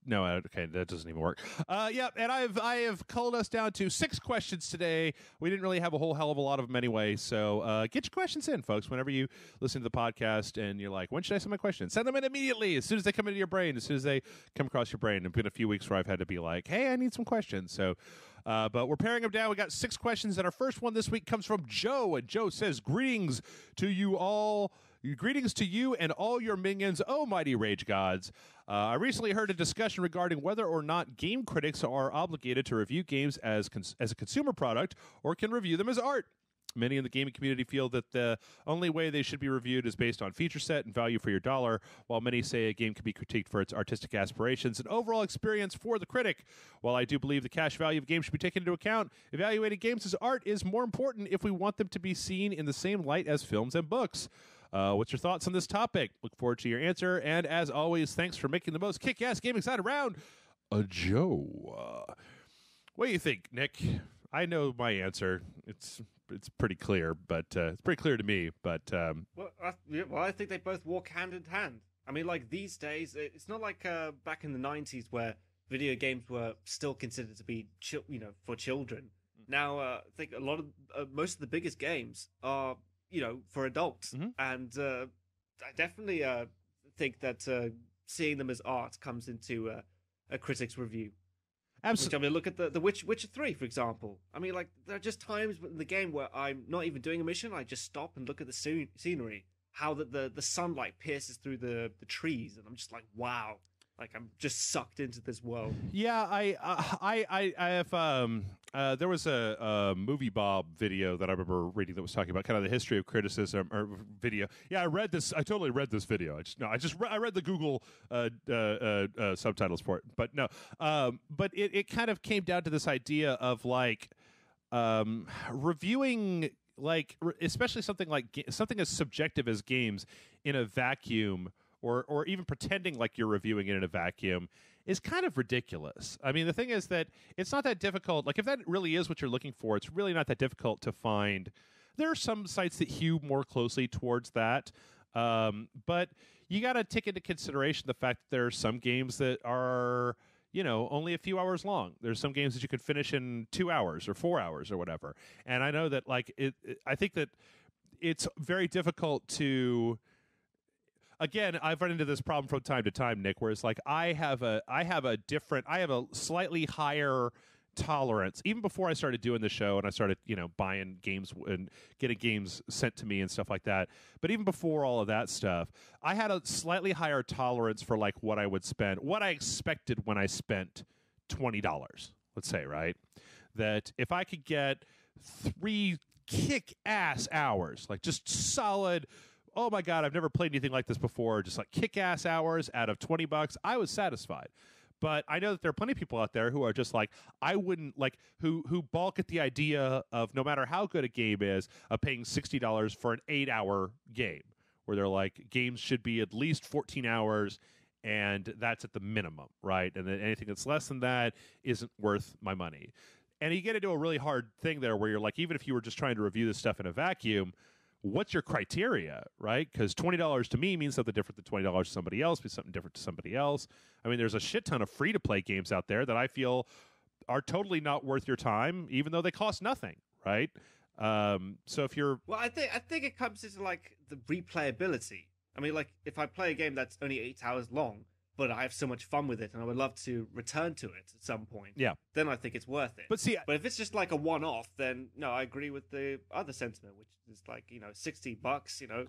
No, okay, that doesn't even work. Yeah, and I have culled us down to 6 questions today. We didn't really have a whole hell of a lot of them anyway, so get your questions in, folks. Whenever you listen to the podcast and you're like, when should I send my questions? Send them in immediately, as soon as they come into your brain, as soon as they come across your brain. It's been a few weeks where I've had to be like, hey, I need some questions. So, but we're paring them down. We got 6 questions, and our first one this week comes from Joe, and Joe says, Greetings to you and all your minions, oh mighty rage gods. I recently heard a discussion regarding whether or not game critics are obligated to review games as a consumer product or can review them as art. Many in the gaming community feel that the only way they should be reviewed is based on feature set and value for your dollar, while many say a game can be critiqued for its artistic aspirations and overall experience for the critic. While I do believe the cash value of games should be taken into account, evaluating games as art is more important if we want them to be seen in the same light as films and books. What's your thoughts on this topic? Look forward to your answer. And as always, thanks for making the most kick-ass gaming side around. Joe. What do you think, Nick? I know my answer. It's pretty clear, but it's pretty clear to me. But I think they both walk hand in hand. I mean, like these days, it's not like back in the 90s where video games were still considered to be for children. Now, I think a lot of most of the biggest games are for adults, and I definitely think that seeing them as art comes into a critic's review. Absolutely. I mean, look at the Witcher 3, for example. I mean, like, there are just times in the game where I'm not even doing a mission. I just stop and look at the scenery, how the sunlight pierces through the trees, and I'm just like, wow. Like, I'm just sucked into this world. Yeah, I have. There was a Movie Bob video that I remember reading that was talking about kind of the history of criticism or video. Yeah, I read this. I totally read this video. I read the Google subtitles for it. But no, but it kind of came down to this idea of like reviewing, like especially something as subjective as games in a vacuum. Or even pretending like you're reviewing it in a vacuum is kind of ridiculous. I mean, the thing is that it's not that difficult. Like, if that really is what you're looking for, it's really not that difficult to find. There are some sites that hew more closely towards that, but you got to take into consideration the fact that there are some games that are, only a few hours long. There's some games that you could finish in 2 hours or 4 hours or whatever. And I know that, like, I think that it's very difficult to. Again, I've run into this problem from time to time, Nick, where it's like I have a slightly higher tolerance. Even before I started doing the show and I started, buying games and getting games sent to me and stuff like that. But even before all of that stuff, I had a slightly higher tolerance for like what I would spend, what I expected when I spent $20, let's say, right? That if I could get 3 kick-ass hours, like just solid, oh my God, I've never played anything like this before, just like kick-ass hours out of $20, I was satisfied. But I know that there are plenty of people out there who are just like, I wouldn't like, who balk at the idea of, no matter how good a game is, of paying $60 for an 8-hour game, where they're like, games should be at least 14 hours, and that's at the minimum, right? And then anything that's less than that isn't worth my money. And you get into a really hard thing there where you're like, even if you were just trying to review this stuff in a vacuum, what's your criteria, right? Because $20 to me means something different than $20 to somebody else, means something different to somebody else. I mean, there's a shit ton of free-to-play games out there that I feel are totally not worth your time, even though they cost nothing, right? So if you're... Well, I think it comes into, like, the replayability. I mean, like, if I play a game that's only 8 hours long, but I have so much fun with it, and I would love to return to it at some point. Yeah. Then I think it's worth it. But if it's just like a one-off, then no, I agree with the other sentiment, which is like, $60.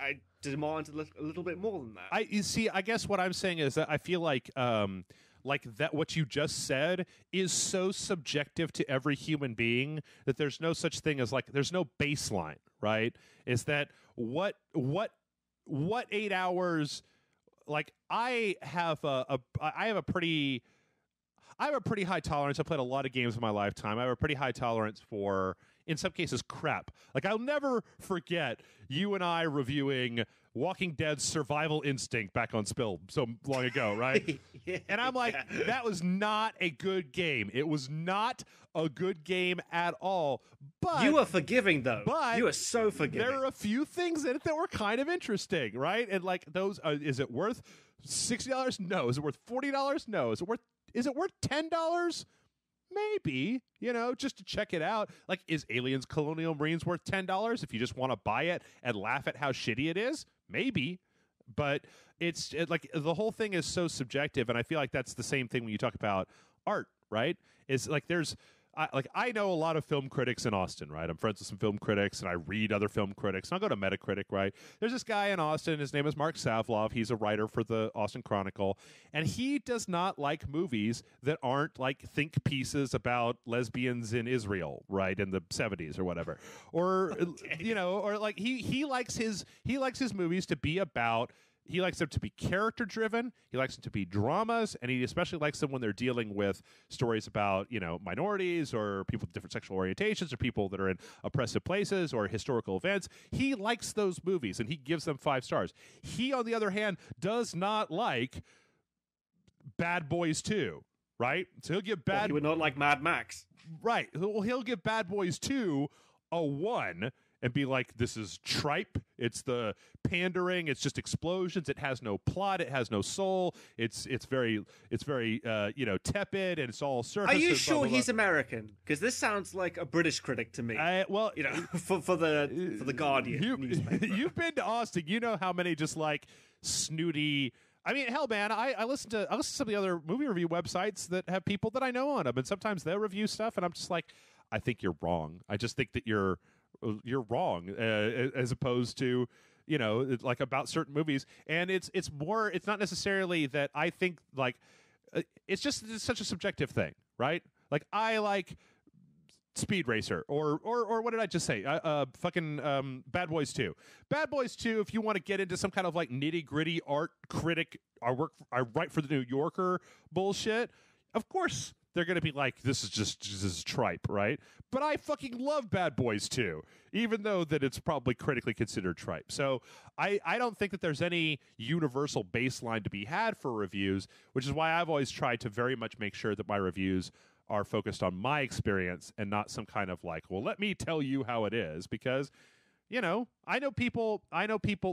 I demand a little bit more than that. I guess what I'm saying is that I feel like that what you just said is so subjective to every human being that there's no such thing as, like, there's no baseline, right? Is that what 8 hours? Like, I have a pretty high tolerance. I played a lot of games in my lifetime. I have a pretty high tolerance for, in some cases, crap. Like, I'll never forget you and I reviewing Walking Dead's survival instinct back on Spill so long ago, right? Yeah, and I'm like, that was not a good game. It was not a good game at all. But you are forgiving, though. But you are so forgiving. There are a few things in it that were kind of interesting, right? And like those, is it worth $60? No. Is it worth $40? No. Is it worth $10? Maybe, just to check it out. Like, is Aliens Colonial Marines worth $10 if you just want to buy it and laugh at how shitty it is? Maybe. But like the whole thing is so subjective, and I feel like that's the same thing when you talk about art, right? It's like I know a lot of film critics in Austin, right? I'm friends with some film critics, and I read other film critics, and I'll go to Metacritic, right? There's this guy in Austin. His name is Mark Savlov. He's a writer for the Austin Chronicle, and he does not like movies that aren't like think pieces about lesbians in Israel, right, in the 70s or whatever, or Okay. or like he likes his movies to be about. He likes them to be character-driven. He likes them to be dramas, and he especially likes them when they're dealing with stories about, minorities or people with different sexual orientations or people that are in oppressive places or historical events. He likes those movies, and he gives them 5 stars. He, on the other hand, does not like Bad Boys 2, right? So he'll give He would not like Mad Max. Right. Well, he'll give Bad Boys 2 a 1 and be like, this is tripe. It's the pandering. It's just explosions. It has no plot. It has no soul. It's very tepid, and it's all surface. Are you and sure blah, blah, he's blah. American? Because this sounds like a British critic to me. Well, for the Guardian newspaper. You've been to Austin. You know how many just like snooty. I mean, hell, man, I listen to some of the other movie review websites that have people that I know on them, and sometimes they'll review stuff, and I'm just like, I think you're wrong. I just think that you're wrong, as opposed to like about certain movies. And it's not necessarily that I think like it's such a subjective thing, right? Like I like Speed Racer or what did I just say? Fucking Bad Boys 2. Bad Boys 2, if you want to get into some kind of like nitty-gritty art critic, I write for the New Yorker bullshit, of course they're going to be like, this is tripe, right? But I fucking love Bad Boys 2, even though that it's probably critically considered tripe. So I don't think that there's any universal baseline to be had for reviews, which is why I've always tried to very much make sure that my reviews are focused on my experience and not some kind of like, well, let me tell you how it is, because I know people,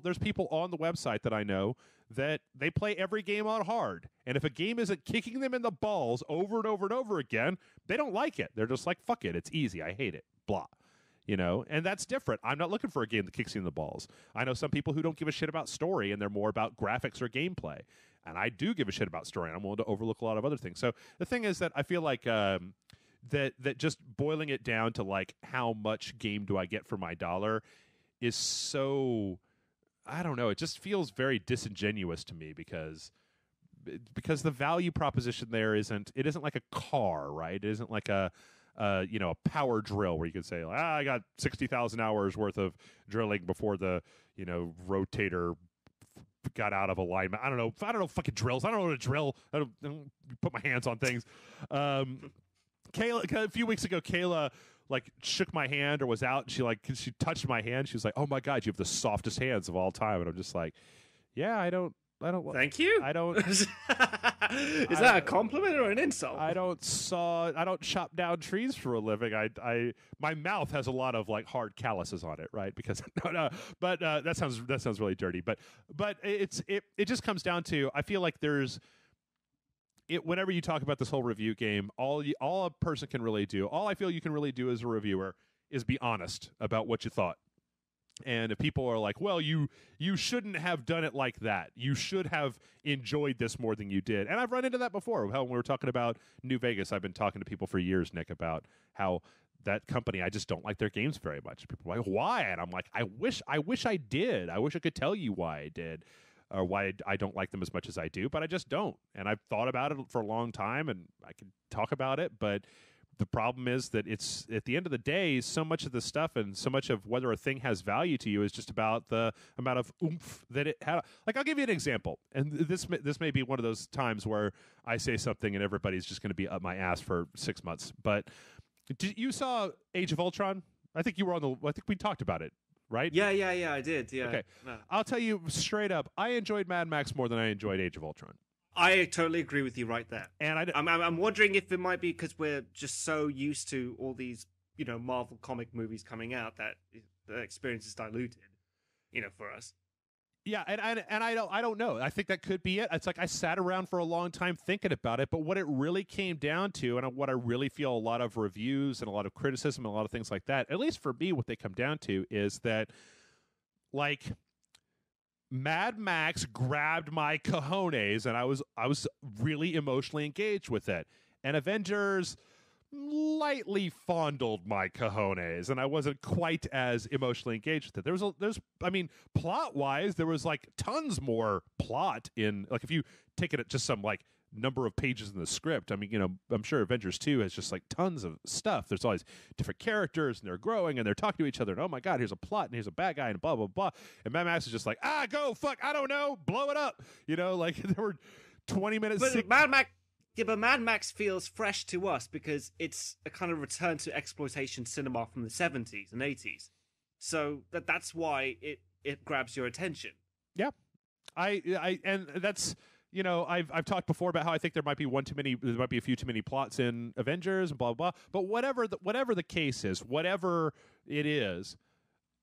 there's people on the website that I know that they play every game on hard. And if a game isn't kicking them in the balls over and over and over again, they don't like it. They're just like, fuck it. It's easy. I hate it. Blah. And that's different. I'm not looking for a game that kicks you in the balls. I know some people who don't give a shit about story and they're more about graphics or gameplay. And I do give a shit about story, and I'm willing to overlook a lot of other things. So the thing is that I feel like that just boiling it down to like how much game do I get for my dollar is so, I don't know, it just feels very disingenuous to me because the value proposition there isn't like a car, right? It isn't like a power drill where you could say, I got 60,000 hours worth of drilling before the rotator got out of alignment. I don't know fucking drills. I don't know what to drill. I don't put my hands on things. Kayla, a few weeks ago, Kayla like shook my hand or was out, and she touched my hand. She was like, "Oh my God, you have the softest hands of all time." And I'm just like, "Yeah, I don't." Thank you. I don't. Is that a compliment or an insult? I don't chop down trees for a living. My mouth has a lot of like hard calluses on it, right? Because but that sounds really dirty. But it just comes down to, I feel like there's. Whenever you talk about this whole review game, all a person can really do, all I feel you can really do as a reviewer is be honest about what you thought. And if people are like, well, you shouldn't have done it like that. You should have enjoyed this more than you did. And I've run into that before. When we were talking about New Vegas, I've been talking to people for years, Nick, about how that company, I just don't like their games very much. People are like, why? And I'm like, I wish I did. I wish I could tell you why I did. Or why I don't like them as much as I do, but I just don't. And I've thought about it for a long time, and I can talk about it, but the problem is that it's, at the end of the day, so much of the stuff and so much of whether a thing has value to you is just about the amount of oomph that it had. Like, I'll give you an example, and this may be one of those times where I say something and everybody's just going to be up my ass for 6 months, but you saw Age of Ultron? I think you were I think we talked about it. right? Yeah, I did. Yeah. Okay. No. I'll tell you straight up, I enjoyed Mad Max more than I enjoyed Age of Ultron. I totally agree with you right there. And I'm wondering if it might be because we're just so used to all these, Marvel comic movies coming out that the experience is diluted, for us. Yeah, and I don't know. I think that could be it. It's like I sat around for a long time thinking about it, but what it really came down to, and what I really feel a lot of reviews and a lot of criticism and a lot of things like that, at least for me, what they come down to is that, like, Mad Max grabbed my cojones, and I was really emotionally engaged with it, and Avengers lightly fondled my cojones, and I wasn't quite as emotionally engaged with it. Plot wise, there was like tons more plot in, like, if you take it at just some like number of pages in the script. I'm sure Avengers 2 has just like tons of stuff. There's always different characters, and they're growing, and they're talking to each other, and oh my god, here's a plot, and here's a bad guy, and blah blah blah. And Mad Max is just like, go fuck, I don't know, blow it up. Like there were 20 minutes. But Mad Max feels fresh to us because it's a kind of return to exploitation cinema from the 70s and 80s. So that's why it grabs your attention. Yeah. And that's, I've talked before about how I think there might be a few too many plots in Avengers and blah blah blah. But whatever the case is, whatever it is,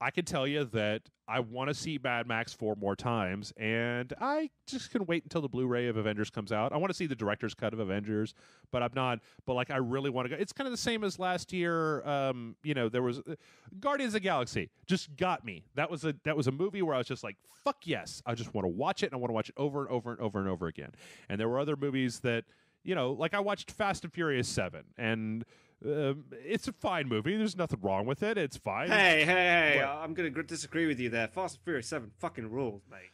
I can tell you that I want to see Mad Max 4 more times, and I just can wait until the Blu-ray of Avengers comes out. I want to see the director's cut of Avengers, but I'm not. But like, I really want to go. It's kind of the same as last year. There was Guardians of the Galaxy just got me. That was a movie where I was just like, fuck yes, I just want to watch it, and I want to watch it over and over and over and over again. And there were other movies that, like I watched Fast and Furious 7, and it's a fine movie. There's nothing wrong with it. It's fine. Hey! I'm going to disagree with you there. Fast and Furious 7 fucking rules, mate.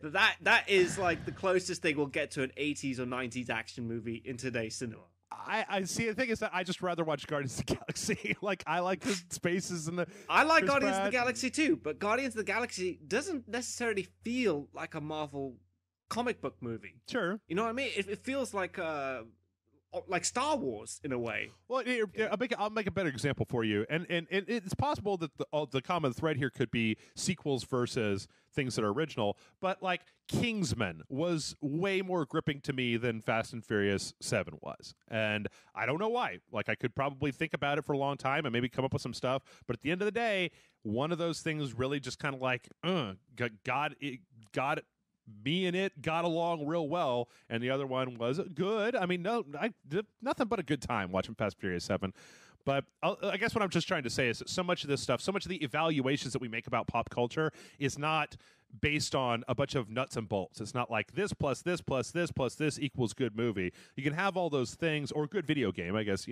That is like the closest thing we'll get to an 80s or 90s action movie in today's cinema. I see. The thing is that I just rather watch Guardians of the Galaxy. Like, I like the spaces and the. I like Guardians of the Galaxy too, but Guardians of the Galaxy doesn't necessarily feel like a Marvel comic book movie. Sure. You know what I mean? It feels like Star Wars in a way. Well, I'll make a better example for you, and it's possible that the common thread here could be sequels versus things that are original. But like Kingsman was way more gripping to me than Fast and Furious 7 was, and I don't know why. Like, I could probably think about it for a long time and maybe come up with some stuff, but at the end of the day, one of those things really just kind of like got me and it got along real well, and the other one was good. I mean, I did nothing but a good time watching Fast and Furious 7. But I guess what I'm just trying to say is that so much of this stuff, so much of the evaluations that we make about pop culture is not based on a bunch of nuts and bolts. It's not like this plus this plus this plus this equals good movie. You can have all those things, or good video game, I guess,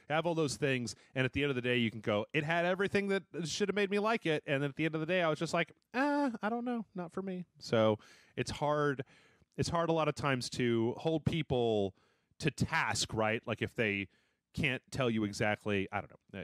have all those things, and at the end of the day, you can go, it had everything that should have made me like it, and then at the end of the day, I was just like, I don't know, not for me. So it's hard a lot of times to hold people to task, right? Like, if they can't tell you exactly, I don't know.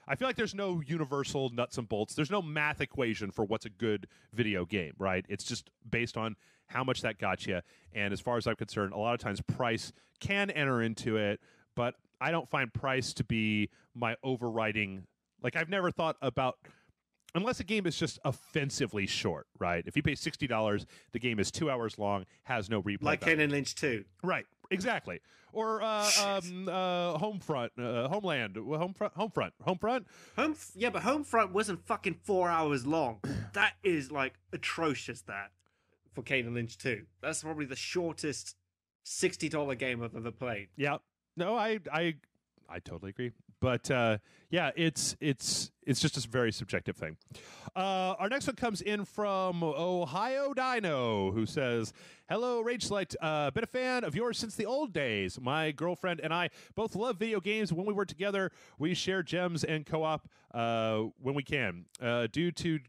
I feel like there's no universal nuts and bolts. There's no math equation for what's a good video game, right? It's just based on how much that got you. And as far as I'm concerned, a lot of times price can enter into it, but I don't find price to be my overriding. Like, I've never thought about, unless a game is just offensively short, right? If you pay $60, the game is 2 hours long, has no replay. Like Kane and Lynch 2. Right, exactly. Or Homefront. Yeah, but Homefront wasn't fucking 4 hours long. That is, like, atrocious, that, for Kane and Lynch 2. That's probably the shortest $60 game I've ever played. Yeah. No, I totally agree. But yeah, it's just a very subjective thing. Our next one comes in from Ohio Dino, who says, "Hello, Rage Select. Been a fan of yours since the old days. My girlfriend and I both love video games. When we work together, we share gems and co-op when we can. Due to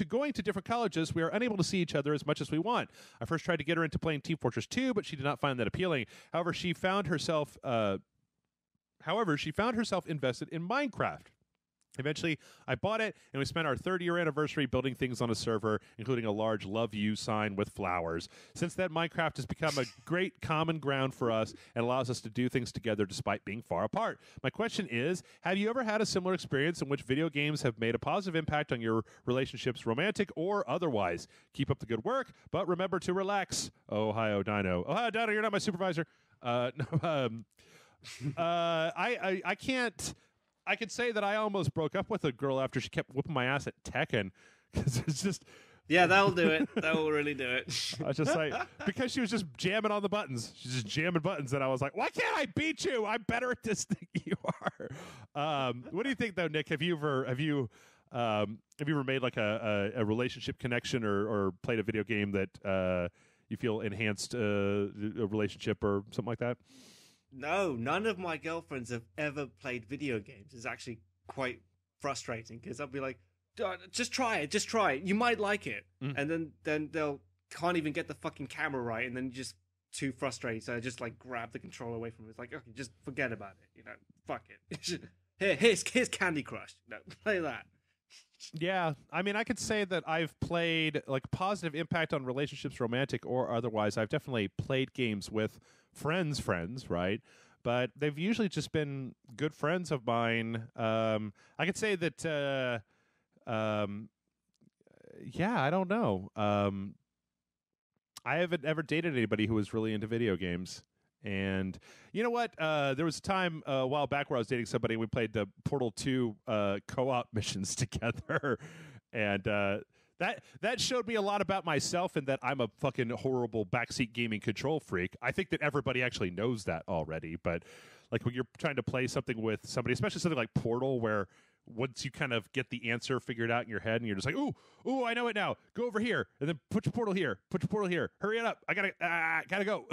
going to different colleges, we are unable to see each other as much as we want. I first tried to get her into playing Team Fortress 2, but she did not find that appealing. However, she found herself invested in Minecraft. Eventually, I bought it, and we spent our 3rd-year anniversary building things on a server, including a large love you sign with flowers. Since then, Minecraft has become a great common ground for us and allows us to do things together despite being far apart. My question is, have you ever had a similar experience in which video games have made a positive impact on your relationships, romantic or otherwise? Keep up the good work, but remember to relax. Ohio Dino. Ohio Dino, you're not my supervisor. I can't... I could say that I almost broke up with a girl after she kept whooping my ass at Tekken, because it's just... Yeah, that'll do it. That will really do it. I was just like, because she was just jamming on the buttons. She's just jamming buttons, and I was like, why can't I beat you? I'm better at this than you are. What do you think, though, Nick? Have you ever made like a relationship connection or played a video game that you feel enhanced a relationship or something like that? No, none of my girlfriends have ever played video games. It's actually quite frustrating because I'll be like, just try it. You might like it. And then they'll can't even get the fucking camera right, and then you're just too frustrated. So I just like grab the controller away from it. It's like, okay, just forget about it. Fuck it. Here's Candy Crush. Play that. Yeah, I mean, I could say that I've played like positive impact on relationships, romantic or otherwise. I've definitely played games with friends, right? But they've usually just been good friends of mine. I could say that, yeah, I don't know. I haven't ever dated anybody who was really into video games. And you know what? There was a time a while back where I was dating somebody and we played the Portal 2 co-op missions together. And that showed me a lot about myself and that I'm a fucking horrible backseat gaming control freak. I think that everybody actually knows that already. But like when you're trying to play something with somebody, especially something like Portal, where once you kind of get the answer figured out in your head and you're just like, ooh, I know it now. Go over here and then put your portal here. Hurry it up. I gotta go.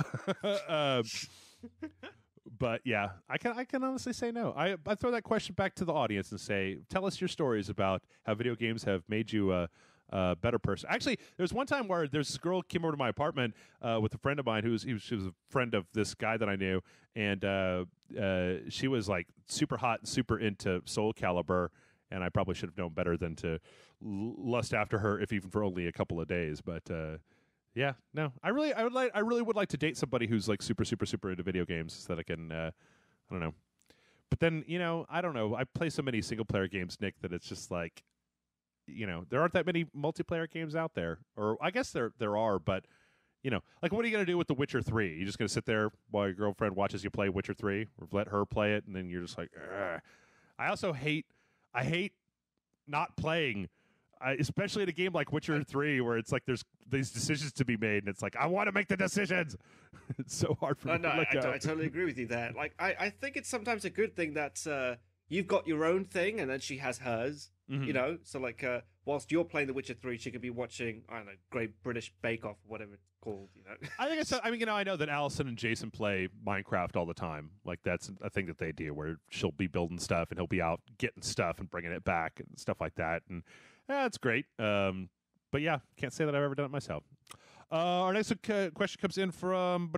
But yeah, I can honestly say no. I throw that question back to the audience and say, tell us your stories about how video games have made you a better person. Actually, there was one time where there's this girl came over to my apartment with a friend of mine she was a friend of this guy that I knew, and she was like super hot and super into Soul Calibur, and I probably should have known better than to lust after her, if even for only a couple of days. But yeah, no, I really would like to date somebody who's like super into video games so that I can I don't know. But then I don't know. I play so many single player games, Nick, that it's just like, there aren't that many multiplayer games out there. Or I guess there are, but, like what are you going to do with The Witcher 3? You're just going to sit there while your girlfriend watches you play Witcher 3 or let her play it, and then you're just like, ugh. I hate not playing, especially in a game like Witcher 3 where it's like there's these decisions to be made, and it's like, I want to make the decisions. It's so hard for me to look at. I totally agree with you there. Like, I think it's sometimes a good thing that you've got your own thing, and then she has hers. Mm-hmm. So like whilst you're playing The Witcher 3, she could be watching, I don't know, Great British Bake Off, whatever it's called. I think it's. I mean, I know that Allison and Jason play Minecraft all the time. Like that's a thing that they do, where she'll be building stuff and he'll be out getting stuff and bringing it back and stuff like that. And it's great. But yeah, can't say that I've ever done it myself. Our next question comes in from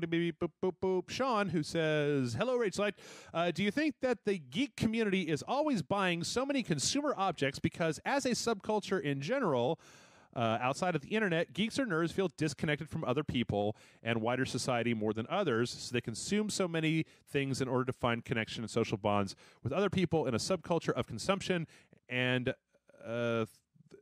Sean, who says, hello, Rachel. Do you think that the geek community is always buying so many consumer objects because as a subculture in general, outside of the internet, geeks or nerds feel disconnected from other people and wider society more than others, so they consume so many things in order to find connection and social bonds with other people in a subculture of consumption and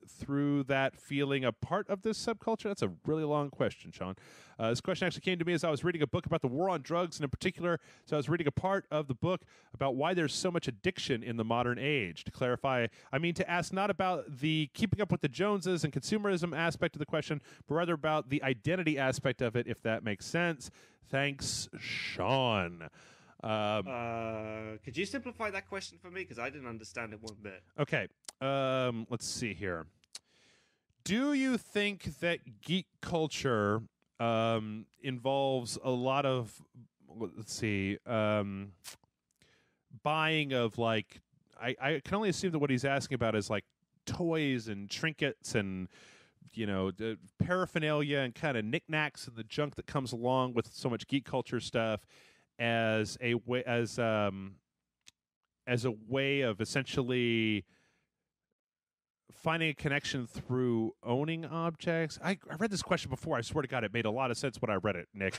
through that feeling a part of this subculture? That's a really long question, Sean. This question actually came to me as I was reading a book about the war on drugs, and in particular, so I was reading a part of the book about why there's so much addiction in the modern age. To clarify, I mean to ask not about the keeping up with the Joneses and consumerism aspect of the question, but rather about the identity aspect of it, if that makes sense. Thanks, Sean. Could you simplify that question for me? Because I didn't understand it one bit. Okay. Let's see here. Do you think that geek culture involves a lot of, buying of like, I can only assume that what he's asking about is like toys and trinkets and, the paraphernalia and kind of knickknacks and the junk that comes along with so much geek culture stuff as a way of essentially finding a connection through owning objects. I read this question before. I swear to God, it made a lot of sense when I read it, Nick.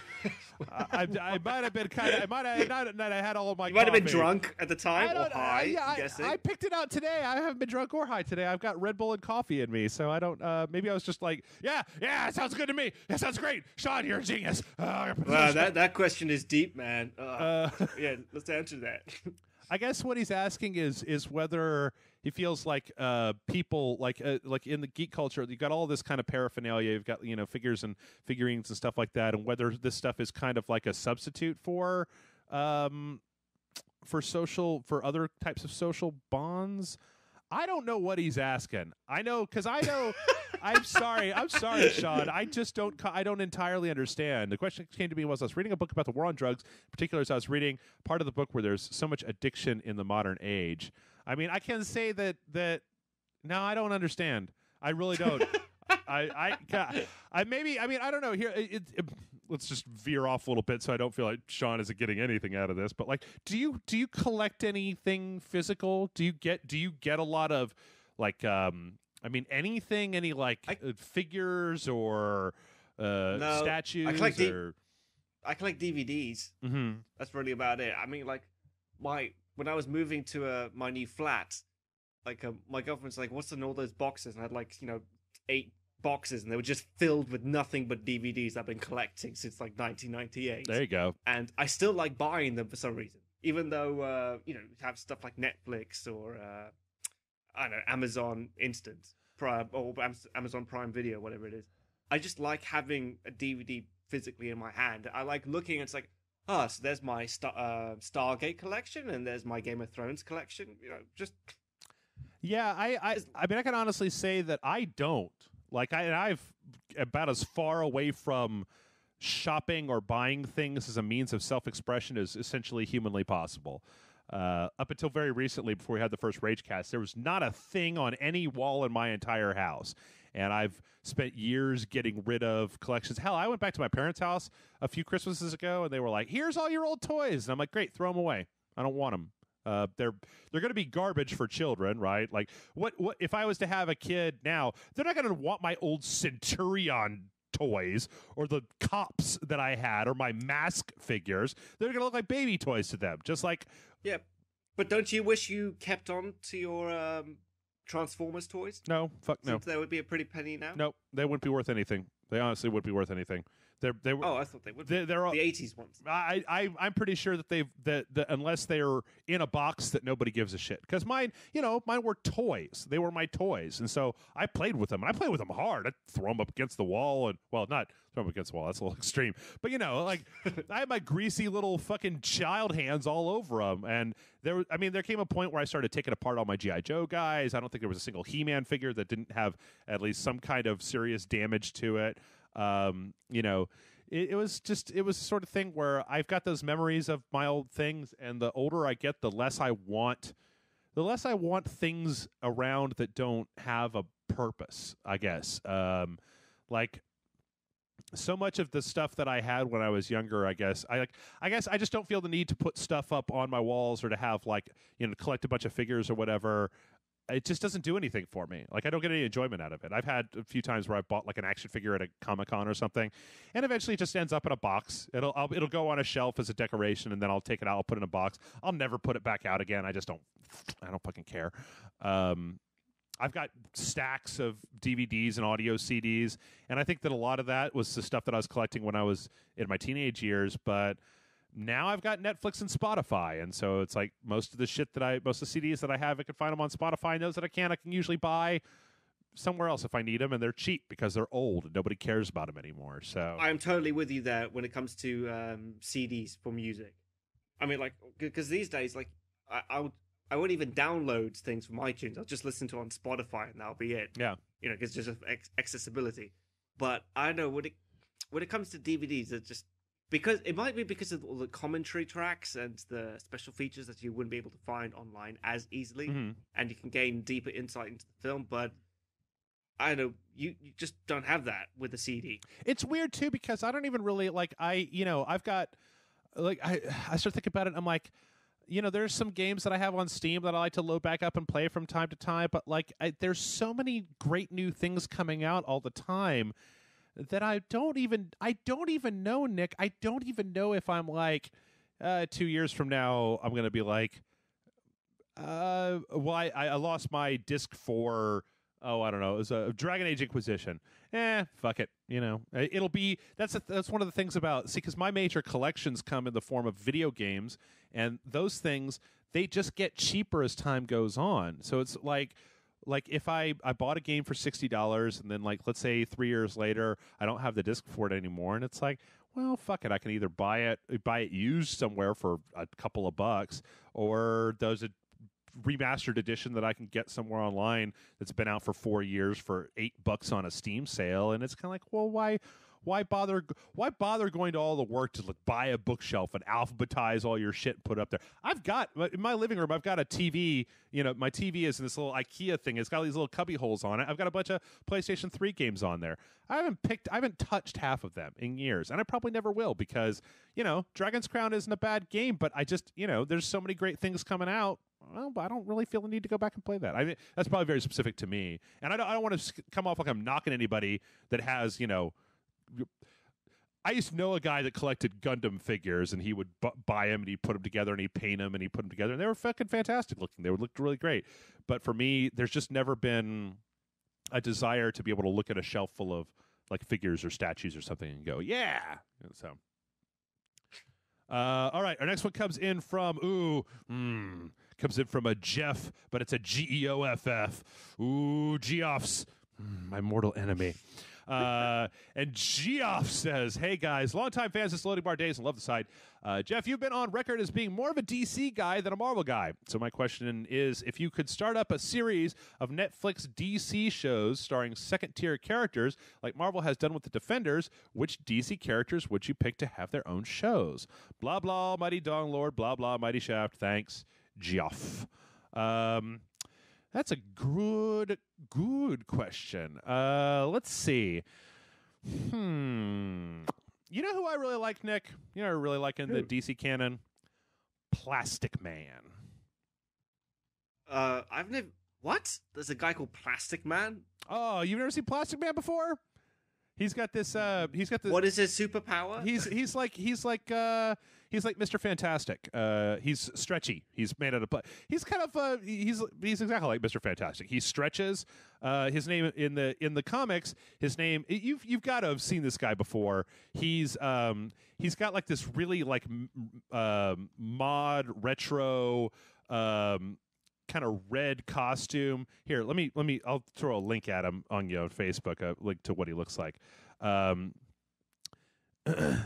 I might have been I might have not had all of my. You might have been drunk at the time or high. I picked it out today. I haven't been drunk or high today. I've got Red Bull and coffee in me, so I don't. Maybe I was just like, yeah, it sounds good to me. That sounds great, Sean. You're a genius. Wow, that question is deep, man. Yeah, let's answer that. I guess what he's asking is whether he feels like people like in the geek culture, you've got all this kind of paraphernalia. You've got figures and figurines and stuff like that, and whether this stuff is kind of like a substitute for other types of social bonds. I don't know what he's asking. I know because I know. I'm sorry, Sean. I don't entirely understand. The question that came to me was I was reading a book about the war on drugs. In particular, as I was reading part of the book where there's so much addiction in the modern age. I mean, I can say that no, I don't understand. I really don't. I don't know. Here, let's just veer off a little bit so I don't feel like Sean isn't getting anything out of this. But like, do you collect anything physical? Do you get a lot of like anything, any figures or no, statues? I collect DVDs. Mm-hmm. That's really about it. I mean, like when I was moving to my new flat, my girlfriend's like, "What's in all those boxes?" And I had 8 boxes, and they were just filled with nothing but DVDs I've been collecting since 1998. There you go. And I still like buying them for some reason, even though you have stuff like Netflix or I don't know, Amazon Instant Prime or Amazon Prime Video, whatever it is. I just like having a DVD physically in my hand. I like looking, it's like, so there's my Stargate collection, and there's my Game of Thrones collection. Just yeah. I mean, I can honestly say that I don't I've about as far away from shopping or buying things as a means of self-expression as essentially humanly possible. Up until very recently, before we had the first Ragecast, there was not a thing on any wall in my entire house. And I've spent years getting rid of collections. Hell, I went back to my parents' house a few Christmases ago, and they were like, "Here's all your old toys." And I'm like, "Great, throw them away. I don't want them. They're going to be garbage for children, right? Like, what if I was to have a kid now? They're not going to want my old Centurion toys or the cops that I had or my Mask figures. They're going to look like baby toys to them, just like." Yeah, but don't you wish you kept on to your Transformers toys? No, fuck no. Since they would be a pretty penny now? Nope, they wouldn't be worth anything. They honestly wouldn't be worth anything. They were, I thought they would. They're all, the 80s ones. I'm pretty sure that that unless they're in a box that nobody gives a shit. Because mine were toys. They were my toys, and so I played with them. And I played with them hard. I'd throw them up against the wall, and not throw them against the wall. That's a little extreme. But I had my greasy little fucking child hands all over them. And there came a point where I started taking apart all my G.I. Joe guys. I don't think there was a single He-Man figure that didn't have at least some kind of serious damage to it. It was the sort of thing where I've got those memories of my old things, and the older I get, the less I want things around that don't have a purpose, I guess. So much of the stuff that I had when I was younger, I guess I just don't feel the need to put stuff up on my walls or to have collect a bunch of figures or whatever. It just doesn't do anything for me. I don't get any enjoyment out of it. I've had a few times where I've bought an action figure at a Comic-Con or something, and eventually it just ends up in a box. It'll go on a shelf as a decoration, and then I'll take it out, I'll put it in a box. I'll never put it back out again. I don't fucking care. I've got stacks of DVDs and audio CDs, and I think that a lot of that was the stuff that I was collecting when I was in my teenage years, but now I've got Netflix and Spotify, and so it's like most of the CDs that I have, I can find them on Spotify. And those that I can usually buy somewhere else if I need them, and they're cheap because they're old and nobody cares about them anymore. So I'm totally with you there when it comes to CDs for music. I mean, because these days, I won't even download things from iTunes. I'll just listen to it on Spotify, and that'll be it. Yeah, because just accessibility. But I don't know when it comes to DVDs, it's just. Because it might be because of all the commentary tracks and the special features that you wouldn't be able to find online as easily, and you can gain deeper insight into the film. But I don't know, you just don't have that with the CD. It's weird too because I don't even really I've got I start thinking about it. And I'm like, there's some games that I have on Steam that I like to load back up and play from time to time, but like there's so many great new things coming out all the time that I don't even know, Nick. I don't even know if I'm like 2 years from now I'm going to be like I lost my disc for I don't know, it was a Dragon Age Inquisition. Fuck it. It'll be that's one of the things about because my major collections come in the form of video games, and those things they just get cheaper as time goes on. So it's like if I bought a game for $60 and then like let's say 3 years later I don't have the disc for it anymore, and it's like, well, fuck it, I can either buy it used somewhere for a couple of bucks, or there's a remastered edition that I can get somewhere online that's been out for 4 years for $8 on a Steam sale. And it's kind of like, well, why bother going to all the work to buy a bookshelf and alphabetize all your shit and put it up there? I've got in my living room, I've got a TV, my TV is in this little IKEA thing. It's got these little cubby holes on it. I've got a bunch of PlayStation 3 games on there. I haven't touched half of them in years, and I probably never will because, Dragon's Crown isn't a bad game, but I just, there's so many great things coming out. Well, but I don't really feel the need to go back and play that. I mean, that's probably very specific to me, and I don't want to come off like I'm knocking anybody that has, I used to know a guy that collected Gundam figures, and he would buy them, and he'd put them together, and he'd paint them, and he'd put them together, and they were fucking fantastic looking. They looked really great. But for me, there's just never been a desire to be able to look at a shelf full of like figures or statues or something and go, yeah. So, all right, our next one comes in from a Jeff, but it's a Geoff. Ooh, Geoff's my mortal enemy. And Geoff says, hey guys, longtime fans of Loading Bar Days and love the site. Jeff, you've been on record as being more of a DC guy than a Marvel guy. So my question is, if you could start up a series of Netflix DC shows starring second-tier characters like Marvel has done with the Defenders, which DC characters would you pick to have their own shows? Blah, blah, Mighty Dong Lord, blah, blah, Mighty Shaft. Thanks, Geoff. That's a good question. Let's see. You know who I really like, Nick? You know who I really like in the DC canon? Plastic Man. I've never... What? There's a guy called Plastic Man? Oh, you've never seen Plastic Man before? He's got this. What is his superpower? He's like Mr. Fantastic. He's stretchy. He's made out of. He's kind of. He's exactly like Mr. Fantastic. He stretches. His name in the comics. His name. You've got to have seen this guy before. He's got like this really like mod retro. Kind of red costume. Here, let me. I'll throw a link at him on Facebook. A link to what he looks like. There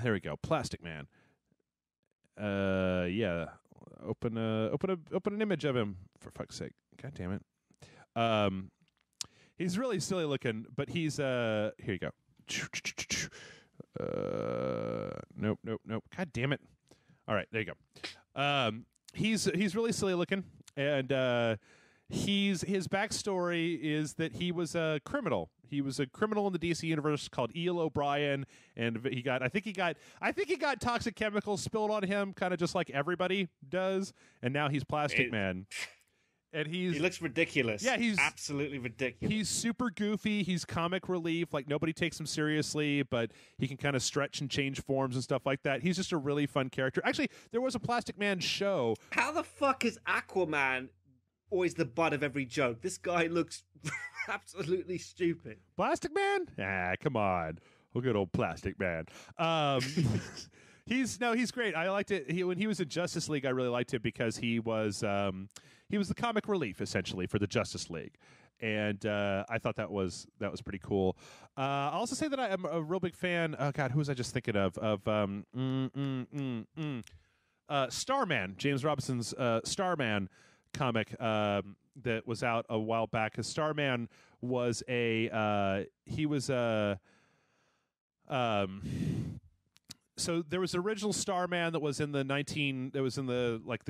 we go. Plastic Man. Yeah. Open an image of him for fuck's sake. God damn it. He's really silly looking, but he's here you go. Nope. God damn it. All right, there you go. He's really silly looking. And his backstory is that he was a criminal. He was a criminal in the DC universe called E.L. O'Brien, and I think he got toxic chemicals spilled on him, kind of just like everybody does. And now he's Plastic Man. And he looks ridiculous. Yeah, he's absolutely ridiculous. He's super goofy. He's comic relief. Like nobody takes him seriously, but he can kind of stretch and change forms and stuff like that. He's just a really fun character. Actually, there was a Plastic Man show. How the fuck is Aquaman always the butt of every joke? This guy looks absolutely stupid. Plastic Man? Come on. Look at old Plastic Man. He's great. I liked it. When he was in Justice League, I really liked it because he was the comic relief essentially for the Justice League, and I thought that was pretty cool. I'll also say that I am a real big fan. Oh God, who was I just thinking of? Starman, James Robinson's Starman comic that was out a while back. Because Starman was so there was the original Starman that was in the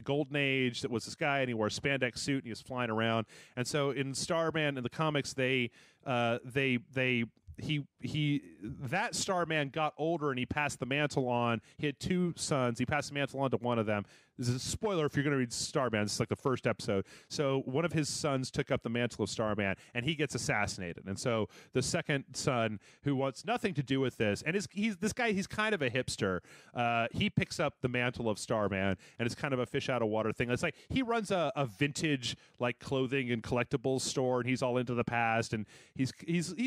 Golden Age, that was this guy, and he wore a spandex suit and he was flying around. And so in Starman in the comics, that Starman got older and he passed the mantle on. He had two sons. He passed the mantle on to one of them. this is a spoiler if you're going to read Starman. This is like the first episode. So one of his sons took up the mantle of Starman, and he gets assassinated. And so the second son, who wants nothing to do with this, and he's this guy, he's kind of a hipster. He picks up the mantle of Starman, and it's kind of a fish out of water thing. It's like he runs a vintage like clothing and collectibles store, and he's all into the past, and he's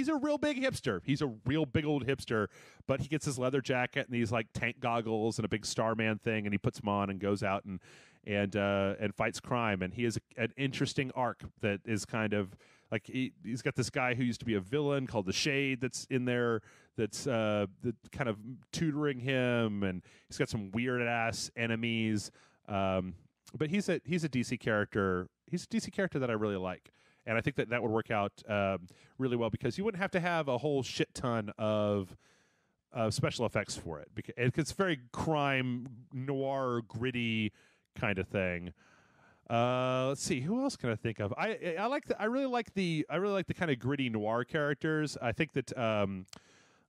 a real big hipster. He's a real big old hipster, but he gets his leather jacket and these like tank goggles and a big Starman thing, and he puts them on and goes out and fights crime. And he has an interesting arc that is kind of like he's got this guy who used to be a villain called the Shade that's in there that's kind of tutoring him, and he's got some weird ass enemies. But he's a DC character. He's a DC character that I really like, and I think that would work out really well because you wouldn't have to have a whole shit ton of special effects for it because it's very crime noir gritty kind of thing. Let's see, who else can I think of? I really like the kind of gritty noir characters. I think that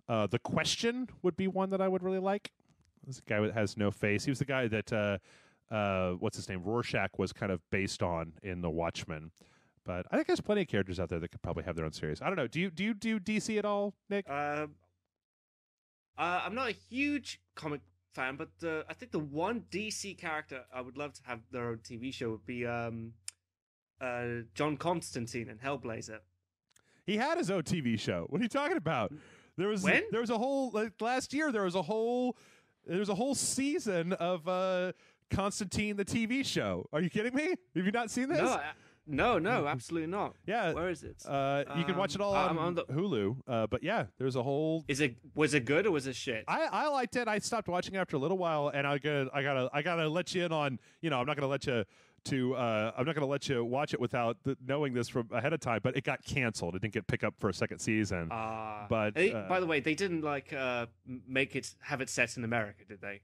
The Question would be one that I would really like. This guy that has no face. He was the guy that what's his name? Rorschach was kind of based on in The Watchmen. But I think there's plenty of characters out there that could probably have their own series. I don't know. Do you do DC at all, Nick? I'm not a huge comic fan, but I think the one DC character I would love to have their own TV show would be John Constantine in Hellblazer. He had his own TV show. What are you talking about? There was a whole last year. There was a whole season of Constantine the TV show. Are you kidding me? Have you not seen this? No, absolutely not. Yeah, where is it? You can watch it all on Hulu. But yeah, there's a whole. Was it good or was it shit? I liked it. I stopped watching after a little while, and I gotta let you in on. I'm not gonna let you watch it without knowing this from ahead of time. But it got canceled. It didn't get picked up for a second season. But by the way, they didn't have it set in America, did they?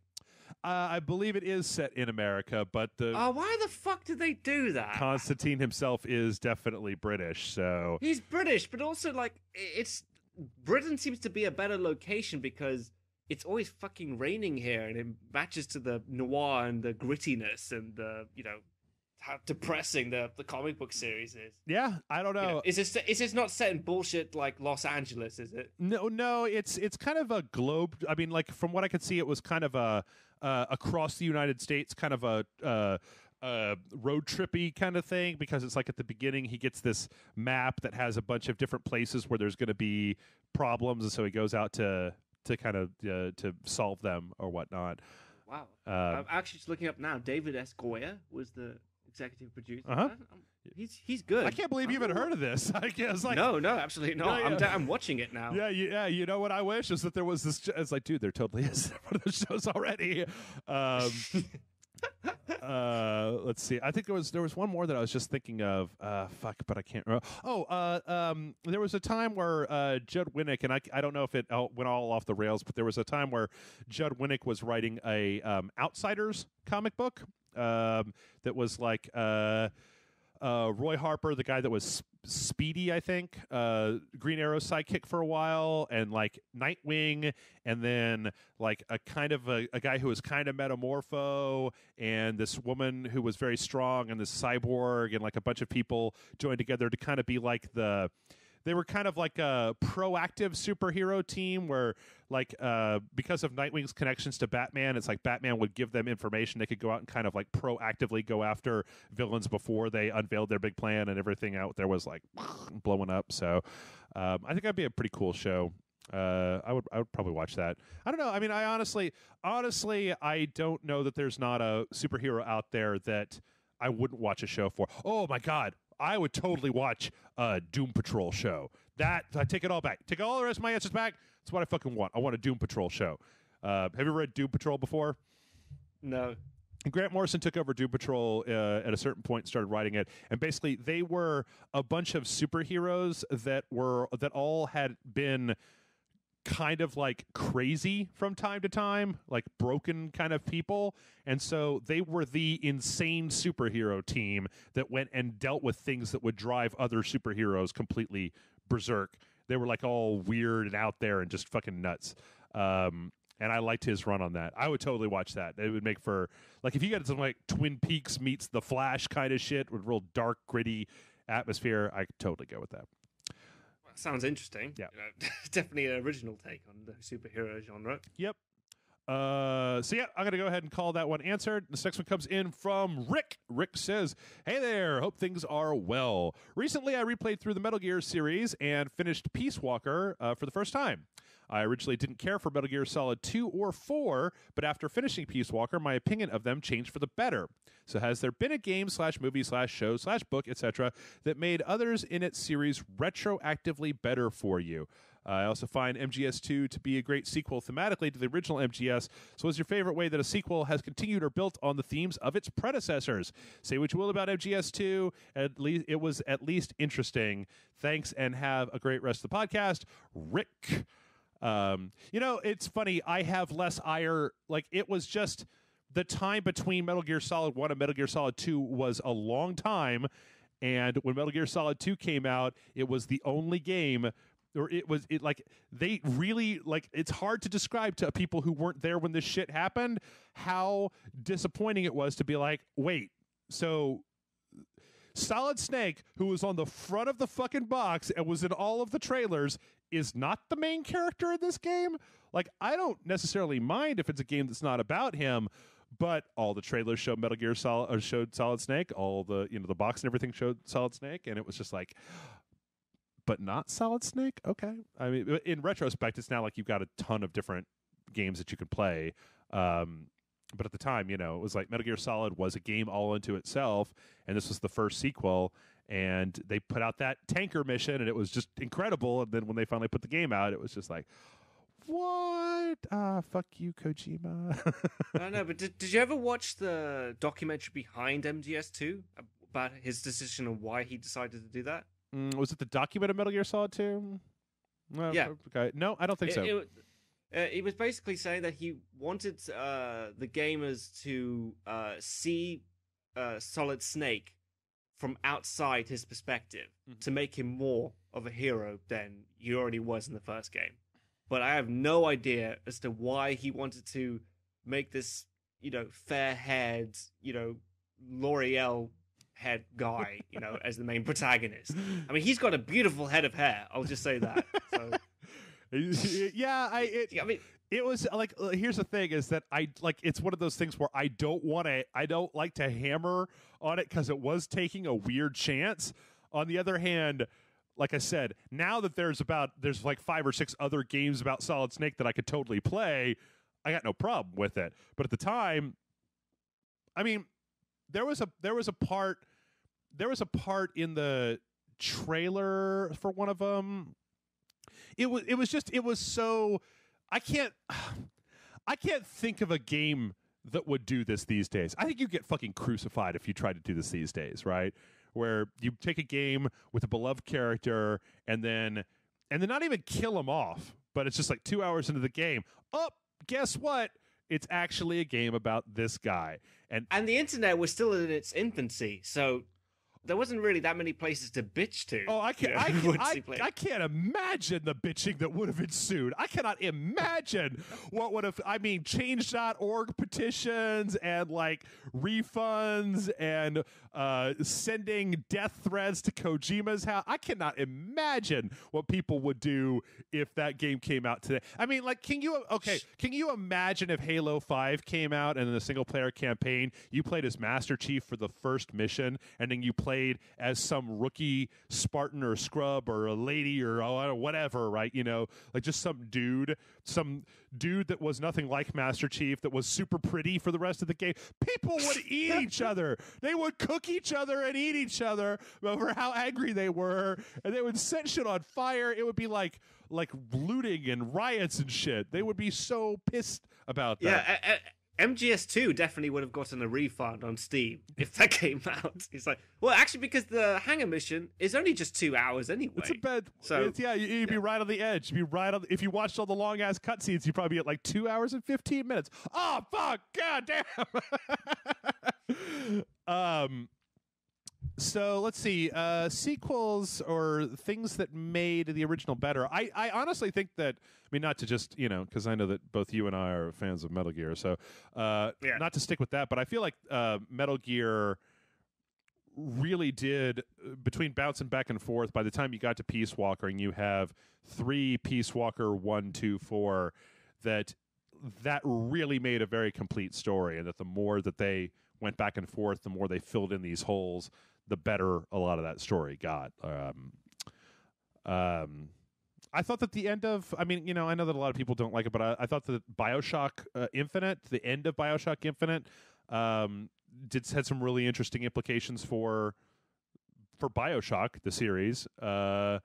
I believe it is set in America, but why the fuck did they do that? Constantine himself is definitely British, so he's British, but also Britain seems to be a better location because it's always fucking raining here, and it matches to the noir and the grittiness and the how depressing the comic book series is. Yeah, I don't know. Is this not set in bullshit like Los Angeles? Is it? No, it's kind of a globe. I mean, like from what I could see, it was kind of a across the United States, kind of a road trippy kind of thing, because it's like at the beginning he gets this map that has a bunch of different places where there's going to be problems, and so he goes out to kind of to solve them or whatnot. Wow, I'm actually just looking up now. David S. Goyer was the executive producer. Uh-huh. He's good. I can't believe you haven't heard of this. I guess no, absolutely not. Yeah. I'm watching it now. Yeah. You know what I wish is that there was this. It's like, dude, there totally is one of those shows already. Let's see. I think there was one more that I was just thinking of. But I can't remember. There was a time where Judd Winnick, and I don't know if it went all off the rails, but there was a time where Judd Winnick was writing a Outsiders comic book that was like Roy Harper, the guy that was Speedy, I think, Green Arrow's sidekick for a while, and like Nightwing, and then like a kind of a guy who was kind of metamorpho, and this woman who was very strong, and this cyborg, and like a bunch of people joined together to kind of be like they were kind of like a proactive superhero team where, like, because of Nightwing's connections to Batman, it's like Batman would give them information. They could go out and kind of like proactively go after villains before they unveiled their big plan, and everything out there was like blowing up. So I think that'd be a pretty cool show. I would probably watch that. I don't know. I mean, I honestly, I don't know that there's not a superhero out there that I wouldn't watch a show for. Oh my God. I would totally watch a Doom Patrol show. That I take it all back. Take all the rest of my answers back. That's what I fucking want. I want a Doom Patrol show. Have you ever read Doom Patrol before? No. And Grant Morrison took over Doom Patrol at a certain point and started writing it. And basically, they were a bunch of superheroes that all had been kind of like crazy from time to time, like broken kind of people. And so they were the insane superhero team that went and dealt with things that would drive other superheroes completely berserk. They were like all weird and out there and just fucking nuts. and I liked his run on that. I would totally watch that. It would make for, like, if you got something like Twin Peaks meets The Flash kind of shit with real dark, gritty atmosphere, I could totally go with that. Sounds interesting. Yeah. Definitely an original take on the superhero genre. Yep. So yeah, I'm going to go ahead and call that one answered. This next one comes in from Rick. Rick says, "Hey there, hope things are well. Recently, I replayed through the Metal Gear series and finished Peace Walker for the first time. I originally didn't care for Metal Gear Solid 2 or 4, but after finishing Peace Walker, my opinion of them changed for the better. So has there been a game / movie / show / book, etc., that made others in its series retroactively better for you? I also find MGS2 to be a great sequel thematically to the original MGS. So what's your favorite way that a sequel has continued or built on the themes of its predecessors? Say what you will about MGS2, at least it was at least interesting. Thanks, and have a great rest of the podcast, Rick." It's funny. I have less ire. Like, it was just the time between Metal Gear Solid 1 and Metal Gear Solid 2 was a long time. And when Metal Gear Solid 2 came out, it was the only game, or they really, like, it's hard to describe to people who weren't there when this shit happened how disappointing it was to be like, wait, so Solid Snake, who was on the front of the fucking box and was in all of the trailers, is not the main character in this game? Like, I don't necessarily mind if it's a game that's not about him, but all the trailers showed Metal Gear Solid, or showed Solid Snake. All the, the box and everything showed Solid Snake, and it was just like, but not Solid Snake? Okay. I mean, in retrospect, it's now like you've got a ton of different games that you can play. But at the time, it was like Metal Gear Solid was a game all unto itself, and this was the first sequel, and they put out that tanker mission, and it was just incredible. And then when they finally put the game out, it was just like, what? Fuck you, Kojima. I don't know, but did you ever watch the documentary behind MGS2 about his decision and why he decided to do that? Was it the document of Metal Gear Solid 2? Well, yeah. Okay. No, I don't think so. It was basically saying that he wanted the gamers to see Solid Snake from outside his perspective, to make him more of a hero than he already was in the first game. But I have no idea as to why he wanted to make this, fair-haired, L'Oreal head guy, as the main protagonist. I mean, he's got a beautiful head of hair. I'll just say that. So. It was like, here's the thing is that it's one of those things where I don't like to hammer on it because it was taking a weird chance. On the other hand, like I said, now that there's like 5 or 6 other games about Solid Snake that I could totally play, I got no problem with it. But at the time, I mean, there was a part in the trailer for one of them. It was so, I can't think of a game that would do this these days. I think you get fucking crucified if you try to do this these days, right? Where you take a game with a beloved character and then not even kill him off, but it's just like 2 hours into the game. Oh, guess what? It's actually a game about this guy. And the internet was still in its infancy, so there wasn't really that many places to bitch to. Oh, I can't imagine the bitching that would have ensued. I cannot imagine what would have, change.org petitions and like refunds and sending death threats to Kojima's house. I cannot imagine what people would do if that game came out today. I mean, like, can you imagine if Halo 5 came out and in the single player campaign, you played as Master Chief for the first mission, and then you played as some rookie Spartan or scrub or a lady or whatever, right? Like just some dude that was nothing like Master Chief, that was super pretty for the rest of the game. People would eat each other. They would cook each other and eat each other over how angry they were, and they would set shit on fire. It would be like looting and riots and shit. They would be so pissed about that. Yeah, MGS2 definitely would have gotten a refund on Steam if that came out. It's like, well, actually, because the hangar mission is only just 2 hours anyway. It's a bad. So you'd be right on the edge. You'd be right on. If you watched all the long ass cutscenes, you'd probably get like 2 hours and 15 minutes. Oh fuck! God damn. So let's see, sequels or things that made the original better. I honestly think that, I mean, not to just, because I know that both you and I are fans of Metal Gear, so not to stick with that, but I feel like Metal Gear really did, between bouncing back and forth, by the time you got to Peace Walker and you have 3 Peace Walker 1, 2, 4, that really made a very complete story, and that the more that they went back and forth, the more they filled in these holes, the better a lot of that story got. I thought that the end of, I know that a lot of people don't like it, but I thought that BioShock Infinite, the end of BioShock Infinite, had some really interesting implications for BioShock, the series. I'm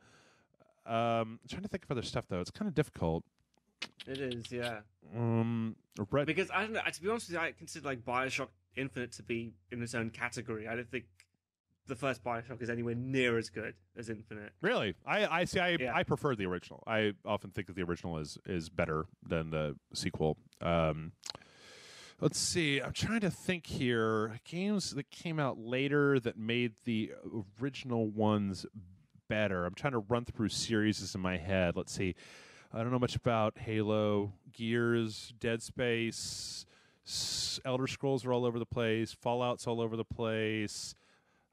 trying to think of other stuff, though. It's kind of difficult. It is, yeah. Because I don't know. To be honest with you, I consider like BioShock Infinite to be in its own category. I don't think the first BioShock is anywhere near as good as Infinite. Really? I prefer the original. I often think that the original is better than the sequel. Let's see. I'm trying to think here. Games that came out later that made the original ones better. I'm trying to run through series in my head. Let's see. I don't know much about Halo, Gears, Dead Space, Elder Scrolls are all over the place, Fallout's all over the place.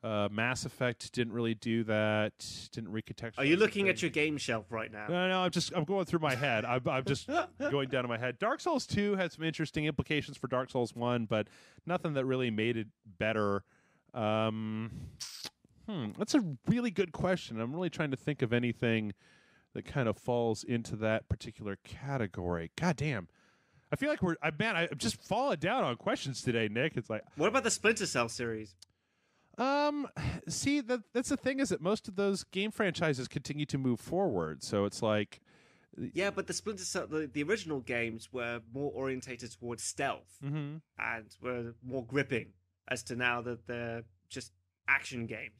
Mass Effect didn't really do that. Didn't recontextualize. Are you looking at your game shelf right now? No. I'm going through my head. I'm just going down in my head. Dark Souls 2 had some interesting implications for Dark Souls 1, but nothing that really made it better. That's a really good question. I'm really trying to think of anything that kind of falls into that particular category. God damn. I feel like I'm just falling down on questions today, Nick. It's like, what about the Splinter Cell series? See, that's the thing, is that most of those game franchises continue to move forward. So it's like, yeah, but the Splinter Cell, the original games were more orientated towards stealth and were more gripping, as to now that they're just action games.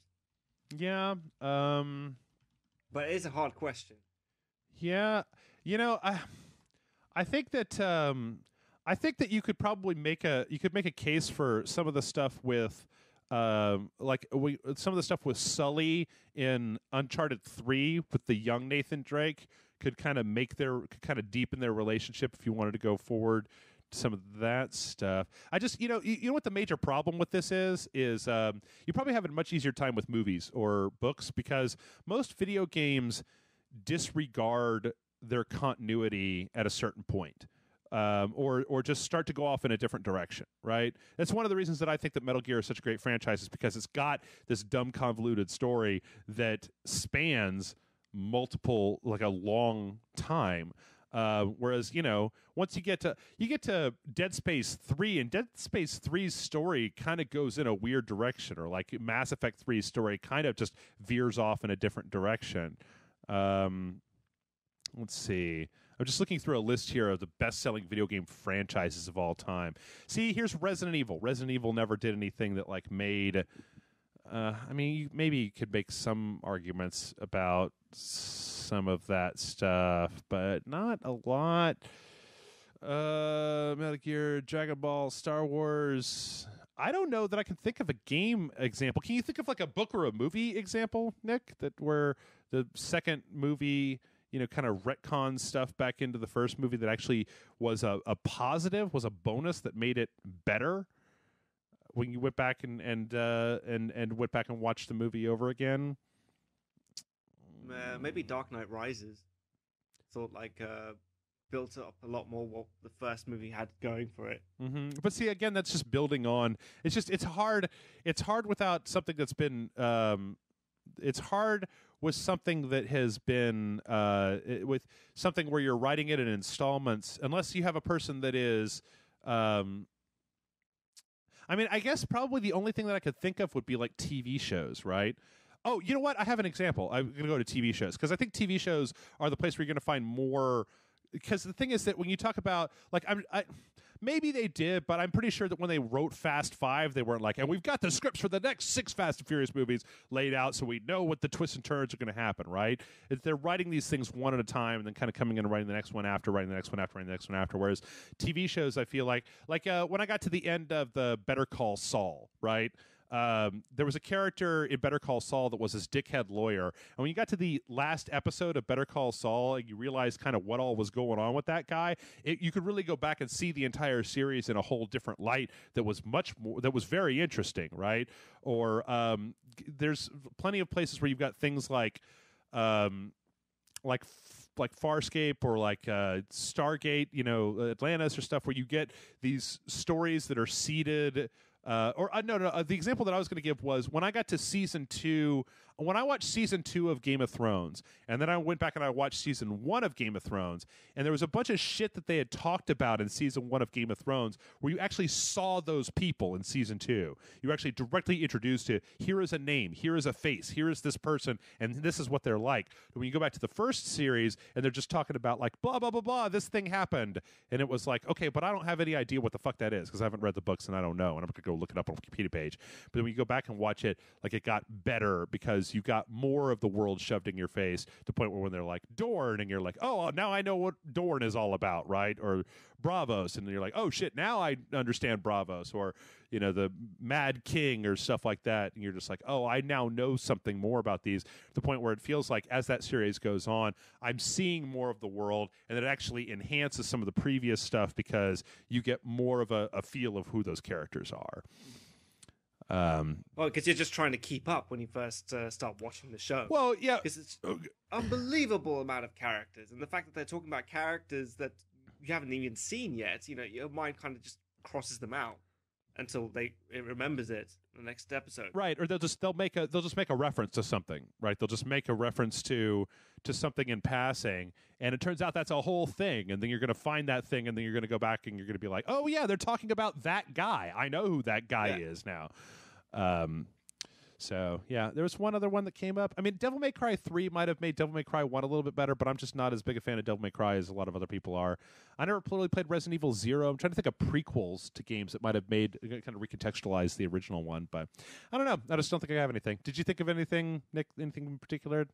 Yeah. But it is a hard question. Yeah. I think that you could probably make a case for some of the stuff with some of the stuff with Sully in Uncharted 3 with the young Nathan Drake could kind of deepen their relationship if you wanted to go forward to some of that stuff. I just, you know what the major problem with this is you probably have a much easier time with movies or books, because most video games disregard their continuity at a certain point. Or just start to go off in a different direction, right? That's one of the reasons that I think that Metal Gear is such a great franchise, is because it's got this dumb, convoluted story that spans multiple, like a long time. Whereas, once you get to Dead Space 3, and Dead Space 3's story kind of goes in a weird direction, or like Mass Effect 3's story kind of just veers off in a different direction. Let's see. I'm just looking through a list here of the best-selling video game franchises of all time. See, here's Resident Evil. Resident Evil never did anything that like made. Maybe you could make some arguments about some of that stuff, but not a lot. Metal Gear, Dragon Ball, Star Wars. I don't know that I can think of a game example. Can you think of like a book or a movie example, Nick, that where the second movie, kind of retcon stuff back into the first movie that actually was a positive, was a bonus that made it better when you went back and went back and watched the movie over again? Maybe Dark Knight Rises. Thought built up a lot more what the first movie had going for it. Mm-hmm. But see, again, that's just building on. It's hard. It's hard without something that's been. It's hard with something that has been with something where you're writing it in installments, unless you have a person that is. I guess probably the only thing that I could think of would be like TV shows, right? Oh, you know what? I have an example. I'm going to go to TV shows, because I think TV shows are the place where you're going to find more. Because the thing is that when you talk about, like, maybe they did, but I'm pretty sure that when they wrote Fast 5, they weren't like, and we've got the scripts for the next 6 Fast and Furious movies laid out, so we know what the twists and turns are going to happen, right? They're writing these things one at a time, and then kind of coming in and writing the next one after, writing the next one after, writing the next one after. Whereas TV shows, I feel like when I got to the end of the Better Call Saul, right? there was a character in Better Call Saul that was this dickhead lawyer. And when you got to the last episode of Better Call Saul, and you realized kind of what all was going on with that guy, you could really go back and see the entire series in a whole different light that was very interesting, right? Or there's plenty of places where you've got things like Farscape or like Stargate, Atlantis or stuff, where you get these stories that are seeded. The example that I was going to give was when I got to season 2. When I watched season 2 of Game of Thrones, and then I went back and I watched season 1 of Game of Thrones, and there was a bunch of shit that they had talked about in season 1 of Game of Thrones where you actually saw those people in season 2. You were actually directly introduced to, here is a name, here is a face, here is this person, and this is what they're like. And when you go back to the first series, and they're just talking about like, blah, blah, blah, blah, this thing happened, and it was like, okay, but I don't have any idea what the fuck that is, because I haven't read the books and I don't know, and I'm going to go look it up on a Wikipedia page. But then when you go back and watch it, like it got better because you got more of the world shoved in your face to the point where when they're like Dorne and you're like, oh, now I know what Dorne is all about, right? Or Bravos, and you're like, oh shit, now I understand Bravos, or the Mad King or stuff like that, and you're just like, oh, I now know something more about these, to the point where it feels like as that series goes on, I'm seeing more of the world, and it actually enhances some of the previous stuff because you get more of a feel of who those characters are. Because you're just trying to keep up when you first start watching the show. Well, yeah. Because it's unbelievable amount of characters. And the fact that they're talking about characters that you haven't even seen yet, your mind kind of just crosses them out until it remembers it in the next episode. Right, or they'll just make a reference to something, right? They'll just make a reference to something in passing, and it turns out that's a whole thing, and then you're going to find that thing, and then you're going to go back and you're going to be like, oh yeah, they're talking about that guy. I know who that guy is now. So yeah, there was one other one that came up. I mean, Devil May Cry 3 might have made Devil May Cry 1 a little bit better, but I'm just not as big a fan of Devil May Cry as a lot of other people are. I never really played Resident Evil 0. I'm trying to think of prequels to games that might have made kind of recontextualize the original one, but I don't know. I just don't think I have anything. Did you think of anything, Nick? Anything in particular?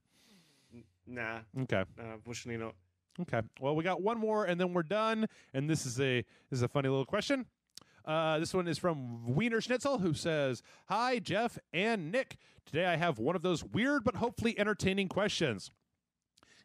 Nah. Okay. Unfortunately not. Okay. Well, we got one more, and then we're done. And this is a funny little question. This one is from Wiener Schnitzel, who says, hi, Jeff and Nick. Today I have one of those weird but hopefully entertaining questions.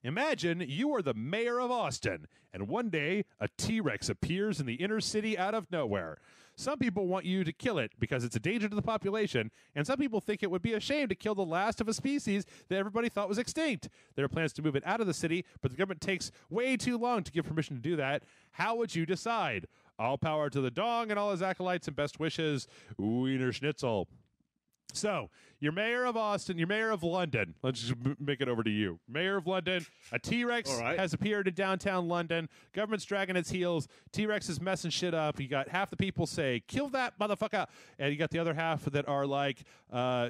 Imagine you are the mayor of Austin, and one day a T-Rex appears in the inner city out of nowhere. Some people want you to kill it because it's a danger to the population, and some people think it would be a shame to kill the last of a species that everybody thought was extinct. There are plans to move it out of the city, but the government takes way too long to give permission to do that. How would you decide? All power to the dong and all his acolytes, and best wishes, Wiener Schnitzel. So, you're mayor of Austin, you're mayor of London. Let's just make it over to you. Mayor of London, a T-Rex has appeared in downtown London. Government's dragging its heels. T-Rex is messing shit up. You got half the people say, kill that motherfucker. And you got the other half that are like,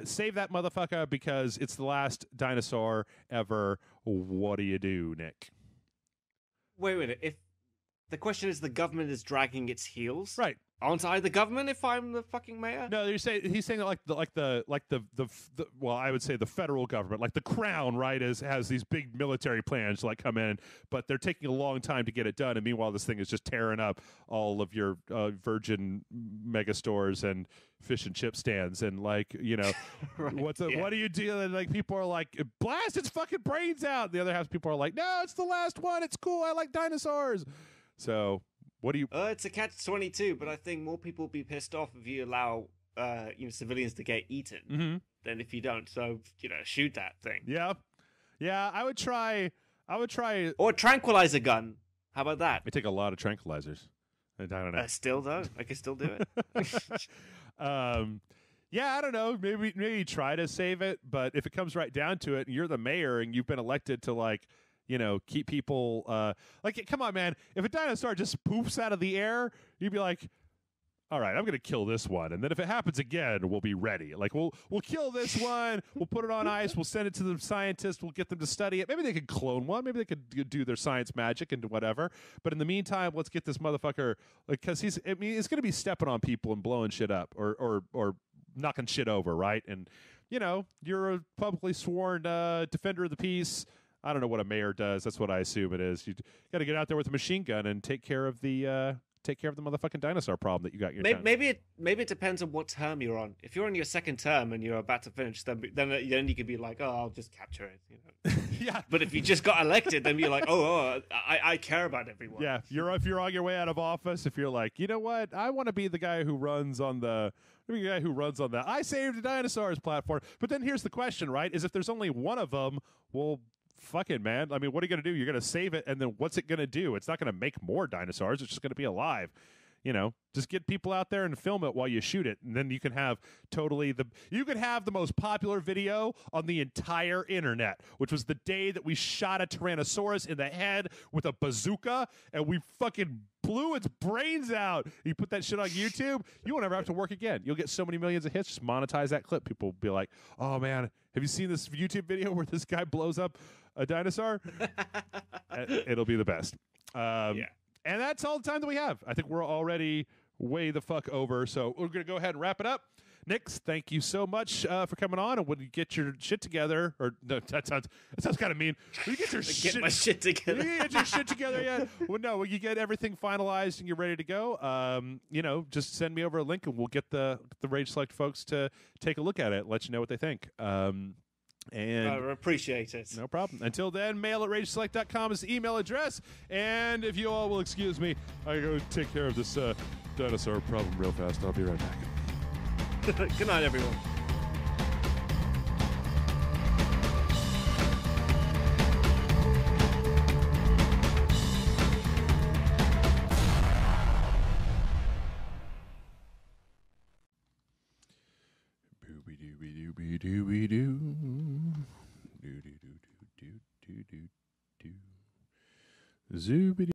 save that motherfucker because it's the last dinosaur ever. What do you do, Nick? Wait a minute. If the question is the government is dragging its heels, right? Aren't I the government if I'm the fucking mayor? No, he's saying that well, I would say the federal government, like the crown, right, has these big military plans to like come in, but they're taking a long time to get it done. And meanwhile, this thing is just tearing up all of your Virgin mega stores and fish and chip stands, and like right, what are you doing? Like people are like, blast its fucking brains out. The other half of people are like, no, it's the last one. It's cool. I like dinosaurs. So. What do you? It's a catch-22, but I think more people will be pissed off if you allow, civilians to get eaten than if you don't. So, shoot that thing. Yeah. I would try. Or a tranquilizer gun. How about that? I take a lot of tranquilizers. I don't know. Still though, I can still do it. Yeah, I don't know. Maybe try to save it, but if it comes right down to it, and you're the mayor and you've been elected to keep people come on, man. If a dinosaur just poofs out of the air, you'd be like, all right, I'm going to kill this one. And then if it happens again, we'll be ready. Like, we'll kill this one. We'll put it on ice. We'll send it to the scientists. We'll get them to study it. Maybe they could clone one. Maybe they could do their science magic and whatever. But in the meantime, let's get this motherfucker, because he's going to be stepping on people and blowing shit up or knocking shit over, right? And, you're a publicly sworn defender of the peace. I don't know what a mayor does. That's what I assume it is. You got to get out there with a machine gun and take care of the take care of the motherfucking dinosaur problem that you got in your town. Maybe it depends on what term you're on. If you're on your second term and you're about to finish, then you could be like, oh, I'll just capture it. You know? Yeah. But if you just got elected, then you're like, I care about everyone. Yeah. If you're on your way out of office, if you're like, you know what, I want to be the guy who runs on the I Saved the Dinosaurs platform. But then here's the question, right? Is if there's only one of them, well, fucking man. I mean, what are you going to do? You're going to save it, and then what's it going to do? It's not going to make more dinosaurs. It's just going to be alive. You know, just get people out there and film it while you shoot it, and then you can have the most popular video on the entire internet, which was the day that we shot a Tyrannosaurus in the head with a bazooka, and we fucking blew its brains out. You put that shit on YouTube, you won't ever have to work again. You'll get so many millions of hits. Just monetize that clip. People will be like, "Oh man, have you seen this YouTube video where this guy blows up a dinosaur?" It'll be the best. Yeah. And that's all the time that we have. I think we're already way the fuck over, so we're going to go ahead and wrap it up. Nix, thank you so much for coming on. And when you get your shit together, or no, that sounds kind of mean. When you get your my shit together. You get your shit together yet? Well, no. When you get everything finalized and you're ready to go, just send me over a link and we'll get the Rage Select folks to take a look at it and let you know what they think. And I appreciate it. No problem. Until then, mail@rageselect.com is the email address. And if you all will excuse me, I go take care of this dinosaur problem real fast. I'll be right back. Good night, everyone. Zoobity.